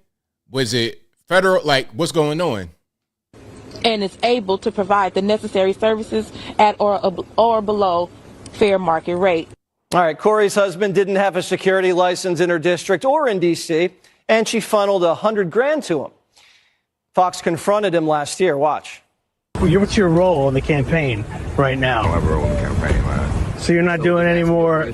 [SPEAKER 1] Was it federal? Like, what's going on?
[SPEAKER 11] And is able to provide the necessary services at or below fair market rate.
[SPEAKER 12] All right, Cori's husband didn't have a security license in her district or in D.C., and she funneled $100,000 to him. Fox confronted him last year. Watch.
[SPEAKER 13] What's your role in the campaign right now?
[SPEAKER 7] I don't have a role in the campaign, man.
[SPEAKER 13] So you're not doing any more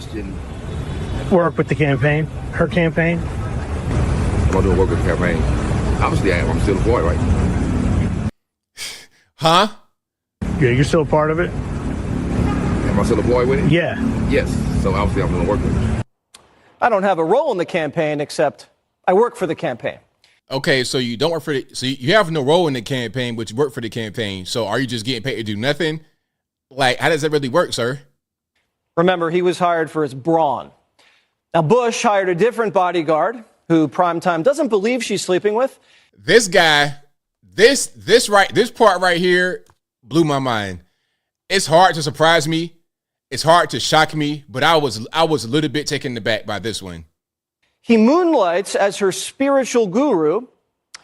[SPEAKER 13] work with the campaign, her campaign?
[SPEAKER 7] I'm not doing work with the campaign. Obviously, I am. I'm still employed, right?
[SPEAKER 1] Huh?
[SPEAKER 13] Yeah, you're still a part of it?
[SPEAKER 7] Am I still employed with it?
[SPEAKER 13] Yeah.
[SPEAKER 7] Yes. So obviously I'm going to work with it.
[SPEAKER 12] I don't have a role in the campaign, except I work for the campaign.
[SPEAKER 1] Okay, so you don't work for so you have no role in the campaign, but you work for the campaign. So are you just getting paid to do nothing? Like, how does that really work, sir?
[SPEAKER 12] Remember, he was hired for his brawn. Now, Bush hired a different bodyguard who Primetime doesn't believe she's sleeping with.
[SPEAKER 1] This guy, this part right here blew my mind. It's hard to surprise me. It's hard to shock me, but I was a little bit taken aback by this one.
[SPEAKER 12] He moonlights as her spiritual guru.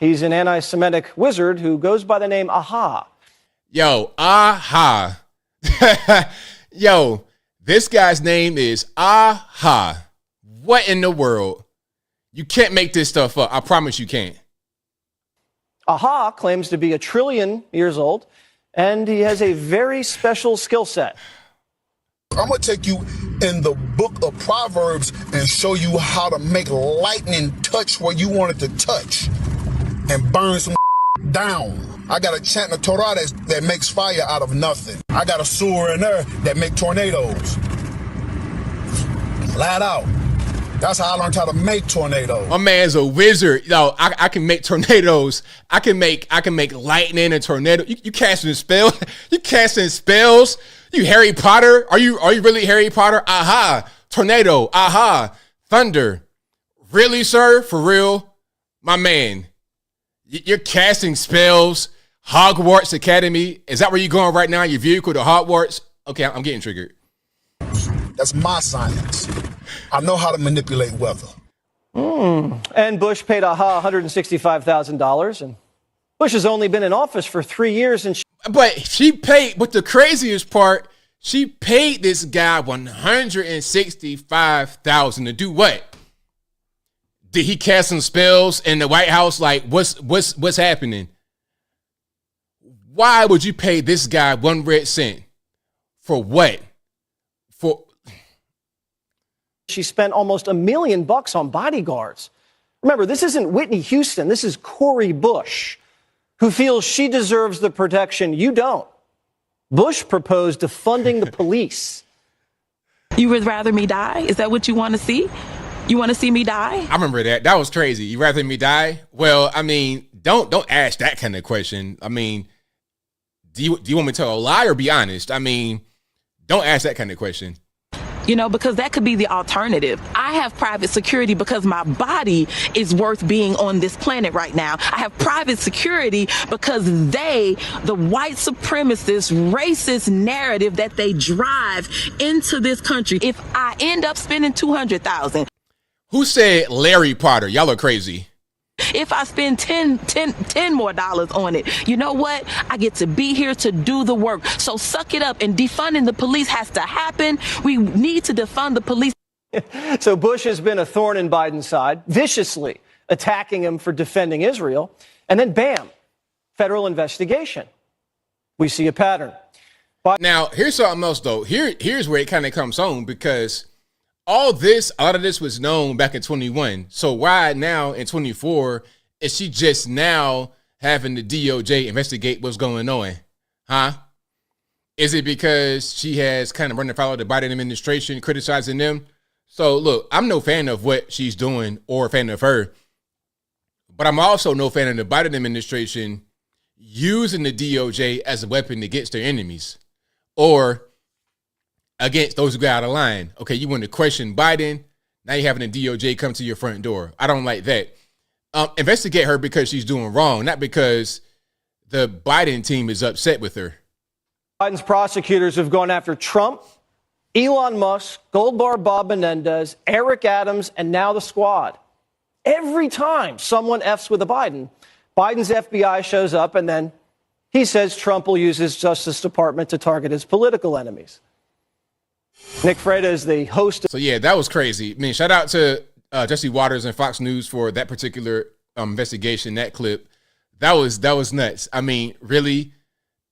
[SPEAKER 12] He's an anti-Semitic wizard who goes by the name Aha.
[SPEAKER 1] Yo, Aha. Yo, this guy's name is Aha. What in the world? You can't make this stuff up. I promise you can't.
[SPEAKER 12] Aha claims to be 1 trillion years old, and he has a very special skill set.
[SPEAKER 23] I'm going to take you in the book of Proverbs and show you how to make lightning touch where you want it to touch and burn some down. I got a chant in the Torah that makes fire out of nothing. I got a sewer in there that make tornadoes. Flat out. That's how I learned how to make tornadoes.
[SPEAKER 1] My man's a wizard. Yo, I can make tornadoes. I can make lightning and tornado. You casting spells? You casting spells? You Harry Potter? Are you really Harry Potter? Aha. Tornado. Aha. Thunder. Really, sir? For real? My man. You're casting spells. Hogwarts Academy. Is that where you're going right now? Your vehicle to Hogwarts? Okay, I'm getting triggered.
[SPEAKER 23] That's my science. I know how to manipulate weather.
[SPEAKER 12] And Bush paid Aha $165,000. And Bush has only been in office for 3 years.
[SPEAKER 1] But the craziest part, she paid this guy $165,000 to do what? Did he cast some spells in the White House? Like, what's happening? Why would you pay this guy 1 red cent? For what?
[SPEAKER 12] She spent almost $1 million on bodyguards. Remember, this isn't Whitney Houston. This is Cori Bush, who feels she deserves the protection you don't. Bush proposed defunding the police.
[SPEAKER 11] You would rather me die? Is that what you want to see? You want to see me die?
[SPEAKER 1] I remember that. That was crazy. You rather me die? Well, I mean, don't ask that kind of question. I mean, do you want me to tell a lie or be honest? I mean, don't ask that kind of question.
[SPEAKER 11] You know, because that could be the alternative. I have private security because my body is worth being on this planet right now. I have private security because the white supremacist, racist narrative that they drive into this country. If I end up spending $200,000.
[SPEAKER 1] Who said Larry Potter? Y'all are crazy.
[SPEAKER 11] If I spend $10 more on it, you know what? I get to be here to do the work. So suck it up, and defunding the police has to happen. We need to defund the police.
[SPEAKER 12] So Bush has been a thorn in Biden's side, viciously attacking him for defending Israel. And then bam, federal investigation. We see a pattern.
[SPEAKER 1] Now, here's something else, though. Here's where it kind of comes home, because all of this was known back in 21. So why now in 24 is she just now having the DOJ investigate what's going on? Huh? Is it because she has kind of run afoul of the Biden administration, criticizing them? So look, I'm no fan of what she's doing or a fan of her, but I'm also no fan of the Biden administration using the DOJ as a weapon against their enemies or against those who got out of line. Okay, you want to question Biden, now you're having the DOJ come to your front door. I don't like that. Investigate her because she's doing wrong, not because the Biden team is upset with her.
[SPEAKER 12] Biden's prosecutors have gone after Trump, Elon Musk, Gold Bar Bob Menendez, Eric Adams, and now the squad. Every time someone F's with a Biden, Biden's FBI shows up, and then he says Trump will use his Justice Department to target his political enemies. Nick Freda is the host.
[SPEAKER 1] So yeah, that was crazy. I mean, shout out to Jesse Waters and Fox News for that particular investigation, that clip. That was nuts. I mean, really,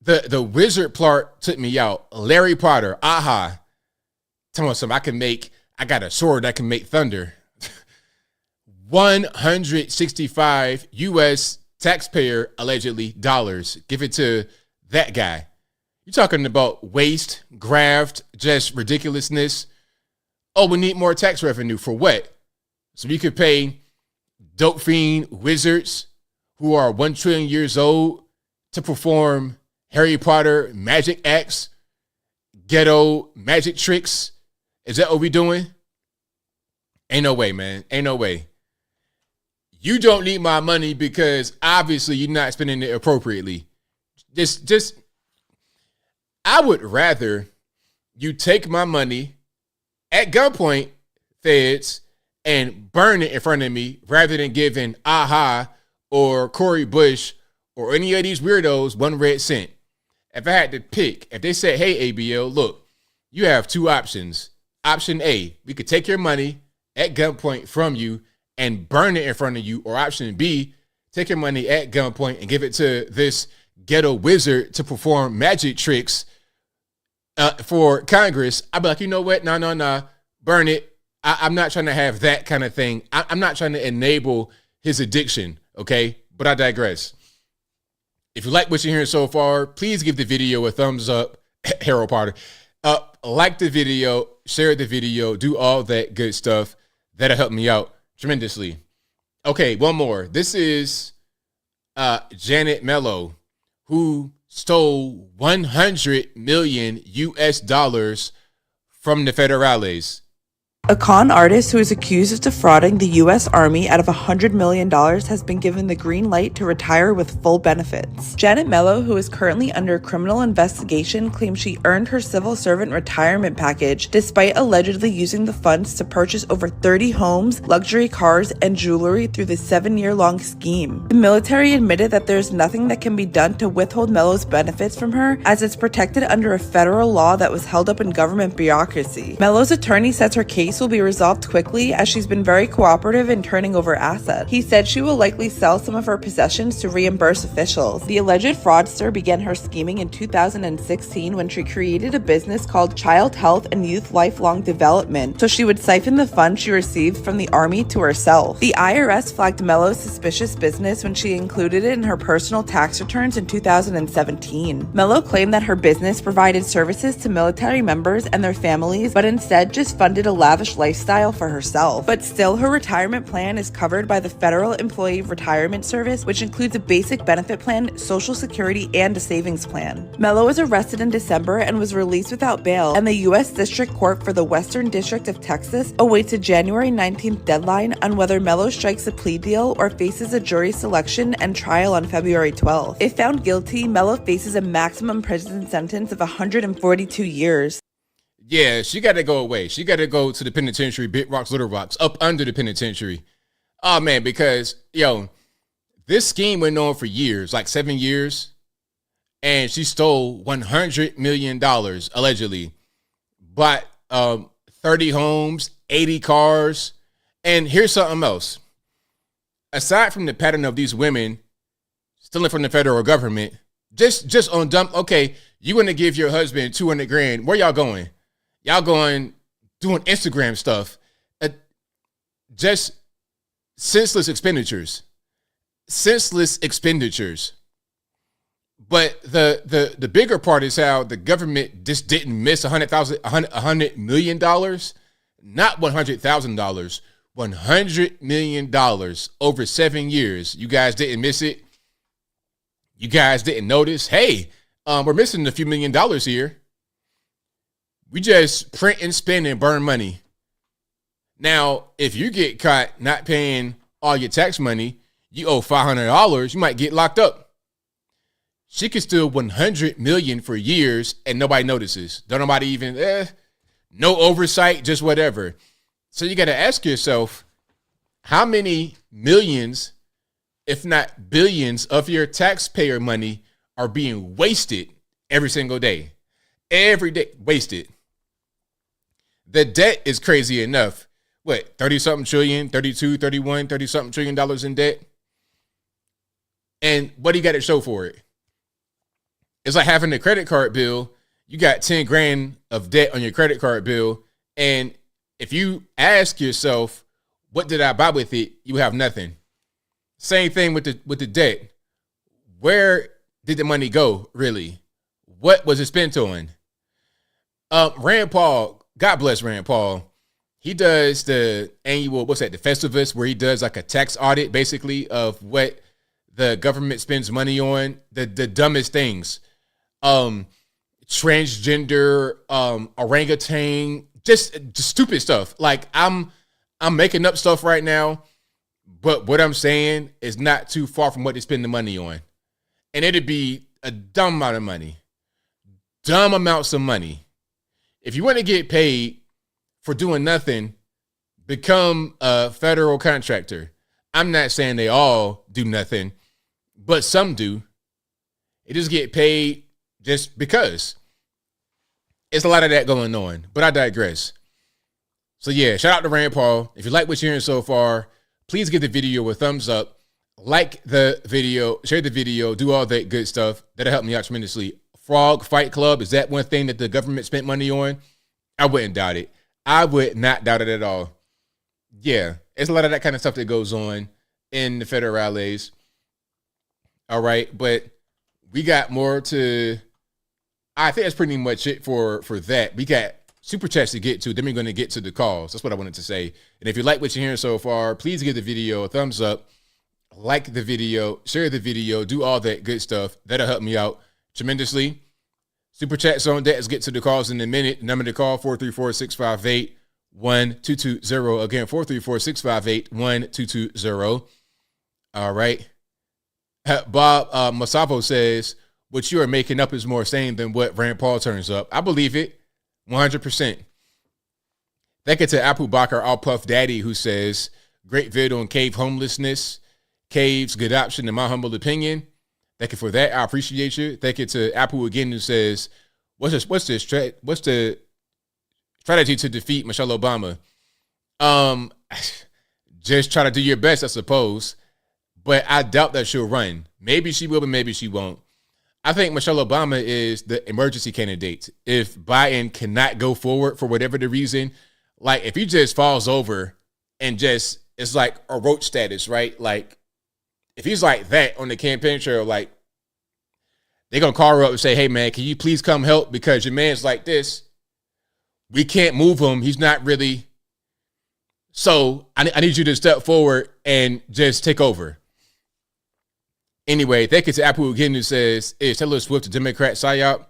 [SPEAKER 1] the wizard part took me out. Larry Potter, aha. Tell me something, I got a sword that can make thunder. 165 U.S. taxpayer, allegedly, dollars. Give it to that guy. You're talking about waste, graft, just ridiculousness. Oh, we need more tax revenue. For what? So we could pay dope fiend wizards who are 1 trillion years old to perform Harry Potter magic acts, ghetto magic tricks. Is that what we doing? Ain't no way, man. Ain't no way. You don't need my money because obviously you're not spending it appropriately. Just I would rather you take my money at gunpoint, feds, and burn it in front of me rather than giving AHA or Cori Bush or any of these weirdos 1 red cent. If I had to pick, if they said, hey, ABL, look, you have 2 options. Option A, we could take your money at gunpoint from you and burn it in front of you. Or option B, take your money at gunpoint and give it to this ghetto wizard to perform magic tricks for Congress. I'd be like, you know what? No. Burn it. I'm not trying to have that kind of thing. I'm not trying to enable his addiction, okay? But I digress. If you like what you're hearing so far, please give the video a thumbs up. Harold Potter. Like the video, share the video, do all that good stuff. That'll help me out tremendously. Okay, one more. This is Janet Mello, who stole 100 million US dollars from the federales.
[SPEAKER 14] A con artist who is accused of defrauding the U.S. Army out of $100 million has been given the green light to retire with full benefits. Janet Mello, who is currently under criminal investigation, claims she earned her civil servant retirement package despite allegedly using the funds to purchase over 30 homes, luxury cars, and jewelry through the 7-year-long scheme. The military admitted that there's nothing that can be done to withhold Mello's benefits from her, as it's protected under a federal law that was held up in government bureaucracy. Mello's attorney says her case will be resolved quickly as she's been very cooperative in turning over assets. He said she will likely sell some of her possessions to reimburse officials. The alleged fraudster began her scheming in 2016 when she created a business called Child Health and Youth Lifelong Development, so she would siphon the funds she received from the Army to herself. The IRS flagged Mello's suspicious business when she included it in her personal tax returns in 2017. Mello claimed that her business provided services to military members and their families, but instead just funded a lavish lavish lifestyle for herself. But still, her retirement plan is covered by the Federal Employee Retirement Service, which includes a basic benefit plan, Social Security, and a savings plan. Mello was arrested in December and was released without bail, and the U.S. District Court for the Western District of Texas awaits a January 19th deadline on whether Mello strikes a plea deal or faces a jury selection and trial on February 12th. If found guilty, Mello faces a maximum prison sentence of 142 years.
[SPEAKER 1] Yeah, she got to go away. She got to go to the penitentiary, Big Rocks, Little Rocks, up under the penitentiary. Oh, man, because, this scheme went on for years, like 7 years, and she stole $100 million, allegedly. Bought 30 homes, 80 cars, and here's something else. Aside from the pattern of these women stealing from the federal government, just on dumb, okay, you want to give your husband $200,000, where y'all going? Y'all going doing Instagram stuff. Just senseless expenditures. But the bigger part is how the government just didn't miss $100 million, not $100,000, $100 million over 7 years. You guys didn't miss it. You guys didn't notice. Hey, we're missing a few $1 million here. We just print and spend and burn money. Now, if you get caught not paying all your tax money, you owe $500, you might get locked up. She could steal $100 million for years and nobody notices. Don't nobody even, no oversight, just whatever. So you got to ask yourself, how many millions, if not billions, of your taxpayer money are being wasted every single day? Every day, wasted. The debt is crazy enough. What, 30-something trillion, 32, 31, 30-something trillion dollars in debt? And what do you got to show for it? It's like having a credit card bill. You got 10 grand of debt on your credit card bill. And if you ask yourself, what did I buy with it? You have nothing. Same thing with the debt. Where did the money go, really? What was it spent on? Rand Paul, God bless Rand Paul. He does the annual, the Festivus, where he does like a tax audit, basically, of what the government spends money on. The dumbest things. Transgender, orangutan, just stupid stuff. Like I'm making up stuff right now, but what I'm saying is not too far from what they spend the money on. And it'd be a dumb amount of money. Dumb amounts of money. If you want to get paid for doing nothing, become a federal contractor. I'm not saying they all do nothing, but some do. They just get paid just because. It's a lot of that going on, but I digress. So yeah, shout out to Rand Paul. If you like what you're hearing so far, please give the video a thumbs up, like the video, share the video, do all that good stuff. That'll help me out tremendously. Frog Fight Club, is that one thing that the government spent money on? I wouldn't doubt it. I would not doubt it at all. Yeah, it's a lot of that kind of stuff that goes on in the federales. All right, but we got more to, I think that's pretty much it for that. We got super chats to get to, then we're going to get to the calls. That's what I wanted to say. And if you like what you're hearing so far, please give the video a thumbs up, like the video, share the video, do all that good stuff. That'll help me out tremendously. Super chats on that. Let's get to the calls in a minute. The number to call, 434-658-1220. Again, 434-658-1220. All right. Bob Masapo says, what you are making up is more sane than what Rand Paul turns up. I believe it, 100%. Thank you to Apu Bakar, All Puff Daddy, who says, great vid on cave homelessness. Caves, good option in my humble opinion. Thank you for that. I appreciate you. Thank you to Apu again, who says, what's the strategy to defeat Michelle Obama? Just try to do your best, I suppose. But I doubt that she'll run. Maybe she will, but maybe she won't. I think Michelle Obama is the emergency candidate. If Biden cannot go forward for whatever the reason, like if he just falls over and just, it's like a roach status, right? Like if he's like that on the campaign trail, like they're going to call her up and say, hey man, can you please come help? Because your man's like this. We can't move him. He's not really So I need you to step forward and just take over. Anyway, thank you to Apple again, who says, is Taylor Swift a Democrat psyop?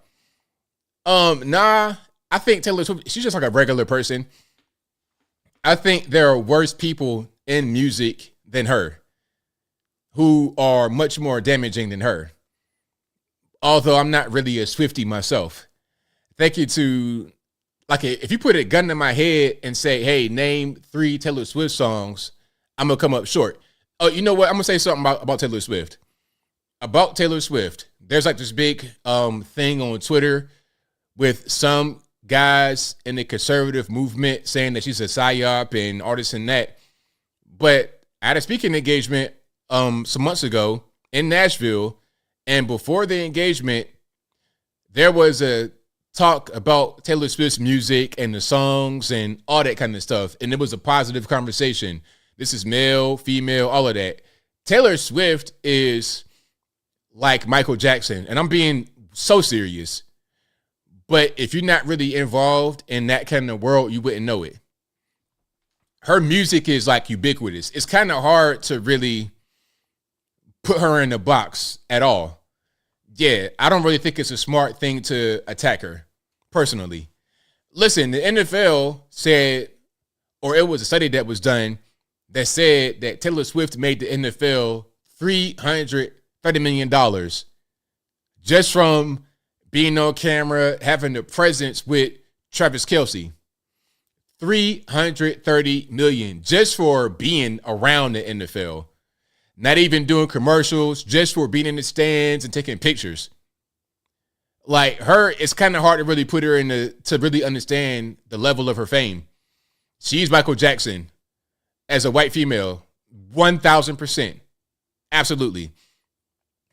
[SPEAKER 1] Nah, I think Taylor Swift, she's just like a regular person. I think there are worse people in music than her who are much more damaging than her. Although I'm not really a Swiftie myself. Thank you to, like, if you put a gun in my head and say, hey, name 3 Taylor Swift songs, I'm going to come up short. Oh, you know what? I'm going to say something about Taylor Swift. About Taylor Swift, there's like this big thing on Twitter with some guys in the conservative movement saying that she's a psyop and all this and that. But I had a speaking engagement some months ago in Nashville, and before the engagement, there was a talk about Taylor Swift's music and the songs and all that kind of stuff, and it was a positive conversation. This is male, female, all of that. Taylor Swift is like Michael Jackson, and I'm being so serious. But if you're not really involved in that kind of world, you wouldn't know it. Her music is like ubiquitous. It's kind of hard to really put her in a box at all. Yeah, I don't really think it's a smart thing to attack her, personally. Listen, the NFL said, or it was a study that was done that said that Taylor Swift made the NFL $330 million just from being on camera, having a presence with Travis Kelce. $330 million just for being around the NFL. Not even doing commercials, just for being in the stands and taking pictures. Like her, it's kind of hard to really put her to really understand the level of her fame. She's Michael Jackson as a white female, 1,000%. Absolutely.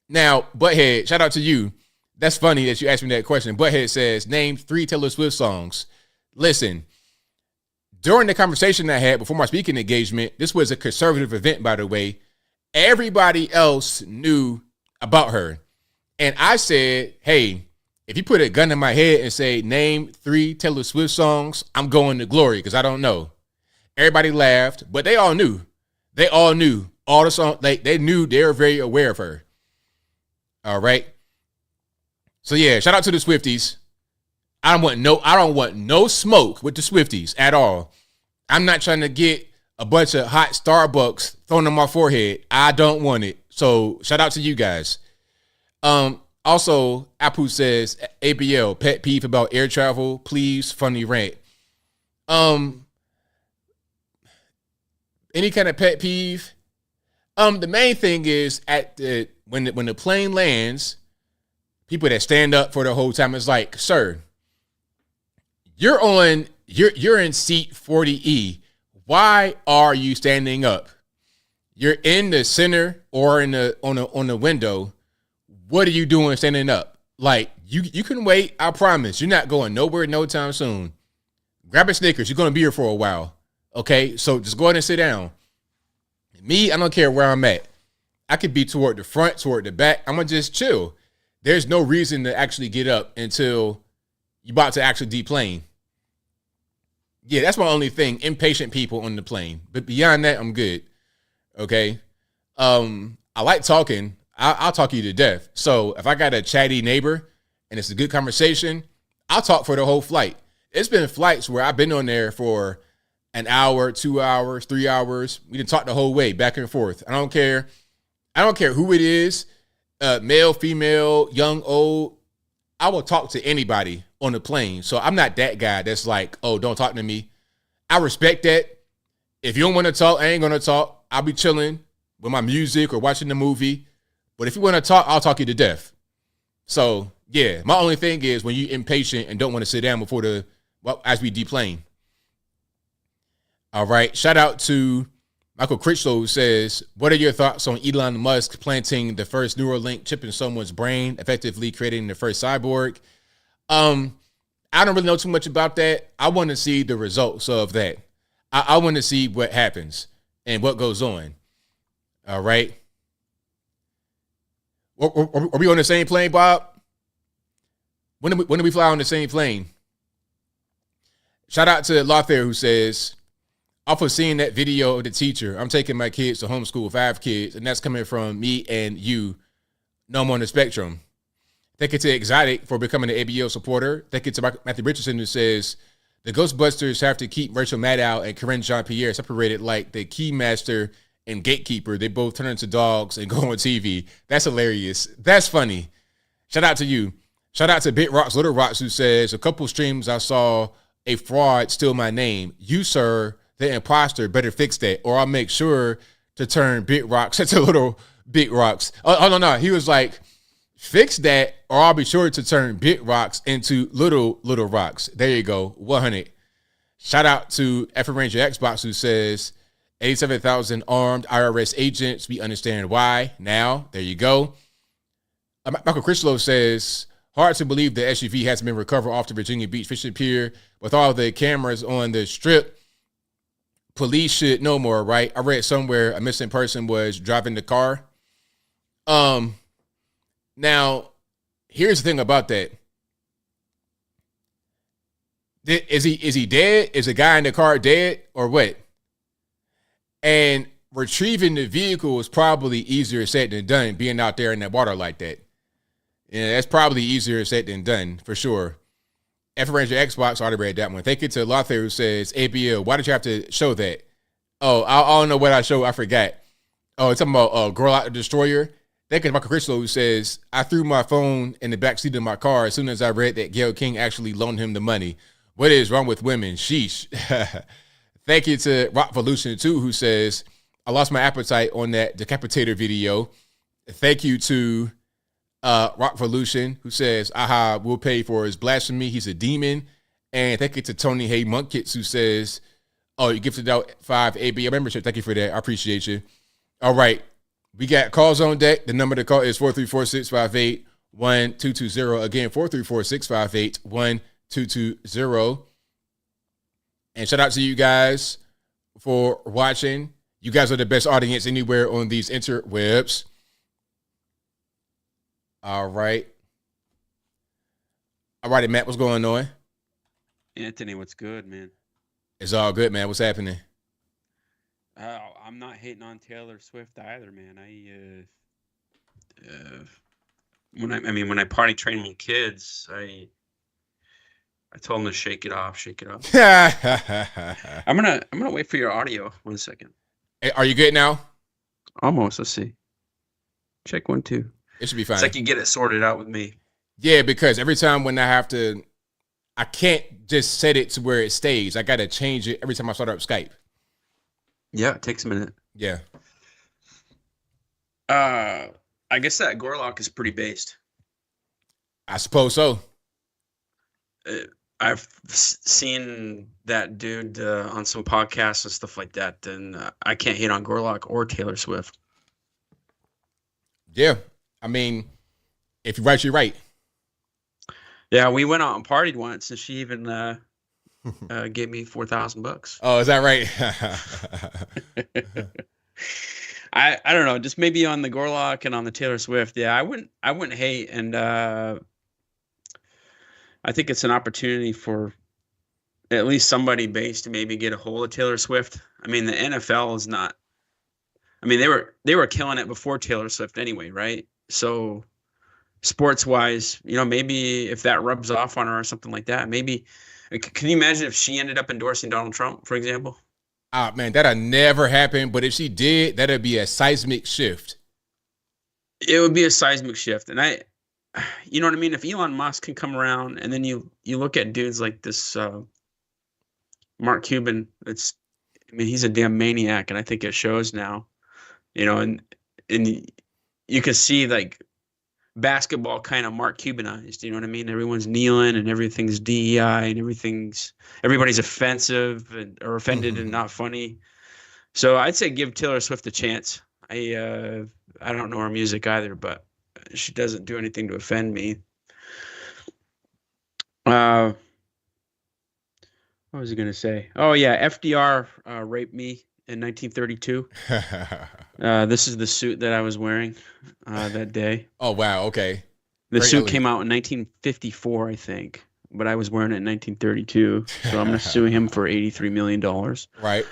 [SPEAKER 1] Now, Butthead, shout out to you. That's funny that you asked me that question. Butthead says, name 3 Taylor Swift songs. Listen, during the conversation I had before my speaking engagement, this was a conservative event, by the way. Everybody else knew about her. And I said, hey, if you put a gun in my head and say, name 3 Taylor Swift songs, I'm going to glory because I don't know. Everybody laughed, but they all knew. They all knew all the songs. They knew, they were very aware of her. All right. So yeah, shout out to the Swifties. I don't want no smoke with the Swifties at all. I'm not trying to get a bunch of hot Starbucks thrown on my forehead. I don't want it. So shout out to you guys. Also, Apu says, ABL, pet peeve about air travel, please, funny rant. Any kind of pet peeve? The main thing is when the plane lands, people that stand up for the whole time is like, sir, you're in seat 40E. Why are you standing up? You're in the center or on the window. What are you doing standing up? Like, you can wait. I promise. You're not going nowhere no time soon. Grab a Snickers. You're going to be here for a while. Okay? So just go ahead and sit down. Me, I don't care where I'm at. I could be toward the front, toward the back. I'm going to just chill. There's no reason to actually get up until you're about to actually deplane. Yeah, that's my only thing. Impatient people on the plane. But beyond that, I'm good. Okay? I like talking. I'll talk you to death. So if I got a chatty neighbor and it's a good conversation, I'll talk for the whole flight. It's been flights where I've been on there for an hour, 2 hours, 3 hours. We didn't talk the whole way, back and forth. I don't care. I don't care who it is, male, female, young, old. I will talk to anybody on the plane. So I'm not that guy that's like, oh, don't talk to me. I respect that. If you don't want to talk, I ain't going to talk. I'll be chilling with my music or watching the movie. But if you want to talk, I'll talk you to death. So, yeah, my only thing is when you're impatient and don't want to sit down as we deplane. All right. Shout out to Michael Critchlow, who says, what are your thoughts on Elon Musk planting the first Neuralink chip in someone's brain, effectively creating the first cyborg? I don't really know too much about that. I want to see the results of that. I want to see what happens and what goes on. All right. Are we on the same plane, Bob? When do we fly on the same plane? Shout out to Lothair, who says, Off of seeing that video of the teacher, I'm taking my kids to homeschool 5 kids, and that's coming from me and you, no more on the spectrum. Thank you to Exotic for becoming an ABL supporter. Thank you to Matthew Richardson, who says, the Ghostbusters have to keep Rachel Maddow and Corinne Jean-Pierre separated like the Keymaster and Gatekeeper. They both turn into dogs and go on TV. That's hilarious. That's funny. Shout out to you. Shout out to Big Rocks Little Rocks, who says, a couple streams I saw a fraud steal my name. You, sir, the imposter, better fix that, or I'll make sure to turn Big Rocks into Little Big Rocks. Oh, no. He was like, fix that, or I'll be sure to turn Big Rocks into Little Rocks. There you go, 100. Shout out to F Ranger Xbox, who says, 87,000 armed IRS agents. We understand why. Now, there you go. Michael Crislow says, hard to believe the SUV has been recovered off the Virginia Beach fishing pier with all the cameras on the strip. Police should know more, right? I read somewhere a missing person was driving the car. Now, here's the thing about that. Is he dead? Is the guy in the car dead or what? And retrieving the vehicle is probably easier said than done, being out there in that water like that. Yeah, that's probably easier said than done, for sure. F Ranger Xbox, already read that one. Thank you to Lothair, who says, ABL, why did you have to show that? Oh, I don't know what I showed. I forgot. Oh, it's talking about Girl Out the Destroyer. Thank you to Michael Crislow, who says, I threw my phone in the backseat of my car as soon as I read that Gayle King actually loaned him the money. What is wrong with women? Sheesh. Thank you to Rockvolution 2, who says, I lost my appetite on that decapitator video. Thank you to Rockvolution, who says, aha, we'll pay for his blasphemy. He's a demon. And thank you to Tony Hay Munkits, who says, oh, you gifted out 5 ABL membership. Thank you for that. I appreciate you. All right. We got calls on deck. The number to call is 434-658-1220. Again, 434-658-1220. And shout out to you guys for watching. You guys are the best audience anywhere on these interwebs. All right. All righty, Matt, what's going on?
[SPEAKER 15] Anthony, what's good, man?
[SPEAKER 1] It's all good, man. What's happening?
[SPEAKER 15] I'm not hating on Taylor Swift either, man. When I potty train my kids, I told them to shake it off. I'm gonna wait for your audio. 1 second.
[SPEAKER 1] Hey, are you good now?
[SPEAKER 15] Almost. Let's see. Check 1 2.
[SPEAKER 1] It should be fine.
[SPEAKER 15] It's like you get it sorted out with me.
[SPEAKER 1] Yeah, because every time when I can't just set it to where it stays. I got to change it every time I start up Skype.
[SPEAKER 15] Yeah, it takes a minute.
[SPEAKER 1] Yeah.
[SPEAKER 15] I guess that Gorlock is pretty based.
[SPEAKER 1] I suppose so.
[SPEAKER 15] I've seen that dude on some podcasts and stuff like that, and I can't hate on Gorlock or Taylor Swift.
[SPEAKER 1] Yeah. I mean, if you're right, you're right.
[SPEAKER 15] Yeah, we went out and partied once, and she even gave me $4,000.
[SPEAKER 1] Oh, is that right?
[SPEAKER 15] I don't know, just maybe on the Gorlock and on the Taylor Swift. Yeah, I wouldn't hate, and I think it's an opportunity for at least somebody base to maybe get a hold of Taylor Swift. I mean, the NFL is not. I mean, they were killing it before Taylor Swift anyway, right? So, sports wise, maybe if that rubs off on her or something like that, maybe. Can you imagine if she ended up endorsing Donald Trump, for example?
[SPEAKER 1] Ah, man, that'll never happen. But if she did, that'd be a seismic shift.
[SPEAKER 15] It would be a seismic shift. And you know what I mean? If Elon Musk can come around and then you look at dudes like this Mark Cuban, he's a damn maniac. And I think it shows now, and you can see like basketball kind of Mark Cubanized, you know what I mean? Everyone's kneeling and everything's DEI and everybody's offensive or offended and not funny. So I'd say give Taylor Swift a chance. I don't know her music either, but she doesn't do anything to offend me. What was I going to say? Oh yeah, FDR raped me in 1932. This is the suit that I was wearing that day.
[SPEAKER 1] Oh, wow. Okay.
[SPEAKER 15] The suit came out in 1954, I think, but I was wearing it in 1932. So I'm going to sue him for $83 million.
[SPEAKER 1] Right.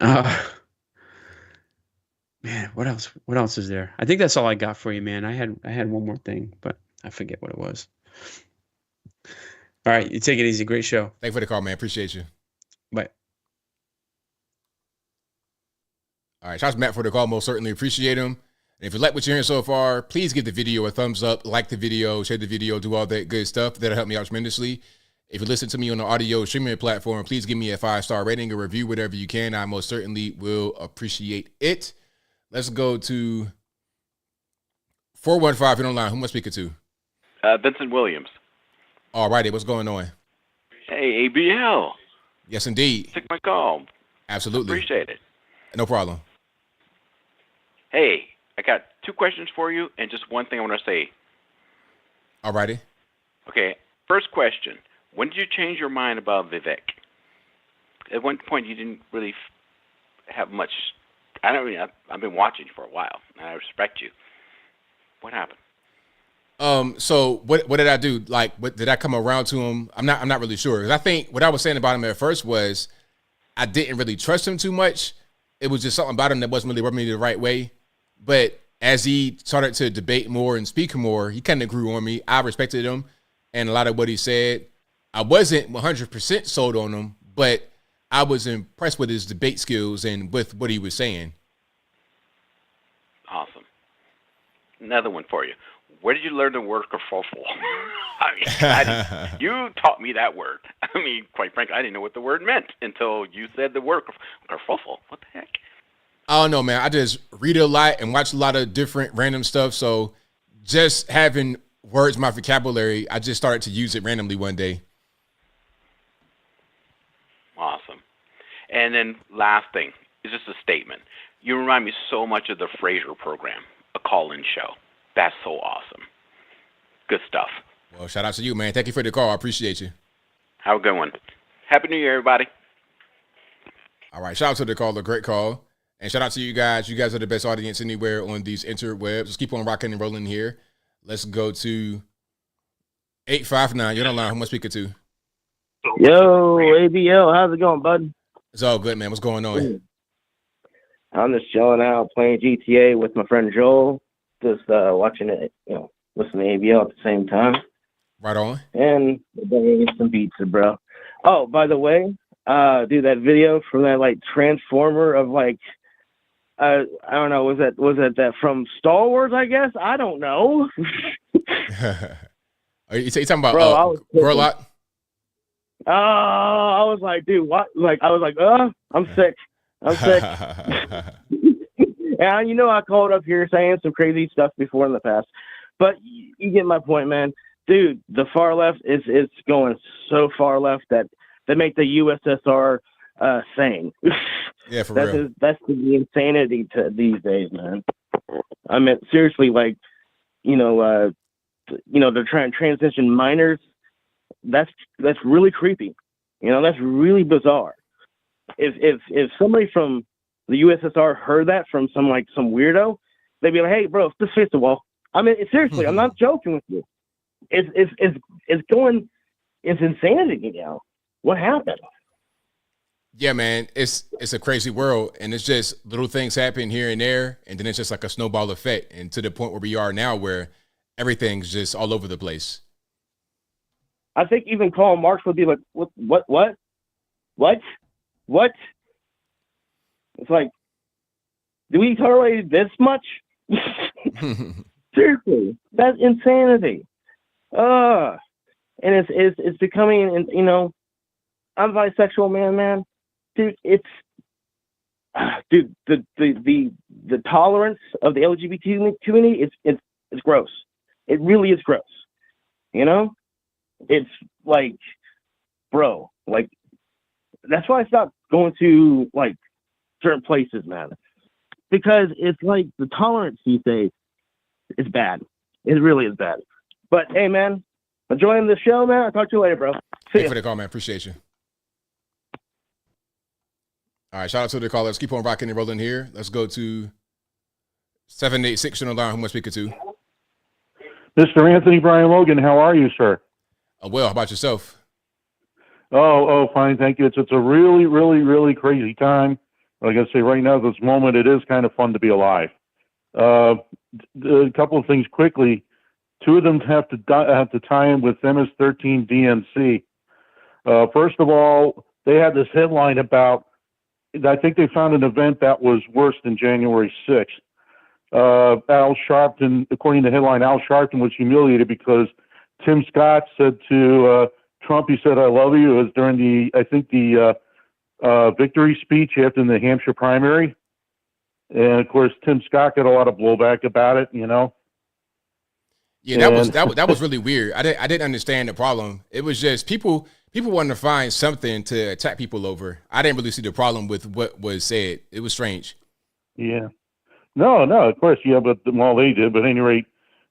[SPEAKER 15] Man, what else? What else is there? I think that's all I got for you, man. I had one more thing, but I forget what it was. All right, you take it easy. Great show.
[SPEAKER 1] Thank you for the call, man. Appreciate you.
[SPEAKER 15] Bye.
[SPEAKER 1] All right, shouts to Matt for the call. Most certainly appreciate him. And if you like what you're hearing so far, please give the video a thumbs up, like the video, share the video, do all that good stuff. That'll help me out tremendously. If you listen to me on the audio streaming platform, please give me a 5-star rating or review, whatever you can. I most certainly will appreciate it. Let's go to 415 in online. Who am I speaking to?
[SPEAKER 16] Vincent Williams.
[SPEAKER 1] All righty, what's going on?
[SPEAKER 16] Hey, ABL.
[SPEAKER 1] Yes, indeed.
[SPEAKER 16] Take my call.
[SPEAKER 1] Absolutely.
[SPEAKER 16] Appreciate it.
[SPEAKER 1] No problem.
[SPEAKER 16] Hey, I got 2 questions for you and just one thing I want to say.
[SPEAKER 1] All righty.
[SPEAKER 16] Okay, first question. When did you change your mind about Vivek? At one point, you didn't really have much. I've been watching you for a while, and I respect you. What happened?
[SPEAKER 1] So what did I do? Like, what did I come around to him? I'm not really sure. 'Cause I think what I was saying about him at first was I didn't really trust him too much. It was just something about him that wasn't really rubbing me the right way. But as he started to debate more and speak more, he kind of grew on me. I respected him, and a lot of what he said, I wasn't 100% sold on him, but I was impressed with his debate skills and with what he was saying.
[SPEAKER 16] Awesome. Another one for you. Where did you learn the word kerfuffle? You taught me that word. I mean, quite frankly, I didn't know what the word meant until you said the word kerfuffle. What the heck?
[SPEAKER 1] I don't know, man. I just read a lot and watch a lot of different random stuff. So just having words in my vocabulary, I just started to use it randomly one day.
[SPEAKER 16] Awesome. And then last thing is just a statement. You remind me so much of the Frasier program, a call-in show. That's so awesome. Good stuff.
[SPEAKER 1] Well, shout out to you, man. Thank you for the call. I appreciate you.
[SPEAKER 16] Have a good one. Happy New Year, everybody.
[SPEAKER 1] All right. Shout out to the caller. Great call. And shout out to you guys. You guys are the best audience anywhere on these interwebs. Let's keep on rocking and rolling here. Let's go to 859. You're on the line. Who am I speaking to?
[SPEAKER 17] Yo, ABL, how's it going, bud?
[SPEAKER 1] It's all good, man. What's going on?
[SPEAKER 17] I'm just chilling out, playing GTA with my friend Joel. Just watching it, listening to ABL at the same time.
[SPEAKER 1] Right on.
[SPEAKER 17] And eat some pizza, bro. Oh, by the way, dude, that video from that transformer of I don't know, was that from Star Wars? I guess I don't know.
[SPEAKER 1] Are you talking about Gorlot?
[SPEAKER 17] I was like, dude, what? I'm sick. I'm sick. And I called up here saying some crazy stuff before in the past, but you get my point, man. Dude, the far left is going so far left that they make the USSR sane.
[SPEAKER 1] Yeah, for real.
[SPEAKER 17] That's the insanity to these days, man. I mean, seriously, they're trying to transition minors. That's really creepy. That's really bizarre. If somebody from the USSR heard that from some weirdo, they'd be like, "Hey, bro, just face the wall." I mean, seriously, I'm not joking with you. It's insanity now. What happened?
[SPEAKER 1] Yeah, man, it's a crazy world, and it's just little things happen here and there, and then it's just like a snowball effect, and to the point where we are now, where everything's just all over the place.
[SPEAKER 17] I think even Karl Marx would be like, what? It's like, do we tolerate this much? Seriously, that's insanity. And it's becoming, I'm bisexual, man. Dude, the tolerance of the LGBT community is gross. It really is gross. It's like, bro, that's why I stopped going to certain places, man, because it's like the tolerance these days is bad. It really is bad. But hey, man, enjoying the show, man. I'll talk to you later, bro.
[SPEAKER 1] Thank you for the call, man. Appreciate you. All right, shout out to the callers. Keep on rocking and rolling here. Let's go to 786 on the line. Who am I speaking to?
[SPEAKER 18] Mr. Anthony Brian Logan, how are you, sir?
[SPEAKER 1] Well, how about yourself?
[SPEAKER 18] Oh, fine, thank you. It's a really, really, really crazy time like I say, right now, this moment, it is kind of fun to be alive. A couple of things quickly. Two of them have to tie in with MS-13 DNC. First of all, they had this headline about, I think they found an event that was worse than January 6th. Al Sharpton, according to the headline, Al Sharpton was humiliated because Tim Scott said to Trump, he said, "I love you." It was during the victory speech after the New Hampshire primary. And of course, Tim Scott got a lot of blowback about it, you know.
[SPEAKER 1] Yeah, that was really weird. I didn't understand the problem. It was just people wanted to find something to attack people over. I didn't really see the problem with what was said. It was strange.
[SPEAKER 18] Yeah. No, of course, yeah, but well, they did. But at any rate,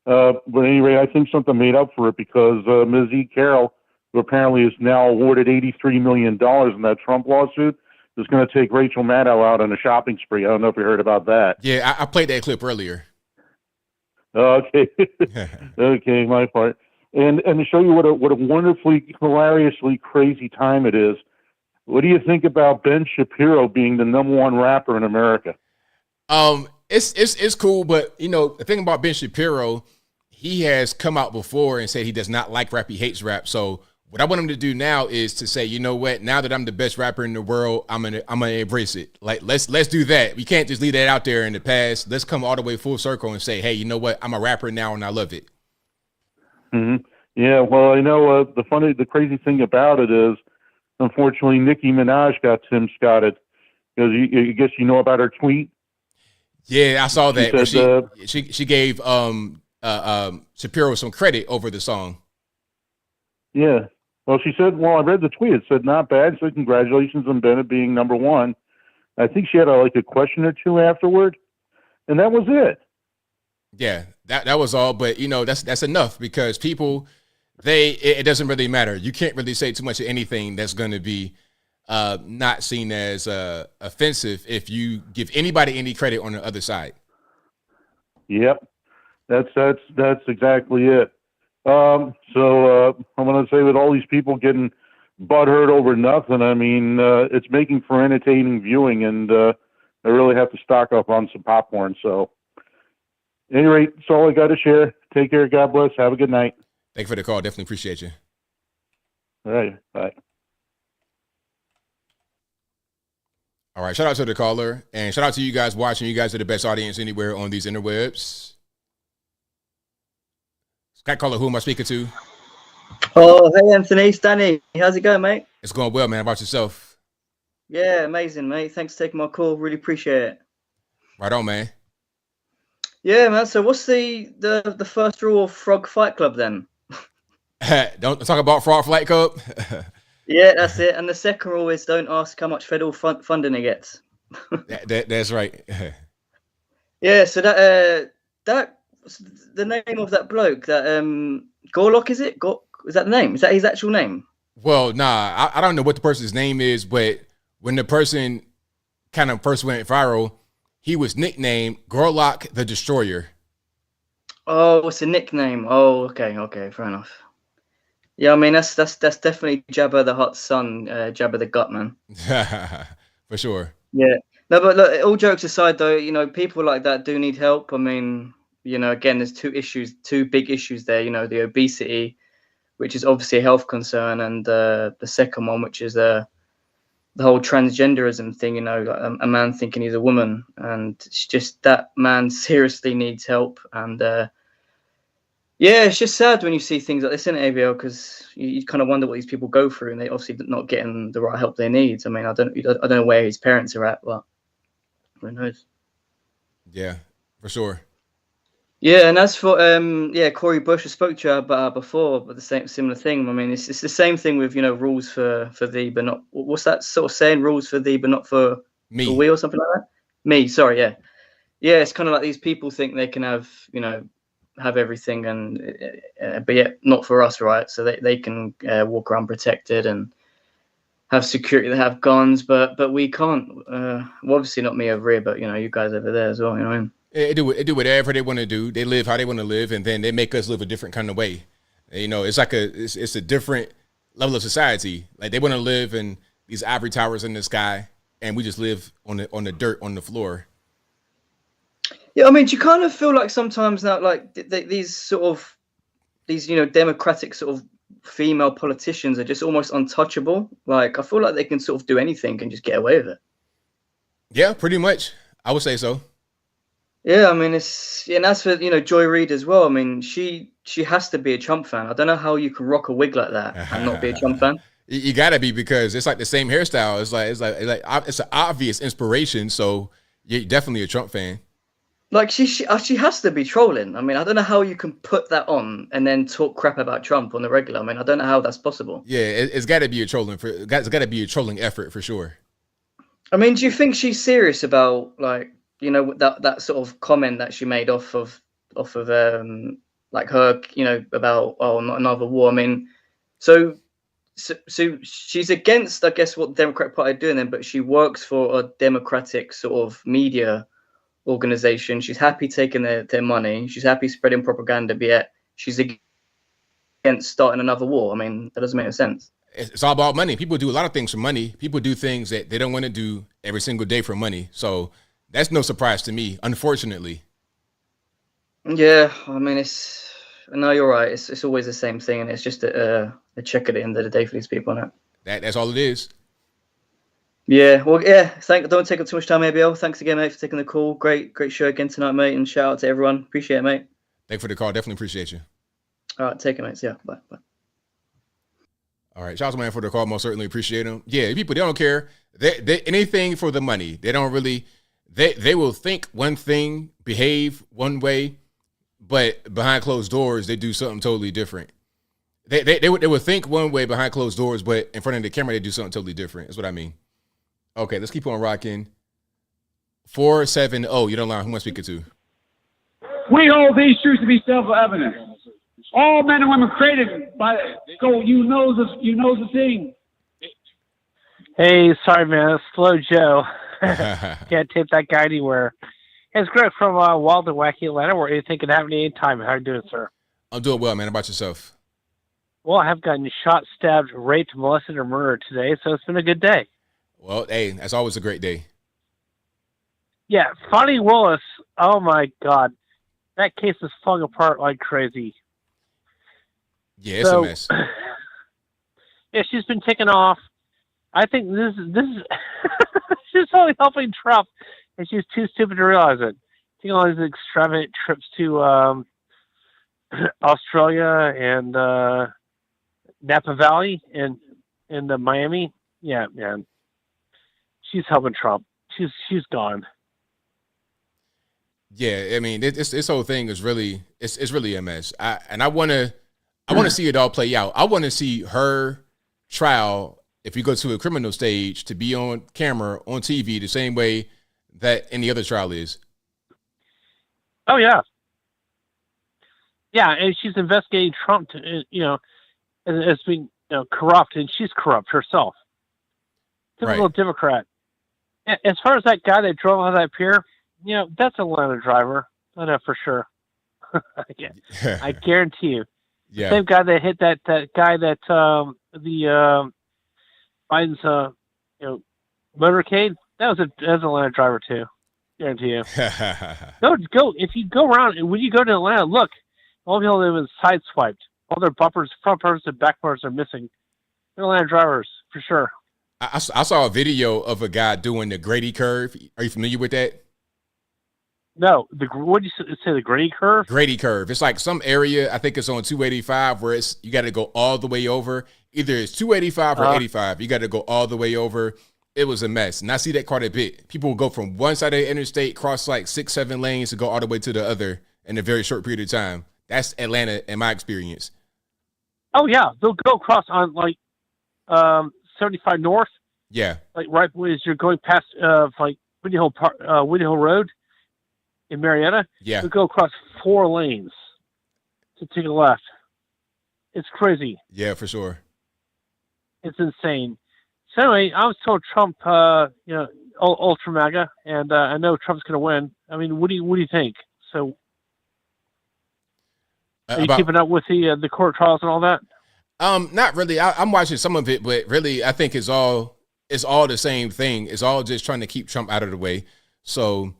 [SPEAKER 18] I think something made up for it because Ms. E. Carroll, who apparently is now awarded $83 million in that Trump lawsuit, is going to take Rachel Maddow out on a shopping spree. I don't know if you heard about that.
[SPEAKER 1] Yeah, I played that clip earlier.
[SPEAKER 18] Okay, okay, my part. And to show you what a wonderfully, hilariously crazy time it is, what do you think about Ben Shapiro being the #1 rapper in America?
[SPEAKER 1] It's cool, but you know the thing about Ben Shapiro, he has come out before and said he does not like rap, he hates rap. So what I want him to do now is to say, you know what? Now that I'm the best rapper in the world, I'm gonna embrace it. Like let's do that. We can't just leave that out there in the past. Let's come all the way full circle and say, hey, you know what? I'm a rapper now and I love it.
[SPEAKER 18] Mm-hmm. Yeah. Well, I know the crazy thing about it is, unfortunately, Nicki Minaj got Tim Scotted because I guess you know about her tweet.
[SPEAKER 1] Yeah, I saw that.
[SPEAKER 18] She
[SPEAKER 1] gave Shapiro some credit over the song.
[SPEAKER 18] Yeah. Well, she said, I read the tweet. It said, not bad. So congratulations on Bennett being #1. I think she had a question or two afterward, and that was it.
[SPEAKER 1] Yeah, that was all. But, you know, that's enough because people, it doesn't really matter. You can't really say too much of anything that's going to be not seen as offensive if you give anybody any credit on the other side.
[SPEAKER 18] Yep. That's exactly it. So I'm going to say with all these people getting butthurt over nothing, I mean, it's making for entertaining viewing, and I really have to stock up on some popcorn. So at any rate, that's all I got to share. Take care. God bless. Have a good night.
[SPEAKER 1] Thank you for the call. Definitely appreciate you.
[SPEAKER 18] All right. Bye.
[SPEAKER 1] All right. Shout out to the caller and shout out to you guys watching. You guys are the best audience anywhere on these interwebs. Scott caller, who am I speaking to?
[SPEAKER 19] Oh, hey Anthony, it's Danny. How's it going, mate?
[SPEAKER 1] It's going well, man. How about yourself?
[SPEAKER 19] Yeah, amazing, mate. Thanks for taking my call. Really appreciate it.
[SPEAKER 1] Right on, man.
[SPEAKER 19] Yeah, man. So what's the first rule of Frog Fight Club then?
[SPEAKER 1] Don't talk about Frog Fight Club.
[SPEAKER 19] Yeah, that's it. And the second rule is don't ask how much federal funding it gets.
[SPEAKER 1] That's right.
[SPEAKER 19] Yeah, so that the name of that bloke, that Gorlock, is it? Is that the name? Is that his actual name?
[SPEAKER 1] Well, nah, I don't know what the person's name is, but when the person kind of first went viral, he was nicknamed Gorlock the Destroyer.
[SPEAKER 19] Oh, it's a nickname. Oh, okay, fair enough. Yeah, I mean that's definitely Jabba the Hutt's son, Jabba the Gutman.
[SPEAKER 1] For sure.
[SPEAKER 19] Yeah. No, but look, all jokes aside, though, you know, people like that do need help. I mean, you know, again, there's two big issues there. You know, the obesity, which is obviously a health concern, and the second one, which is the whole transgenderism thing. You know, a man thinking he's a woman, and it's just that man seriously needs help. And yeah, it's just sad when you see things like this in ABL, because you kind of wonder what these people go through, and they obviously not getting the right help they need. I mean, I don't know where his parents are at, but who knows?
[SPEAKER 1] Yeah, for sure.
[SPEAKER 19] Yeah, and as for Cori Bush, I spoke to you about before, but similar thing. I mean, it's the same thing with, you know, rules for thee, but not, what's that sort of saying? Rules for thee, but not for
[SPEAKER 1] me,
[SPEAKER 19] for we, or something like that. Me, sorry, yeah. It's kind of like these people think they can have, you know, have everything, and but yet not for us, right? So they can walk around protected and have security, they have guns, but we can't. Well, obviously not me over here, but you know, you guys over there as well, you know what I mean?
[SPEAKER 1] They do whatever they want to do. They live how they want to live, and then they make us live a different kind of way. You know, it's like it's a different level of society. Like they want to live in these ivory towers in the sky, and we just live on the dirt on the floor.
[SPEAKER 19] Yeah, I mean, do you kind of feel like sometimes now, like these democratic sort of female politicians are just almost untouchable? Like, I feel like they can sort of do anything and just get away with it.
[SPEAKER 1] Yeah, pretty much. I would say so.
[SPEAKER 19] Yeah, I mean, and as for Joy Reid as well. I mean, she has to be a Trump fan. I don't know how you can rock a wig like that and not be a Trump fan.
[SPEAKER 1] You gotta be, because it's like the same hairstyle. It's an obvious inspiration. So you're definitely a Trump fan.
[SPEAKER 19] Like she has to be trolling. I mean, I don't know how you can put that on and then talk crap about Trump on the regular. I mean, I don't know how that's possible.
[SPEAKER 1] Yeah, it's got to be a trolling it's got to be a trolling effort for sure.
[SPEAKER 19] I mean, do you think she's serious about, like, that sort of comment that she made off of like her, about, oh, not another war? I mean, so she's against, I guess, what the Democratic Party are doing then, but she works for a Democratic sort of media organization. She's happy taking their money. She's happy spreading propaganda, but yet she's against starting another war. I mean, that doesn't make any sense.
[SPEAKER 1] It's all about money. People do a lot of things for money. People do things that they don't want to do every single day for money. So that's no surprise to me, unfortunately.
[SPEAKER 19] Yeah, I mean, no, you're right. It's always the same thing, and it's just a check at the end of the day for these people, isn't it?
[SPEAKER 1] That's all it is.
[SPEAKER 19] Yeah, well, yeah. Don't take up too much time, ABL. Thanks again, mate, for taking the call. Great show again tonight, mate, and shout out to everyone. Appreciate it, mate.
[SPEAKER 1] Thanks for the call. Definitely appreciate you.
[SPEAKER 19] All right, take it, mate. Yeah, bye.
[SPEAKER 1] All right, shout out to man for the call. Most certainly appreciate them. Yeah, people, they don't care. They anything for the money. They don't really. They will think one thing, behave one way, but behind closed doors, they do something totally different. They would think one way behind closed doors, but in front of the camera, they do something totally different. That's what I mean. Okay, let's keep on rocking. 470, you don't lie. Who am I speaking to?
[SPEAKER 4] We hold these truths to be self-evident. All men and women created by you knows the thing.
[SPEAKER 13] Hey, sorry, man. Slow Joe. Can't tape that guy anywhere. It's Greg from Wild and Wacky Atlanta, where anything can happen anytime. How are you doing, sir?
[SPEAKER 1] I'm doing well, man. How about yourself?
[SPEAKER 13] Well, I have gotten shot, stabbed, raped, molested, or murdered today, so it's been a good day.
[SPEAKER 1] Well, hey, that's always a great day.
[SPEAKER 13] Yeah, Fonnie Willis, oh my God. That case is falling apart like crazy.
[SPEAKER 1] Yeah, it's a mess.
[SPEAKER 13] Yeah, she's been taken off. I think this is she's only helping Trump, and she's too stupid to realize it. Taking all these extravagant trips to Australia and Napa Valley and Miami. Yeah, man. She's helping Trump. She's gone.
[SPEAKER 1] Yeah, I mean, this whole thing is really it's really a mess. I want to see it all play out. I want to see her trial, if you go to a criminal stage, to be on camera on TV the same way that any other trial is.
[SPEAKER 13] Oh yeah, yeah, and she's investigating Trump, as being corrupt, and she's corrupt herself. Typical Democrat. As far as that guy that drove on that pier, that's a Atlanta driver. I know for sure. I guarantee you.
[SPEAKER 1] Yeah.
[SPEAKER 13] Same guy that hit that guy that the Biden's motorcade. That was an Atlanta driver too. Guarantee you. Go if you go around, when you go to Atlanta, look, all the people that have been sideswiped. All their bumpers, front bumpers, and back bumpers are missing. They're Atlanta drivers for sure.
[SPEAKER 1] I saw a video of a guy doing the Grady curve. Are you familiar with that?
[SPEAKER 13] No, what did you say? The Grady curve?
[SPEAKER 1] Grady curve. It's like some area. I think it's on 285 where you got to go all the way over. Either it's 285 or 85. You got to go all the way over. It was a mess, and I see that quite a bit. People will go from one side of the interstate, cross like 6-7 lanes, to go all the way to the other in a very short period of time. That's Atlanta, in my experience.
[SPEAKER 13] Oh yeah, they'll go across on like 75 North.
[SPEAKER 1] Yeah.
[SPEAKER 13] Like right as you're going past like Whitney Hill Road in Marietta.
[SPEAKER 1] Yeah.
[SPEAKER 13] They'll go across 4 lanes to take a left. It's crazy.
[SPEAKER 1] Yeah, for sure.
[SPEAKER 13] It's insane. So anyway, I was told Trump, ultra MAGA, and I know Trump's going to win. I mean, what do you think? So, are you keeping up with the court trials and all that?
[SPEAKER 1] Not really. I'm watching some of it, but really, I think it's all it's all the same thing. It's all just trying to keep Trump out of the way. So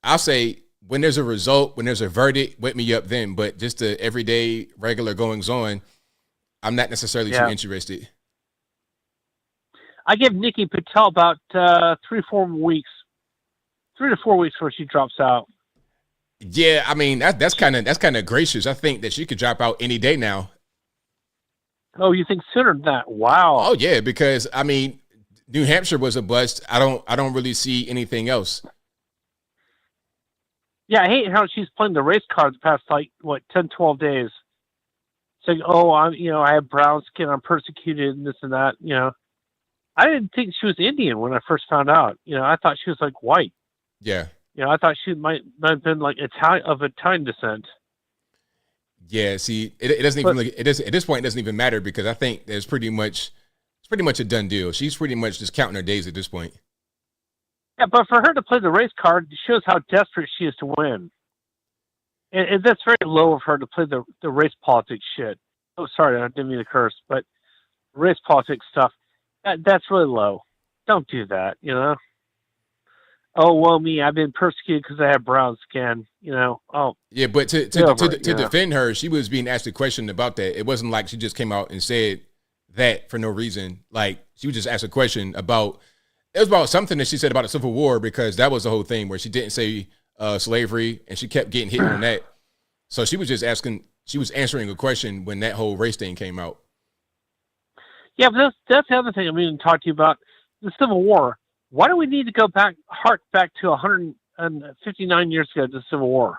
[SPEAKER 1] I'll say when there's a result, when there's a verdict, wake me up then. But just the everyday regular goings on, I'm not necessarily too interested.
[SPEAKER 13] I give Nikki Patel about 3 to 4 weeks before she drops out.
[SPEAKER 1] Yeah, I mean that's kind of gracious. I think that she could drop out any day now.
[SPEAKER 13] Oh, you think sooner than that? Wow.
[SPEAKER 1] Oh yeah, because I mean, New Hampshire was a bust. I don't really see anything else.
[SPEAKER 13] Yeah, I hate how she's playing the race card the past 10, 12 days. Saying, "Oh, I have brown skin. I'm persecuted, and this and that." I didn't think she was Indian when I first found out. I thought she was like white.
[SPEAKER 1] Yeah.
[SPEAKER 13] I thought she might have been like Italian descent.
[SPEAKER 1] Yeah. See, it doesn't even at this point. It doesn't even matter because I think it's pretty much a done deal. She's pretty much just counting her days at this point.
[SPEAKER 13] Yeah, but for her to play the race card shows how desperate she is to win. And that's very low of her to play the race politics shit. Oh, sorry, I didn't mean to curse, but race politics stuff, that's really low. Don't do that, Oh, well, me, I've been persecuted because I have brown skin, Oh,
[SPEAKER 1] yeah, but to defend her, she was being asked a question about that. It wasn't like she just came out and said that for no reason. Like, she was just asked a question about, it was about something that she said about the Civil War, because that was the whole thing where she didn't say slavery, and she kept getting hit on that. So she was just answering a question when that whole race thing came out.
[SPEAKER 13] Yeah, but that's the other thing I'm going to talk to you about, the Civil War. Why do we need to go hark back to 159 years ago to the Civil War?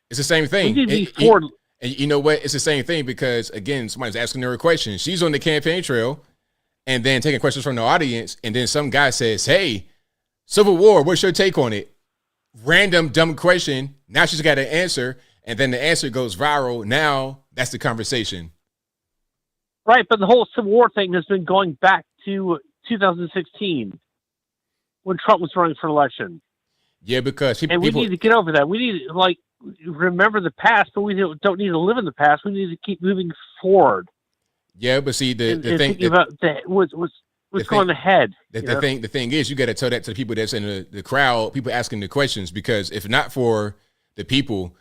[SPEAKER 1] It's the same thing.
[SPEAKER 13] We need to be forward.
[SPEAKER 1] And you know what? It's the same thing because, again, somebody's asking her a question. She's on the campaign trail and then taking questions from the audience. And then some guy says, hey, Civil War, what's your take on it? Random, dumb question. Now she's got an answer. And then the answer goes viral. Now that's the conversation.
[SPEAKER 13] Right. But the whole Civil War thing has been going back to 2016 when Trump was running for election.
[SPEAKER 1] Yeah, because
[SPEAKER 13] we need to get over that. We need to, remember the past, but we don't need to live in the past. We need to keep moving forward.
[SPEAKER 1] Yeah, but see, the thing
[SPEAKER 13] about what's going ahead.
[SPEAKER 1] The thing is, you got to tell that to the people that's in the crowd, people asking the questions, because if not for the people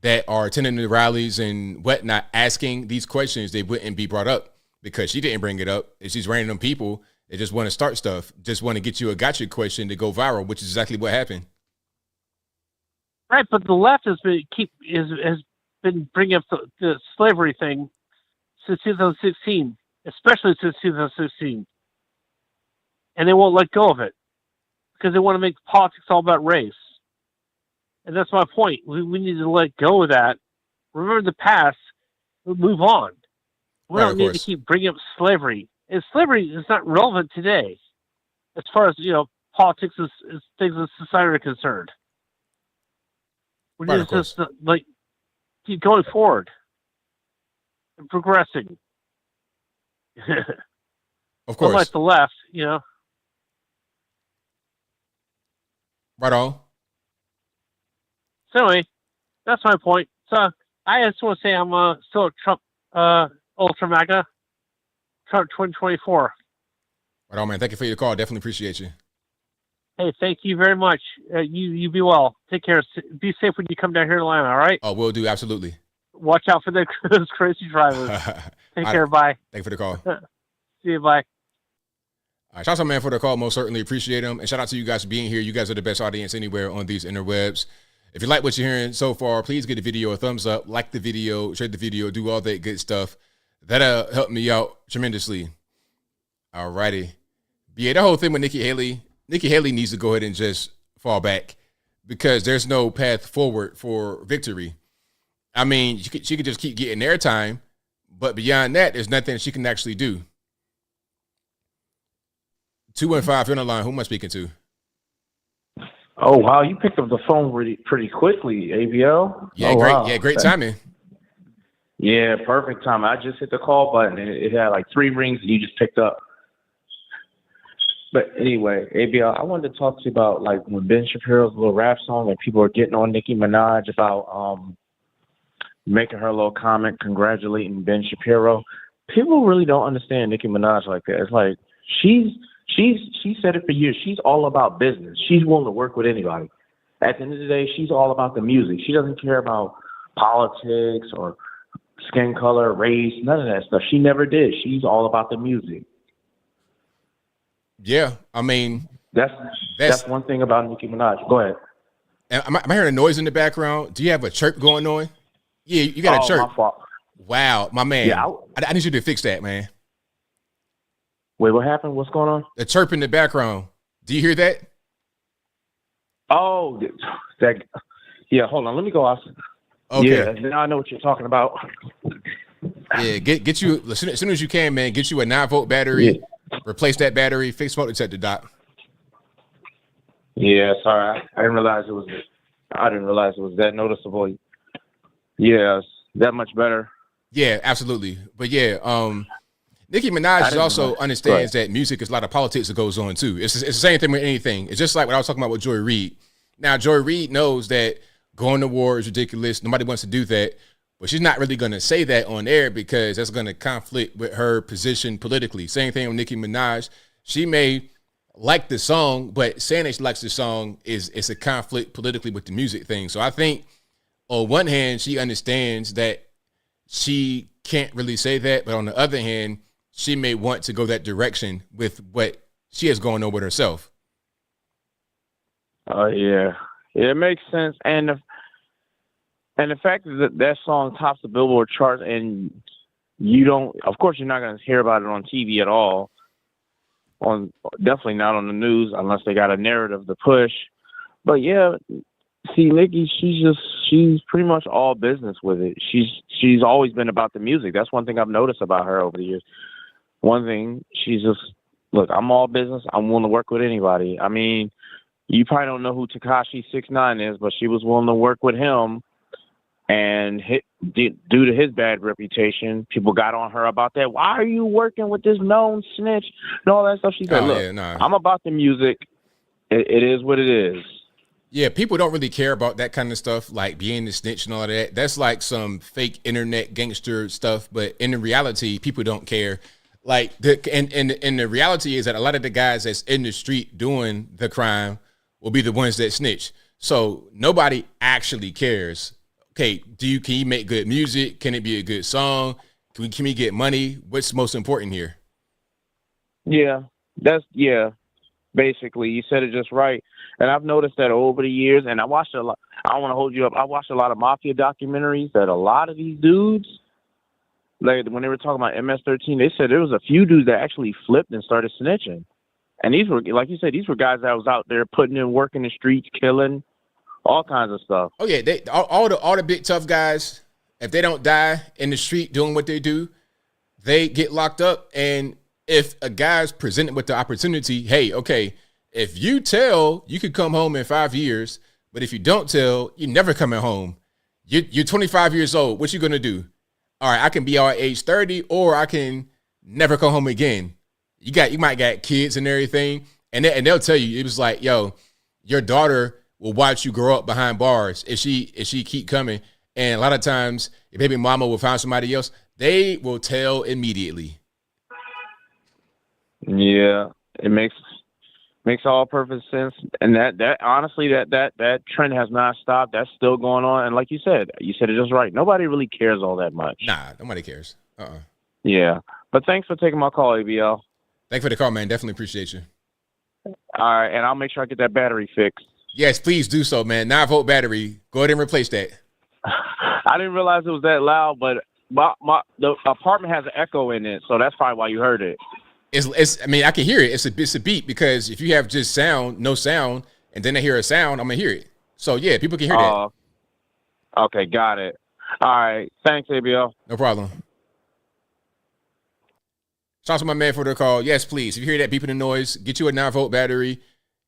[SPEAKER 1] that are attending the rallies and whatnot asking these questions, they wouldn't be brought up, because she didn't bring it up. It's these random people that just want to start stuff, just want to get you a gotcha question to go viral, which is exactly what happened.
[SPEAKER 13] Right, but the left has been bringing up the slavery thing since 2016, especially since 2016, and they won't let go of it because they want to make politics all about race. And that's my point. We need to let go of that. Remember the past. Move on. We don't need to keep bringing up slavery. And slavery is not relevant today, as far as politics is things in society are concerned. We need to just keep going forward and progressing.
[SPEAKER 1] Of course.
[SPEAKER 13] Unlike the left,
[SPEAKER 1] Right on.
[SPEAKER 13] So anyway, that's my point. So I just want to say I'm still a Trump ultra MAGA, Trump 2024.
[SPEAKER 1] Right on, man. Thank you for your call. Definitely appreciate you.
[SPEAKER 13] Hey, thank you very much. You be well. Take care. Be safe when you come down here to Atlanta, all right?
[SPEAKER 1] Oh, will do. Absolutely.
[SPEAKER 13] Watch out for those crazy drivers. Take care. Bye.
[SPEAKER 1] Thank you for the call.
[SPEAKER 13] See you. Bye.
[SPEAKER 1] All right, shout out, man, for the call. Most certainly appreciate them. And shout out to you guys for being here. You guys are the best audience anywhere on these interwebs. If you like what you're hearing so far, please give the video a thumbs up, like the video, share the video, do all that good stuff. That'll help me out tremendously. All righty. But yeah, that whole thing with Nikki Haley needs to go ahead and just fall back, because there's no path forward for victory. I mean, she could just keep getting airtime, but beyond that, there's nothing she can actually do. 215, you're on the line. Who am I speaking to?
[SPEAKER 2] Oh, wow. You picked up the phone pretty quickly, ABL.
[SPEAKER 1] Yeah, great. Wow. Yeah, great timing.
[SPEAKER 2] Yeah, perfect timing. I just hit the call button, and it had like 3 rings, and you just picked up. But anyway, ABL, I wanted to talk to you about like when Ben Shapiro's little rap song and people are getting on Nicki Minaj about making her little comment congratulating Ben Shapiro. People really don't understand Nicki Minaj like that. It's like she's She said it for years. She's all about business. She's willing to work with anybody. At the end of the day, she's all about the music. She doesn't care about politics or skin color, race, none of that stuff. She never did. She's all about the music.
[SPEAKER 1] Yeah, I mean,
[SPEAKER 2] that's one thing about Nicki Minaj. Go ahead.
[SPEAKER 1] Am I hearing a noise in the background? Do you have a chirp going on? Yeah, you got a chirp.
[SPEAKER 2] My fault.
[SPEAKER 1] Wow, my man.
[SPEAKER 2] Yeah,
[SPEAKER 1] I need you to fix that, man.
[SPEAKER 2] Wait, what happened? What's going on?
[SPEAKER 1] The chirp in the background. Do you hear that?
[SPEAKER 2] Oh, yeah. Hold on. Let me go out.
[SPEAKER 1] Okay.
[SPEAKER 2] Yeah, now I know what you're talking about.
[SPEAKER 1] Yeah, get you as soon as you can, man. Get you a 9-volt battery. Yeah. Replace that battery. Fix smoke detector, Doc.
[SPEAKER 2] Yeah, sorry. I didn't realize it was that noticeable. Yeah, it's that much better.
[SPEAKER 1] Yeah, absolutely. But yeah, Nicki Minaj also understands that music is a lot of politics that goes on too. It's the same thing with anything. It's just like what I was talking about with Joy Reid. Now, Joy Reid knows that going to war is ridiculous. Nobody wants to do that. But she's not really going to say that on air because that's going to conflict with her position politically. Same thing with Nicki Minaj. She may like the song, but saying that she likes the song is a conflict politically with the music thing. So I think on one hand, she understands that she can't really say that. But on the other hand, she may want to go that direction with what she has going on with herself.
[SPEAKER 2] Oh, yeah. It makes sense. And the fact that song tops the Billboard chart and of course, you're not going to hear about it on TV at all. Definitely not on the news unless they got a narrative to push. But yeah, see, Nicki, she's pretty much all business with it. She's always been about the music. That's one thing I've noticed about her over the years. One thing, she's just, look, I'm all business. I'm willing to work with anybody. I mean, you probably don't know who Tekashi 6ix9ine is, but she was willing to work with him. And due to his bad reputation, people got on her about that. Why are you working with this known snitch and all that stuff? She said, look, I'm about the music. It is what it is.
[SPEAKER 1] Yeah, people don't really care about that kind of stuff, like being the snitch and all of that. That's like some fake internet gangster stuff. But in the reality, people don't care. Like and the reality is that a lot of the guys that's in the street doing the crime will be the ones that snitch. So nobody actually cares. Okay, can you make good music? Can it be a good song? Can we get money? What's most important here?
[SPEAKER 2] Yeah, basically, you said it just right. And I've noticed that over the years, and I watched a lot. I don't want to hold you up. I watched a lot of mafia documentaries that a lot of these dudes, like when they were talking about MS-13, they said there was a few dudes that actually flipped and started snitching. And these were, like you said, these were guys that was out there putting in work in the streets, killing, all kinds of stuff.
[SPEAKER 1] Oh yeah, all the big tough guys, if they don't die in the street doing what they do, they get locked up. And if a guy's presented with the opportunity, hey, okay, if you tell, you could come home in 5 years, but if you don't tell, you're never coming home. You're 25 years old. What you gonna do? All right, I can be out at age 30, or I can never come home again. You might got kids and everything, and they'll tell you, it was like, yo, your daughter will watch you grow up behind bars if she keep coming. And a lot of times, if baby mama will find somebody else, they will tell immediately.
[SPEAKER 2] Yeah, it makes all perfect sense. And that honestly, that trend has not stopped. That's still going on. And like you said it just right. Nobody really cares all that much.
[SPEAKER 1] Nah, nobody cares.
[SPEAKER 2] Yeah, but thanks for taking my call, ABL.
[SPEAKER 1] Thanks for the call, man. Definitely appreciate you.
[SPEAKER 2] All right, and I'll make sure I get that battery fixed.
[SPEAKER 1] Yes, please do so, man. 9-volt battery. Go ahead and replace that.
[SPEAKER 2] I didn't realize it was that loud, but the apartment has an echo in it, so that's probably why you heard it.
[SPEAKER 1] I mean, I can hear it. It's a beat, because if you have just no sound, and then I hear a sound, I'm gonna hear it. So yeah, people can hear that.
[SPEAKER 2] Okay, got it. All right, thanks, ABL.
[SPEAKER 1] No problem. Shout out to my man for the call. Yes, please. If you hear that beeping the noise, get you a 9-volt battery,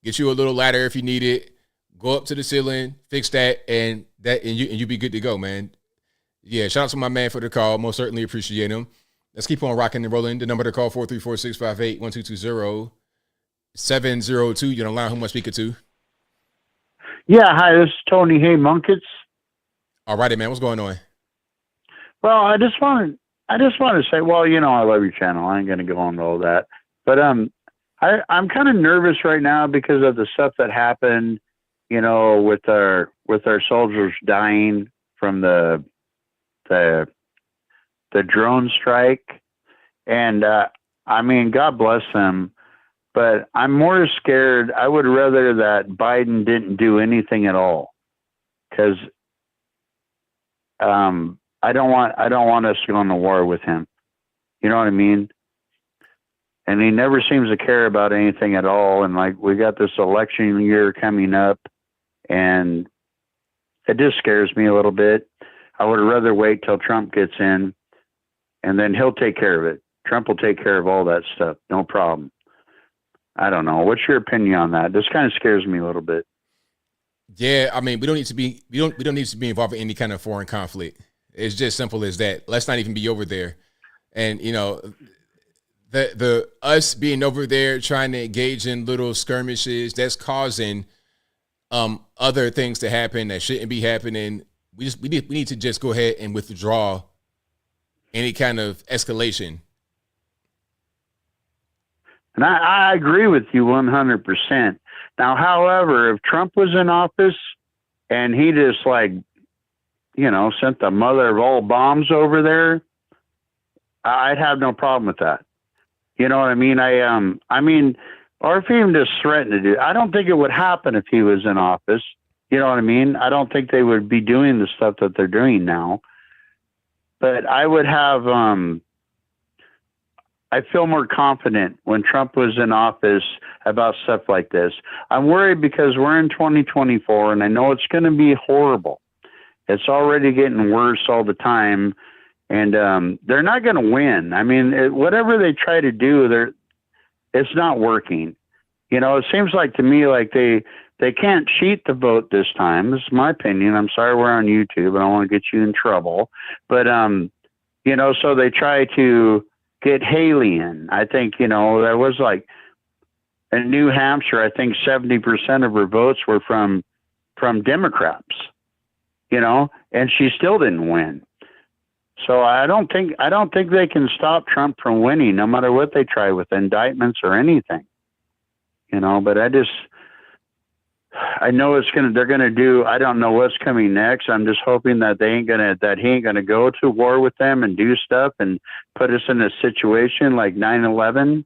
[SPEAKER 1] get you a little ladder if you need it. Go up to the ceiling, fix that, and you be good to go, man. Yeah, shout out to my man for the call. Most certainly appreciate him. Let's keep on rocking and rolling. The number to call, 434-658-1220. 702. You're on line. Who am I speaking to?
[SPEAKER 8] Yeah, hi, this is Tony. Hey, Munkets.
[SPEAKER 1] All righty, man. What's going on?
[SPEAKER 8] Well, I just want to say, well, you know, I love your channel. I ain't going to go into all that. But I I'm kind of nervous right now because of the stuff that happened, you know, with our soldiers dying from the drone strike. And I mean, God bless them, but I'm more scared. I would rather that Biden didn't do anything at all, because I don't want us going to war with him. You know what I mean? And he never seems to care about anything at all. And like, we got this election year coming up, and it just scares me a little bit. I would rather wait till Trump gets in, and then he'll take care of it. Trump will take care of all that stuff. No problem. I don't know. What's your opinion on that? This kind of scares me a little bit.
[SPEAKER 1] Yeah, I mean, we don't need to be involved in any kind of foreign conflict. It's just simple as that. Let's not even be over there. And you know, the us being over there trying to engage in little skirmishes, that's causing other things to happen that shouldn't be happening. We need to just go ahead and withdraw any kind of escalation.
[SPEAKER 8] And I agree with you 100%. Now, however, if Trump was in office and he just, like, you know, sent the mother of all bombs over there, I'd have no problem with that. You know what I mean? I mean, or if he even just threatened to do, I don't think it would happen if he was in office. You know what I mean? I don't think they would be doing the stuff that they're doing now. But I would have, I feel more confident when Trump was in office about stuff like this. I'm worried because we're in 2024, and I know it's going to be horrible. It's already getting worse all the time, and they're not going to win. I mean, whatever they try to do, it's not working. You know, it seems like to me like they can't cheat the vote this time. This is my opinion. I'm sorry we're on YouTube. I don't want to get you in trouble. But, you know, so they try to get Haley in. I think, you know, there was like in New Hampshire, I think 70% of her votes were from Democrats, you know, and she still didn't win. So I don't think they can stop Trump from winning, no matter what they try with indictments or anything, you know. But I know they're gonna do. I don't know what's coming next. I'm just hoping that he ain't gonna go to war with them and do stuff and put us in a situation like 9/11.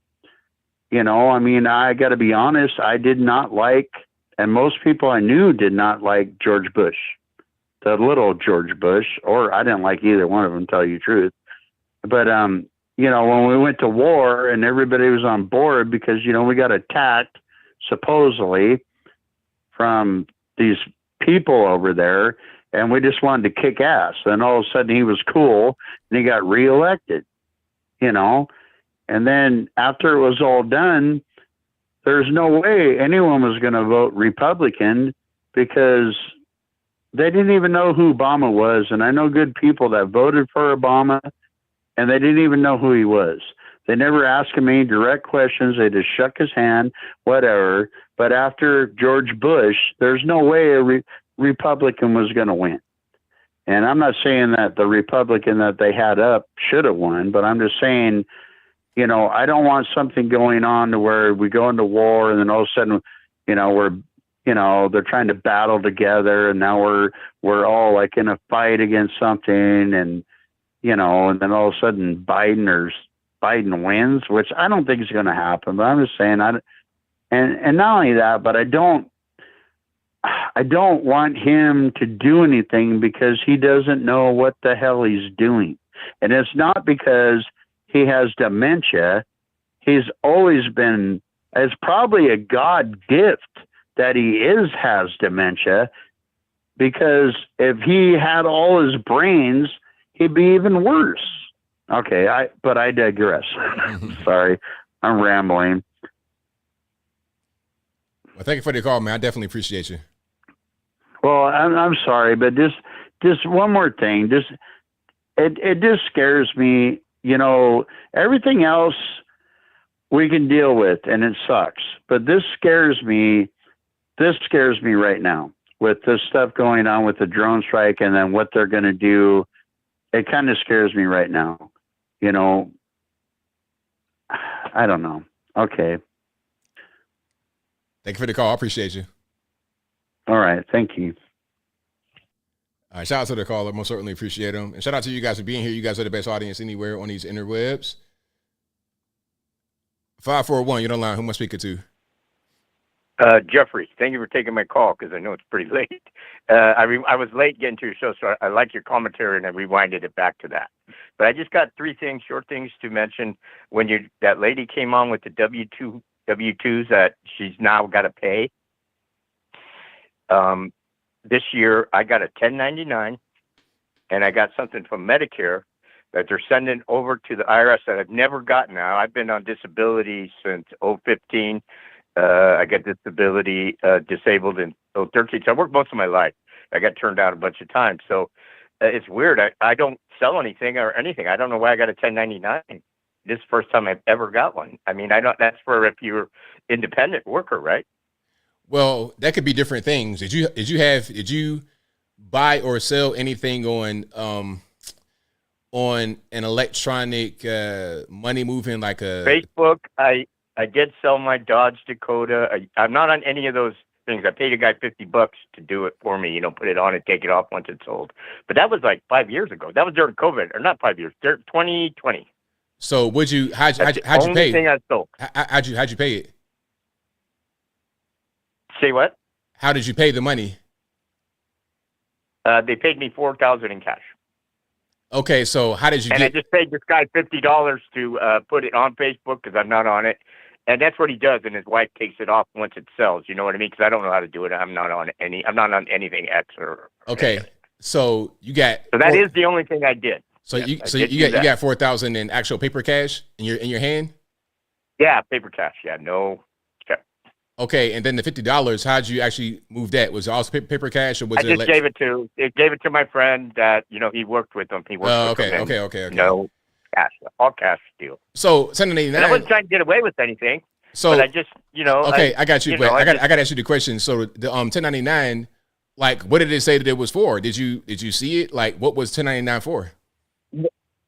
[SPEAKER 8] You know, I mean, I got to be honest. I did not like, and most people I knew did not like George Bush, the little George Bush, or I didn't like either one of them, to tell you the truth. But you know, when we went to war and everybody was on board because, you know, we got attacked supposedly from these people over there, and we just wanted to kick ass. Then all of a sudden he was cool and he got reelected, you know. And then after it was all done, there's no way anyone was going to vote Republican because they didn't even know who Obama was. And I know good people that voted for Obama and they didn't even know who he was. They never asked him any direct questions. They just shook his hand, whatever. But after George Bush, there's no way a Republican was going to win. And I'm not saying that the Republican that they had up should have won, but I'm just saying, you know, I don't want something going on to where we go into war and then all of a sudden, you know, they're trying to battle together and now we're all like in a fight against something, and, you know, and then all of a sudden Biden wins, which I don't think is going to happen. But I'm just saying, and not only that, but I don't want him to do anything because he doesn't know what the hell he's doing. And it's not because he has dementia. He's always been, it's probably a God gift that he has dementia, because if he had all his brains, he'd be even worse. Okay, but I digress. Sorry, I'm rambling.
[SPEAKER 1] Well, thank you for the call, man. I definitely appreciate you.
[SPEAKER 8] Well, I'm sorry, but just one more thing. It just scares me. You know, everything else we can deal with, and it sucks. But this scares me. This scares me right now with this stuff going on with the drone strike and then what they're going to do. It kind of scares me right now. You know, I don't know. Okay.
[SPEAKER 1] Thank you for the call. I appreciate you.
[SPEAKER 8] All right. Thank you.
[SPEAKER 1] All right, shout out to the caller. Most certainly appreciate them. And shout out to you guys for being here. You guys are the best audience anywhere on these interwebs. 541, you're on the line. Who am I speaking to?
[SPEAKER 5] Jeffrey, thank you for taking my call because I know it's pretty late. I was late getting to your show, so I like your commentary, and I rewinded it back to that. But I just got three things, short things to mention. When that lady came on with the W-2s that she's now got to pay. This year, I got a 1099, and I got something from Medicare that they're sending over to the IRS that I've never gotten now. I've been on disability since 2015. I got disability disabled in 2013. So I worked most of my life. I got turned out a bunch of times. So it's weird. I don't sell anything or anything. I don't know why I got a 1099. This is the first time I've ever got one. I mean, that's for if you're independent worker, right?
[SPEAKER 1] Well, that could be different things. Did you buy or sell anything on an electronic money moving like a
[SPEAKER 5] Facebook? I did sell my Dodge Dakota. I'm not on any of those things. I paid a guy $50 to do it for me. Put it on and take it off once it's sold. But that was like 5 years ago. That was during COVID, or not 5 years, 2020.
[SPEAKER 1] So how'd you pay?
[SPEAKER 5] Only thing I sold.
[SPEAKER 1] How'd you pay it?
[SPEAKER 5] Say what?
[SPEAKER 1] How did you pay the money?
[SPEAKER 5] They paid me $4,000 in cash.
[SPEAKER 1] Okay, so how did you
[SPEAKER 5] I just paid this guy $50 to put it on Facebook because I'm not on it. And that's what he does, and his wife takes it off once it sells. You know what I mean? Because I don't know how to do it. I'm not on anything X or
[SPEAKER 1] okay.
[SPEAKER 5] Anything.
[SPEAKER 1] So you got.
[SPEAKER 5] So that is the only thing I did.
[SPEAKER 1] So
[SPEAKER 5] yes,
[SPEAKER 1] you got 4,000 in actual paper cash in your hand.
[SPEAKER 5] Yeah, paper cash. Yeah, no.
[SPEAKER 1] Okay, and then the $50. How'd you actually move that? Was it also paper cash, or was
[SPEAKER 5] I just gave it to my friend that he worked with him. He worked with him.
[SPEAKER 1] Okay.
[SPEAKER 5] No cash, all cash deal.
[SPEAKER 1] So 1099.
[SPEAKER 5] And I wasn't trying to get away with anything.
[SPEAKER 1] So
[SPEAKER 5] but I just
[SPEAKER 1] Okay, I got you. But I got to ask you the question. So the 1099, like, what did it say that it was for? Did you see it? Like, what was 1099 for?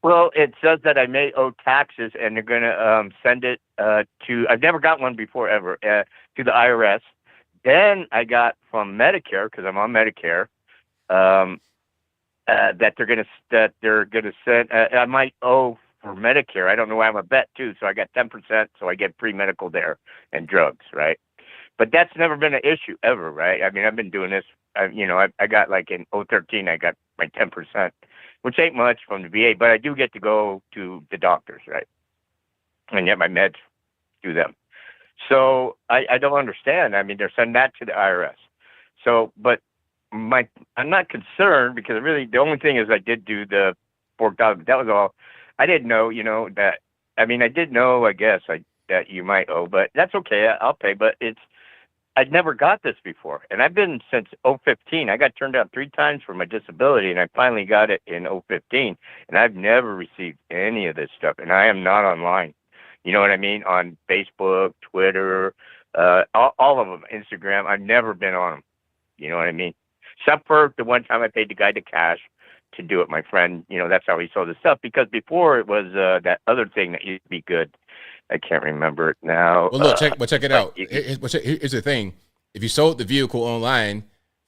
[SPEAKER 5] Well, it says that I may owe taxes, and they're going to send it to. I've never got one before ever to the IRS. Then I got from Medicare because I'm on Medicare that they're going to send. I might owe for Medicare. I don't know why I'm a vet too, so I got 10%, so I get free medical there and drugs, right? But that's never been an issue ever, right? I mean, I've been doing this. I got like in 2013, I got my 10%. Which ain't much from the VA, but I do get to go to the doctors, right? And get my meds through them. So I don't understand. I mean, they're sending that to the IRS. So, but I'm not concerned because really the only thing is I did do the $4,000. That was all. I didn't know, that. I mean, I did know, I guess, that you might owe, but that's okay. I'll pay. But I'd never got this before, and I've been since 2015. I got turned down 3 times for my disability, and I finally got it in 2015, and I've never received any of this stuff, and I am not online. You know what I mean? On Facebook, Twitter, all of them, Instagram. I've never been on them. You know what I mean? Except for the one time I paid the guy the cash to do it. My friend, that's how he sold the stuff, because before it was that other thing that used to be good. I can't remember it now.
[SPEAKER 1] Well, look, check it out. Here's the thing. If you sold the vehicle online,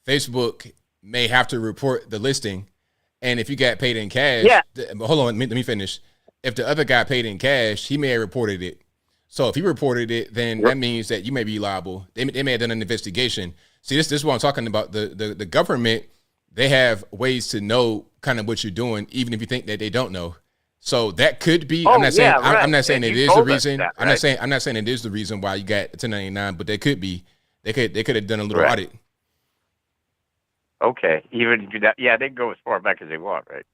[SPEAKER 1] Facebook may have to report the listing. And if you got paid in cash, hold on, let me finish. If the other guy paid in cash, he may have reported it. So if he reported it, then that means that you may be liable. They may have done an investigation. See, this is what I'm talking about. The government, they have ways to know kind of what you're doing, even if you think that they don't know. So that could be. I'm not saying it is the reason. That, right? I'm not saying it is the reason why you got 1099, but they could be. They could have done a little audit.
[SPEAKER 5] Okay, even do that. Yeah, they can go as far back as they want, right?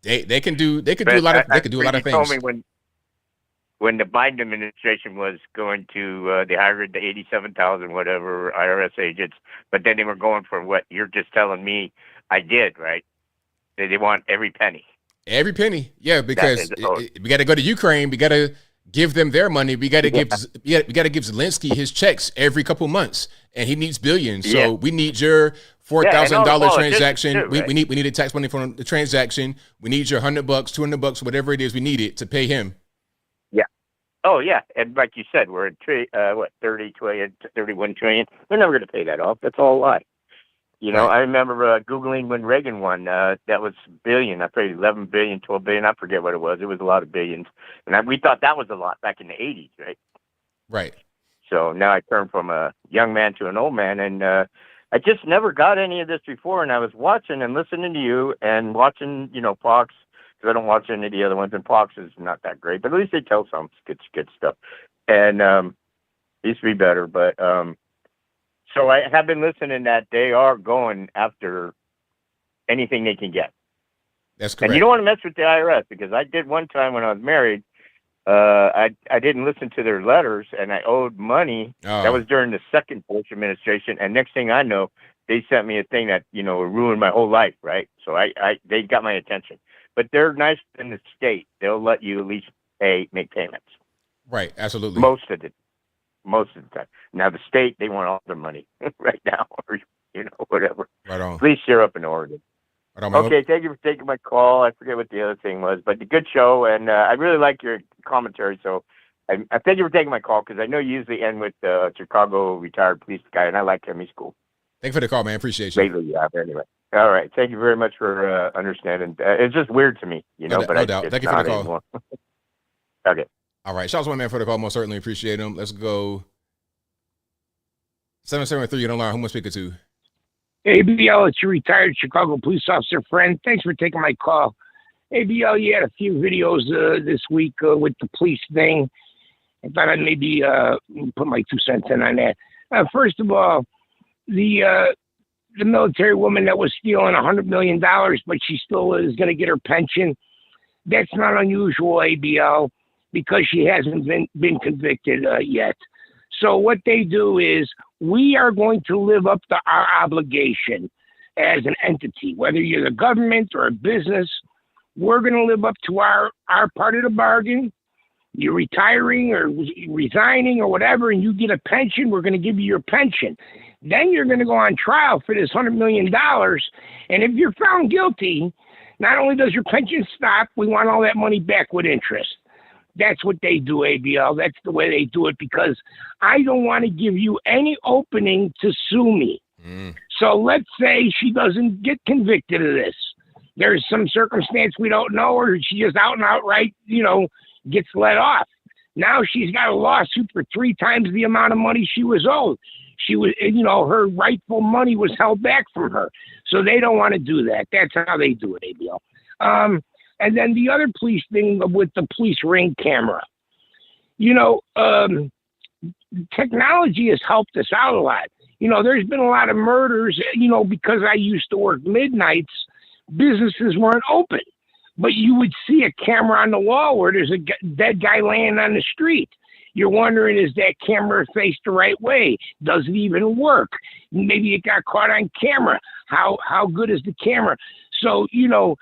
[SPEAKER 1] They can do a lot of things.
[SPEAKER 5] Told me when the Biden administration was going to they hired the 87,000 whatever IRS agents, but then they were going for what you're just telling me I did, right? They want every penny.
[SPEAKER 1] Every penny, yeah, because we got to go to Ukraine. We got to give them their money. We got to give Zelensky his checks every couple months, and he needs billions. So we need your $4,000 transaction. Too, right? we need the tax money from the transaction. We need your $100, $200, whatever it is. We need it to pay him.
[SPEAKER 5] Oh yeah, and like you said, we're at 30 trillion, 31 trillion. They're never going to pay that off. That's all a lie. You know, I remember Googling when Reagan won. That was billion. I paid 11 billion, 12 billion. I forget what it was. It was a lot of billions, and we thought that was a lot back in the 80s, right?
[SPEAKER 1] Right.
[SPEAKER 5] So now I turned from a young man to an old man, and I just never got any of this before. And I was watching and listening to you and watching, you know, Fox, because I don't watch any of the other ones, and Fox is not that great, but at least they tell some good stuff. And it used to be better, but so I have been listening that they are going after anything they can get.
[SPEAKER 1] That's correct.
[SPEAKER 5] And you don't want to mess with the IRS, because I did one time when I was married. I didn't listen to their letters, and I owed money.
[SPEAKER 1] Oh.
[SPEAKER 5] That was during the second Bush administration, and next thing I know, they sent me a thing that, you know, ruined my whole life, right? So they got my attention. But they're nice in the state. They'll let you at least make payments.
[SPEAKER 1] Right, absolutely.
[SPEAKER 5] Most of the time. Now the state, they want all their money right now, or, you know, whatever.
[SPEAKER 1] Right on.
[SPEAKER 5] At least you're up in Oregon.
[SPEAKER 1] Right on, man.
[SPEAKER 5] Okay, thank you for taking my call. I forget what the other thing was, but the good show, and I really like your commentary. So I thank you for taking my call, because I know you usually end with the Chicago retired police guy, and I like him. He's cool.
[SPEAKER 1] Thank you for the call, man. Appreciate you.
[SPEAKER 5] Lately, yeah. But anyway, all right. Thank you very much for understanding. It's just weird to me, you know.
[SPEAKER 1] No doubt. Thank you for the call.
[SPEAKER 5] Anymore. Okay.
[SPEAKER 1] All right. Shout out to my man for the call. Most certainly appreciate him. Let's go. 773 on the line. Who am I speaking to?
[SPEAKER 6] ABL, it's your retired Chicago police officer friend. Thanks for taking my call. ABL, you had a few videos this week with the police thing. I thought I'd maybe put my 2 cents in on that. First of all, the military woman that was stealing $100 million, but she still is going to get her pension. That's not unusual, ABL, because she hasn't been convicted yet. So what they do is, we are going to live up to our obligation as an entity, whether you're the government or a business. We're going to live up to our part of the bargain. You're retiring or resigning or whatever, and you get a pension, we're going to give you your pension. Then you're going to go on trial for this $100 million. And if you're found guilty, not only does your pension stop, we want all that money back with interest. That's what they do, ABL. That's the way they do it, because I don't want to give you any opening to sue me. So let's say she doesn't get convicted of this. There's some circumstance we don't know, or she just out and outright, you know, gets let off. Now she's got a lawsuit for 3 times the amount of money she was owed. She was, you know, her rightful money was held back from her. So they don't want to do that. That's how they do it, ABL. And then the other police thing with the police ring camera. You know, technology has helped us out a lot. You know, there's been a lot of murders, you know, because I used to work midnights, businesses weren't open. But you would see a camera on the wall where there's a dead guy laying on the street. You're wondering, is that camera faced the right way? Does it even work? Maybe it got caught on camera. How good is the camera? So, you know,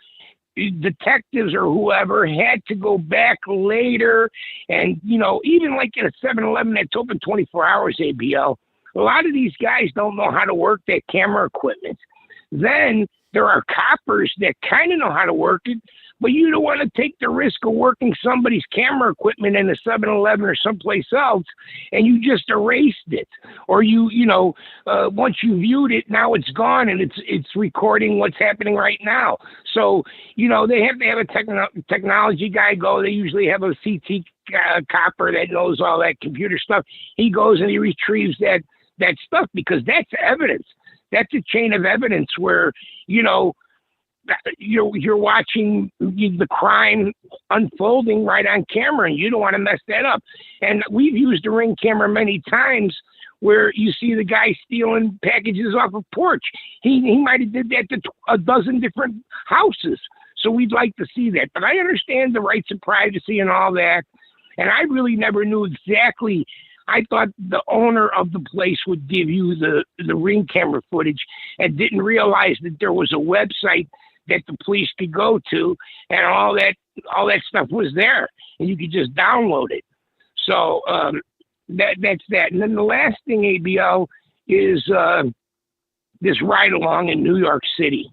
[SPEAKER 6] detectives or whoever had to go back later, and, you know, even like in a 7-Eleven that's open 24 hours, ABL, a lot of these guys don't know how to work that camera equipment. Then there are coppers that kind of know how to work it, but you don't want to take the risk of working somebody's camera equipment in a 7-Eleven or someplace else, and you just erased it. Or you know, once you viewed it, now it's gone, and it's recording what's happening right now. So, you know, they have to have a technology guy go. They usually have a CT copper that knows all that computer stuff. He goes and he retrieves that stuff, because that's evidence. That's a chain of evidence where, you know, you're watching the crime unfolding right on camera, and you don't want to mess that up. And we've used a ring camera many times where you see the guy stealing packages off a porch. He might have did that to a dozen different houses. So we'd like to see that. But I understand the rights of privacy and all that. And I really never knew exactly. I thought the owner of the place would give you the ring camera footage, and didn't realize that there was a website that the police could go to, and all that stuff was there, and you could just download it. So that's that. And then the last thing, ABL, is this ride along in New York City,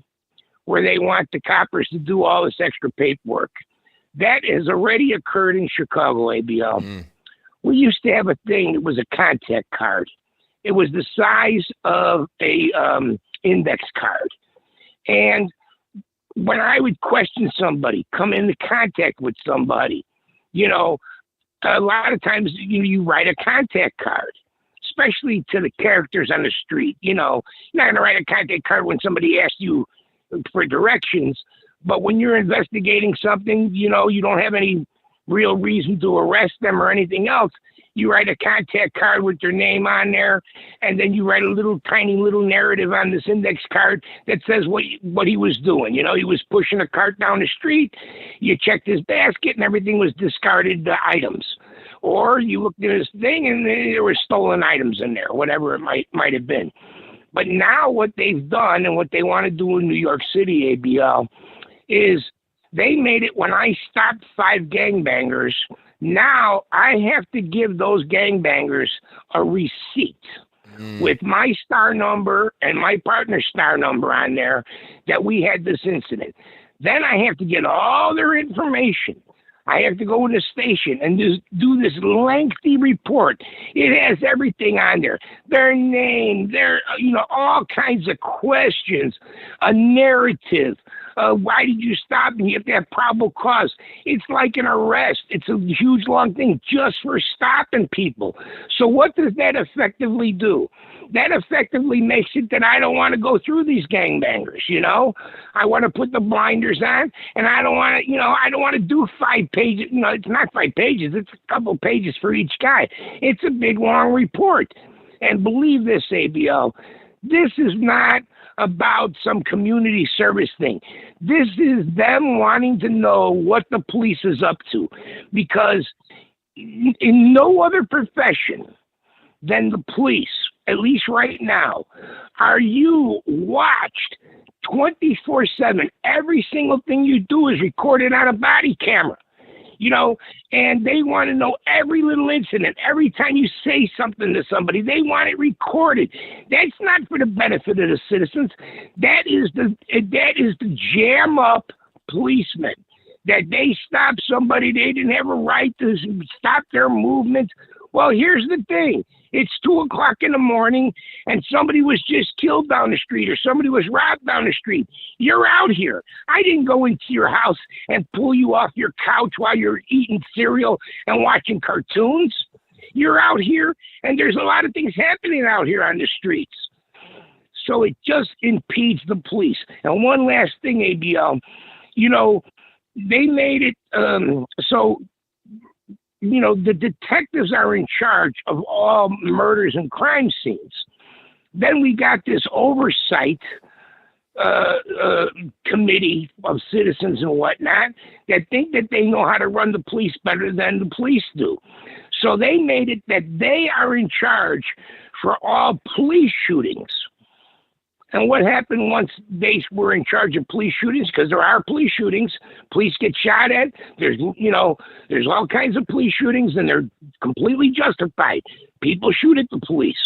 [SPEAKER 6] where they want the coppers to do all this extra paperwork. That has already occurred in Chicago, ABL. we used to have a thing. It was a contact card. It was the size of a index card. And when I would question somebody, come into contact with somebody, you know, a lot of times you write a contact card, especially to the characters on the street. You know, you're not going to write a contact card when somebody asks you for directions, but when you're investigating something, you know, you don't have any real reason to arrest them or anything else. You write a contact card with their name on there, and then you write a tiny little narrative on this index card that says what he was doing. You know, he was pushing a cart down the street. You checked his basket, and everything was discarded items. Or you looked at his thing, and there were stolen items in there, whatever it might have been. But now what they've done and what they want to do in New York City, ABL, is they made it when I stopped 5 gangbangers. Now I have to give those gangbangers a receipt with my star number and my partner's star number on there that we had this incident. Then I have to get all their information. I have to go in the station and just do this lengthy report. It has everything on there. Their name, their, all kinds of questions, a narrative. Why did you stop? And you have to have probable cause. It's like an arrest. It's a huge, long thing just for stopping people. So what does that effectively do? That effectively makes it that I don't want to go through these gangbangers, I want to put the blinders on, and I don't want to, I don't want to do 5 pages. It's not 5 pages. It's a couple pages for each guy. It's a big, long report. And believe this, ABL, this is not about some community service thing. This is them wanting to know what the police is up to, because in no other profession than the police, at least right now, are you watched 24/7. Every single thing you do is recorded on a body camera. And they want to know every little incident. Every time you say something to somebody, they want it recorded. That's not for the benefit of the citizens. That is the jam up policemen. That they stop somebody, they didn't have a right to stop their movement. Well, here's the thing. It's 2 o'clock in the morning and somebody was just killed down the street or somebody was robbed down the street. You're out here. I didn't go into your house and pull you off your couch while you're eating cereal and watching cartoons. You're out here and there's a lot of things happening out here on the streets. So it just impedes the police. And one last thing, ABL, they made it so the detectives are in charge of all murders and crime scenes. Then we got this oversight committee of citizens and whatnot that think that they know how to run the police better than the police do. So they made it that they are in charge for all police shootings. And what happened once they were in charge of police shootings, because there are police shootings, police get shot at, there's all kinds of police shootings and they're completely justified. People shoot at the police.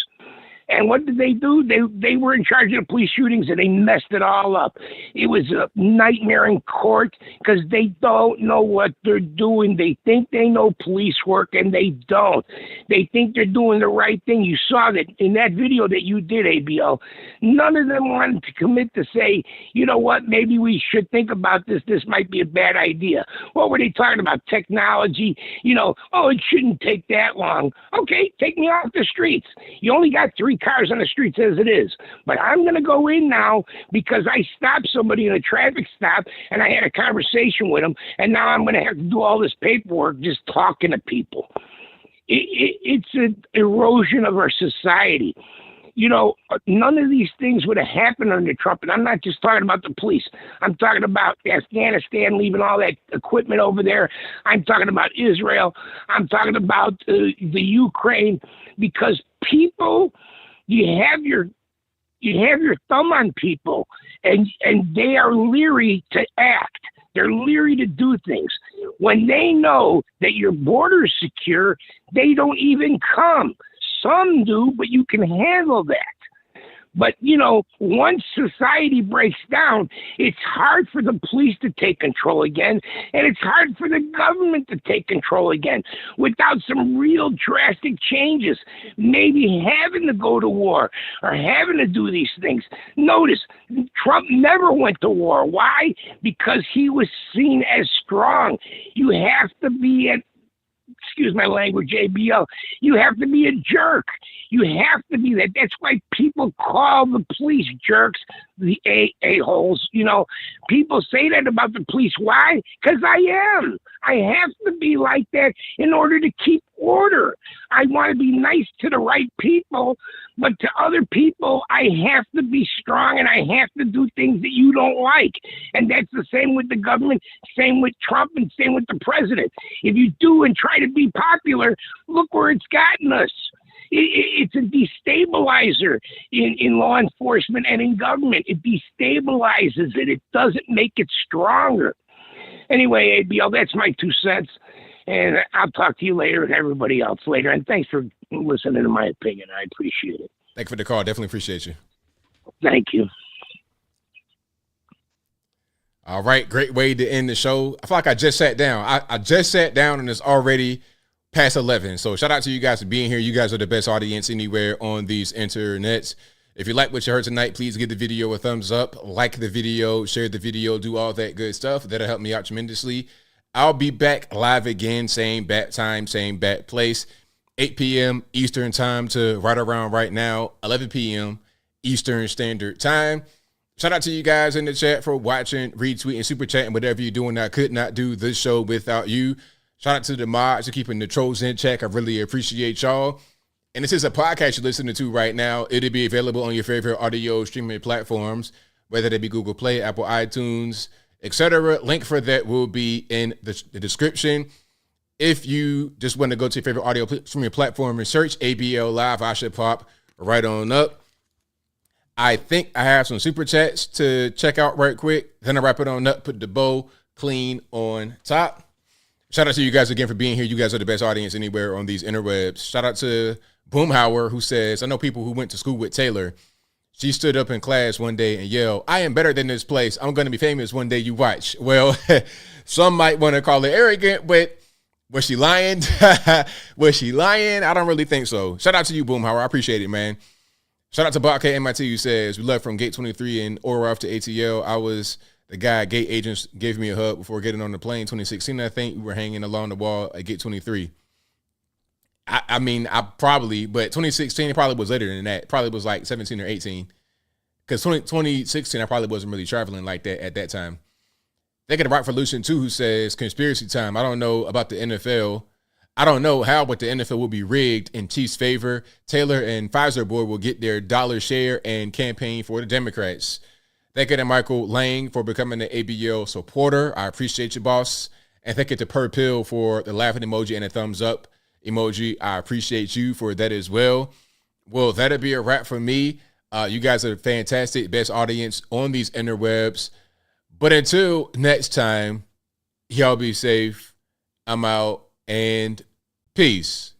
[SPEAKER 6] And what did they do? They were in charge of the police shootings and they messed it all up. It was a nightmare in court because they don't know what they're doing. They think they know police work and they don't. They think they're doing the right thing. You saw that in that video that you did, ABL. None of them wanted to commit to say, you know what, maybe we should think about this. This might be a bad idea. What were they talking about? Technology? It shouldn't take that long. Okay, take me off the streets. You only got 3 cars on the streets as it is. But I'm going to go in now because I stopped somebody in a traffic stop and I had a conversation with them, and now I'm going to have to do all this paperwork just talking to people. It's an erosion of our society. None of these things would have happened under Trump, and I'm not just talking about the police. I'm talking about Afghanistan, leaving all that equipment over there. I'm talking about Israel. I'm talking about the Ukraine, because people, you have your thumb on people, and they are leery to act. They're leery to do things. When they know that your border is secure, they don't even come. Some do, but you can handle that. But, once society breaks down, it's hard for the police to take control again, and it's hard for the government to take control again without some real drastic changes, maybe having to go to war or having to do these things. Notice, Trump never went to war. Why? Because he was seen as strong. You have to be excuse my language, ABL, you have to be a jerk. You have to be that. That's why people call the police jerks, the a-holes. People say that about the police. Why? Because I am. I have to be like that in order to keep order. I want to be nice to the right people, but to other people, I have to be strong and I have to do things that you don't like. And that's the same with the government, same with Trump, and same with the president. If you do and try to be popular, look where it's gotten us. It's a destabilizer in law enforcement and in government. It destabilizes it. It doesn't make it stronger. Anyway, ABL, that's my 2 cents. And I'll talk to you later and everybody else later. And thanks for listening to my opinion. I appreciate it.
[SPEAKER 1] Thank you for the call. Definitely appreciate you.
[SPEAKER 6] Thank you.
[SPEAKER 1] All right. Great way to end the show. I feel like I just sat down. I just sat down and it's already past 11. So shout out to you guys for being here. You guys are the best audience anywhere on these internets. If you like what you heard tonight, please give the video a thumbs up, like the video, share the video, do all that good stuff. That'll help me out tremendously. I'll be back live again, same bat time, same bat place, 8 p.m. Eastern time to right around right now, 11 p.m. Eastern Standard Time. Shout out to you guys in the chat for watching, retweeting, super chatting, whatever you're doing. I could not do this show without you. Shout out to the mods for keeping the trolls in check. I really appreciate y'all. And this is a podcast you're listening to right now. It'll be available on your favorite audio streaming platforms, whether they be Google Play, Apple iTunes, etc. Link for that will be in the description. If you just want to go to your favorite audio streaming platform and search ABL Live, I should pop right on up. I think I have some super chats to check out right quick. Then I wrap it on up, put the bow clean on top. Shout out to you guys again for being here. You guys are the best audience anywhere on these interwebs. Shout out to Boomhauer, who says, I know people who went to school with Taylor. She stood up in class one day and yelled, I am better than this place. I'm going to be famous one day, you watch. Well, some might want to call it arrogant, but was she lying? Was she lying? I don't really think so. Shout out to you, Boomhauer. I appreciate it, man. Shout out to Bob K. MIT, who says, we left from Gate 23 in Orof to ATL. I was the guy gate agents gave me a hug before getting on the plane. 2016, I think we were hanging along the wall at Gate 23. I mean, I probably, but 2016 probably was later than that. Probably was like 17 or 18. Because 2016, I probably wasn't really traveling like that at that time. They got a Rock Revolution too, who says, conspiracy time. I don't know about the NFL. I don't know how, but the NFL will be rigged in Chiefs' favor. Taylor and Pfizer board will get their dollar share and campaign for the Democrats. Thank you to Michael Lang for becoming an ABL supporter. I appreciate you, boss. And thank you to Per Pill for the laughing emoji and a thumbs up emoji. I appreciate you for that as well. Well, that'll be a wrap for me. You guys are fantastic, best audience on these interwebs. But until next time, y'all be safe. I'm out and peace.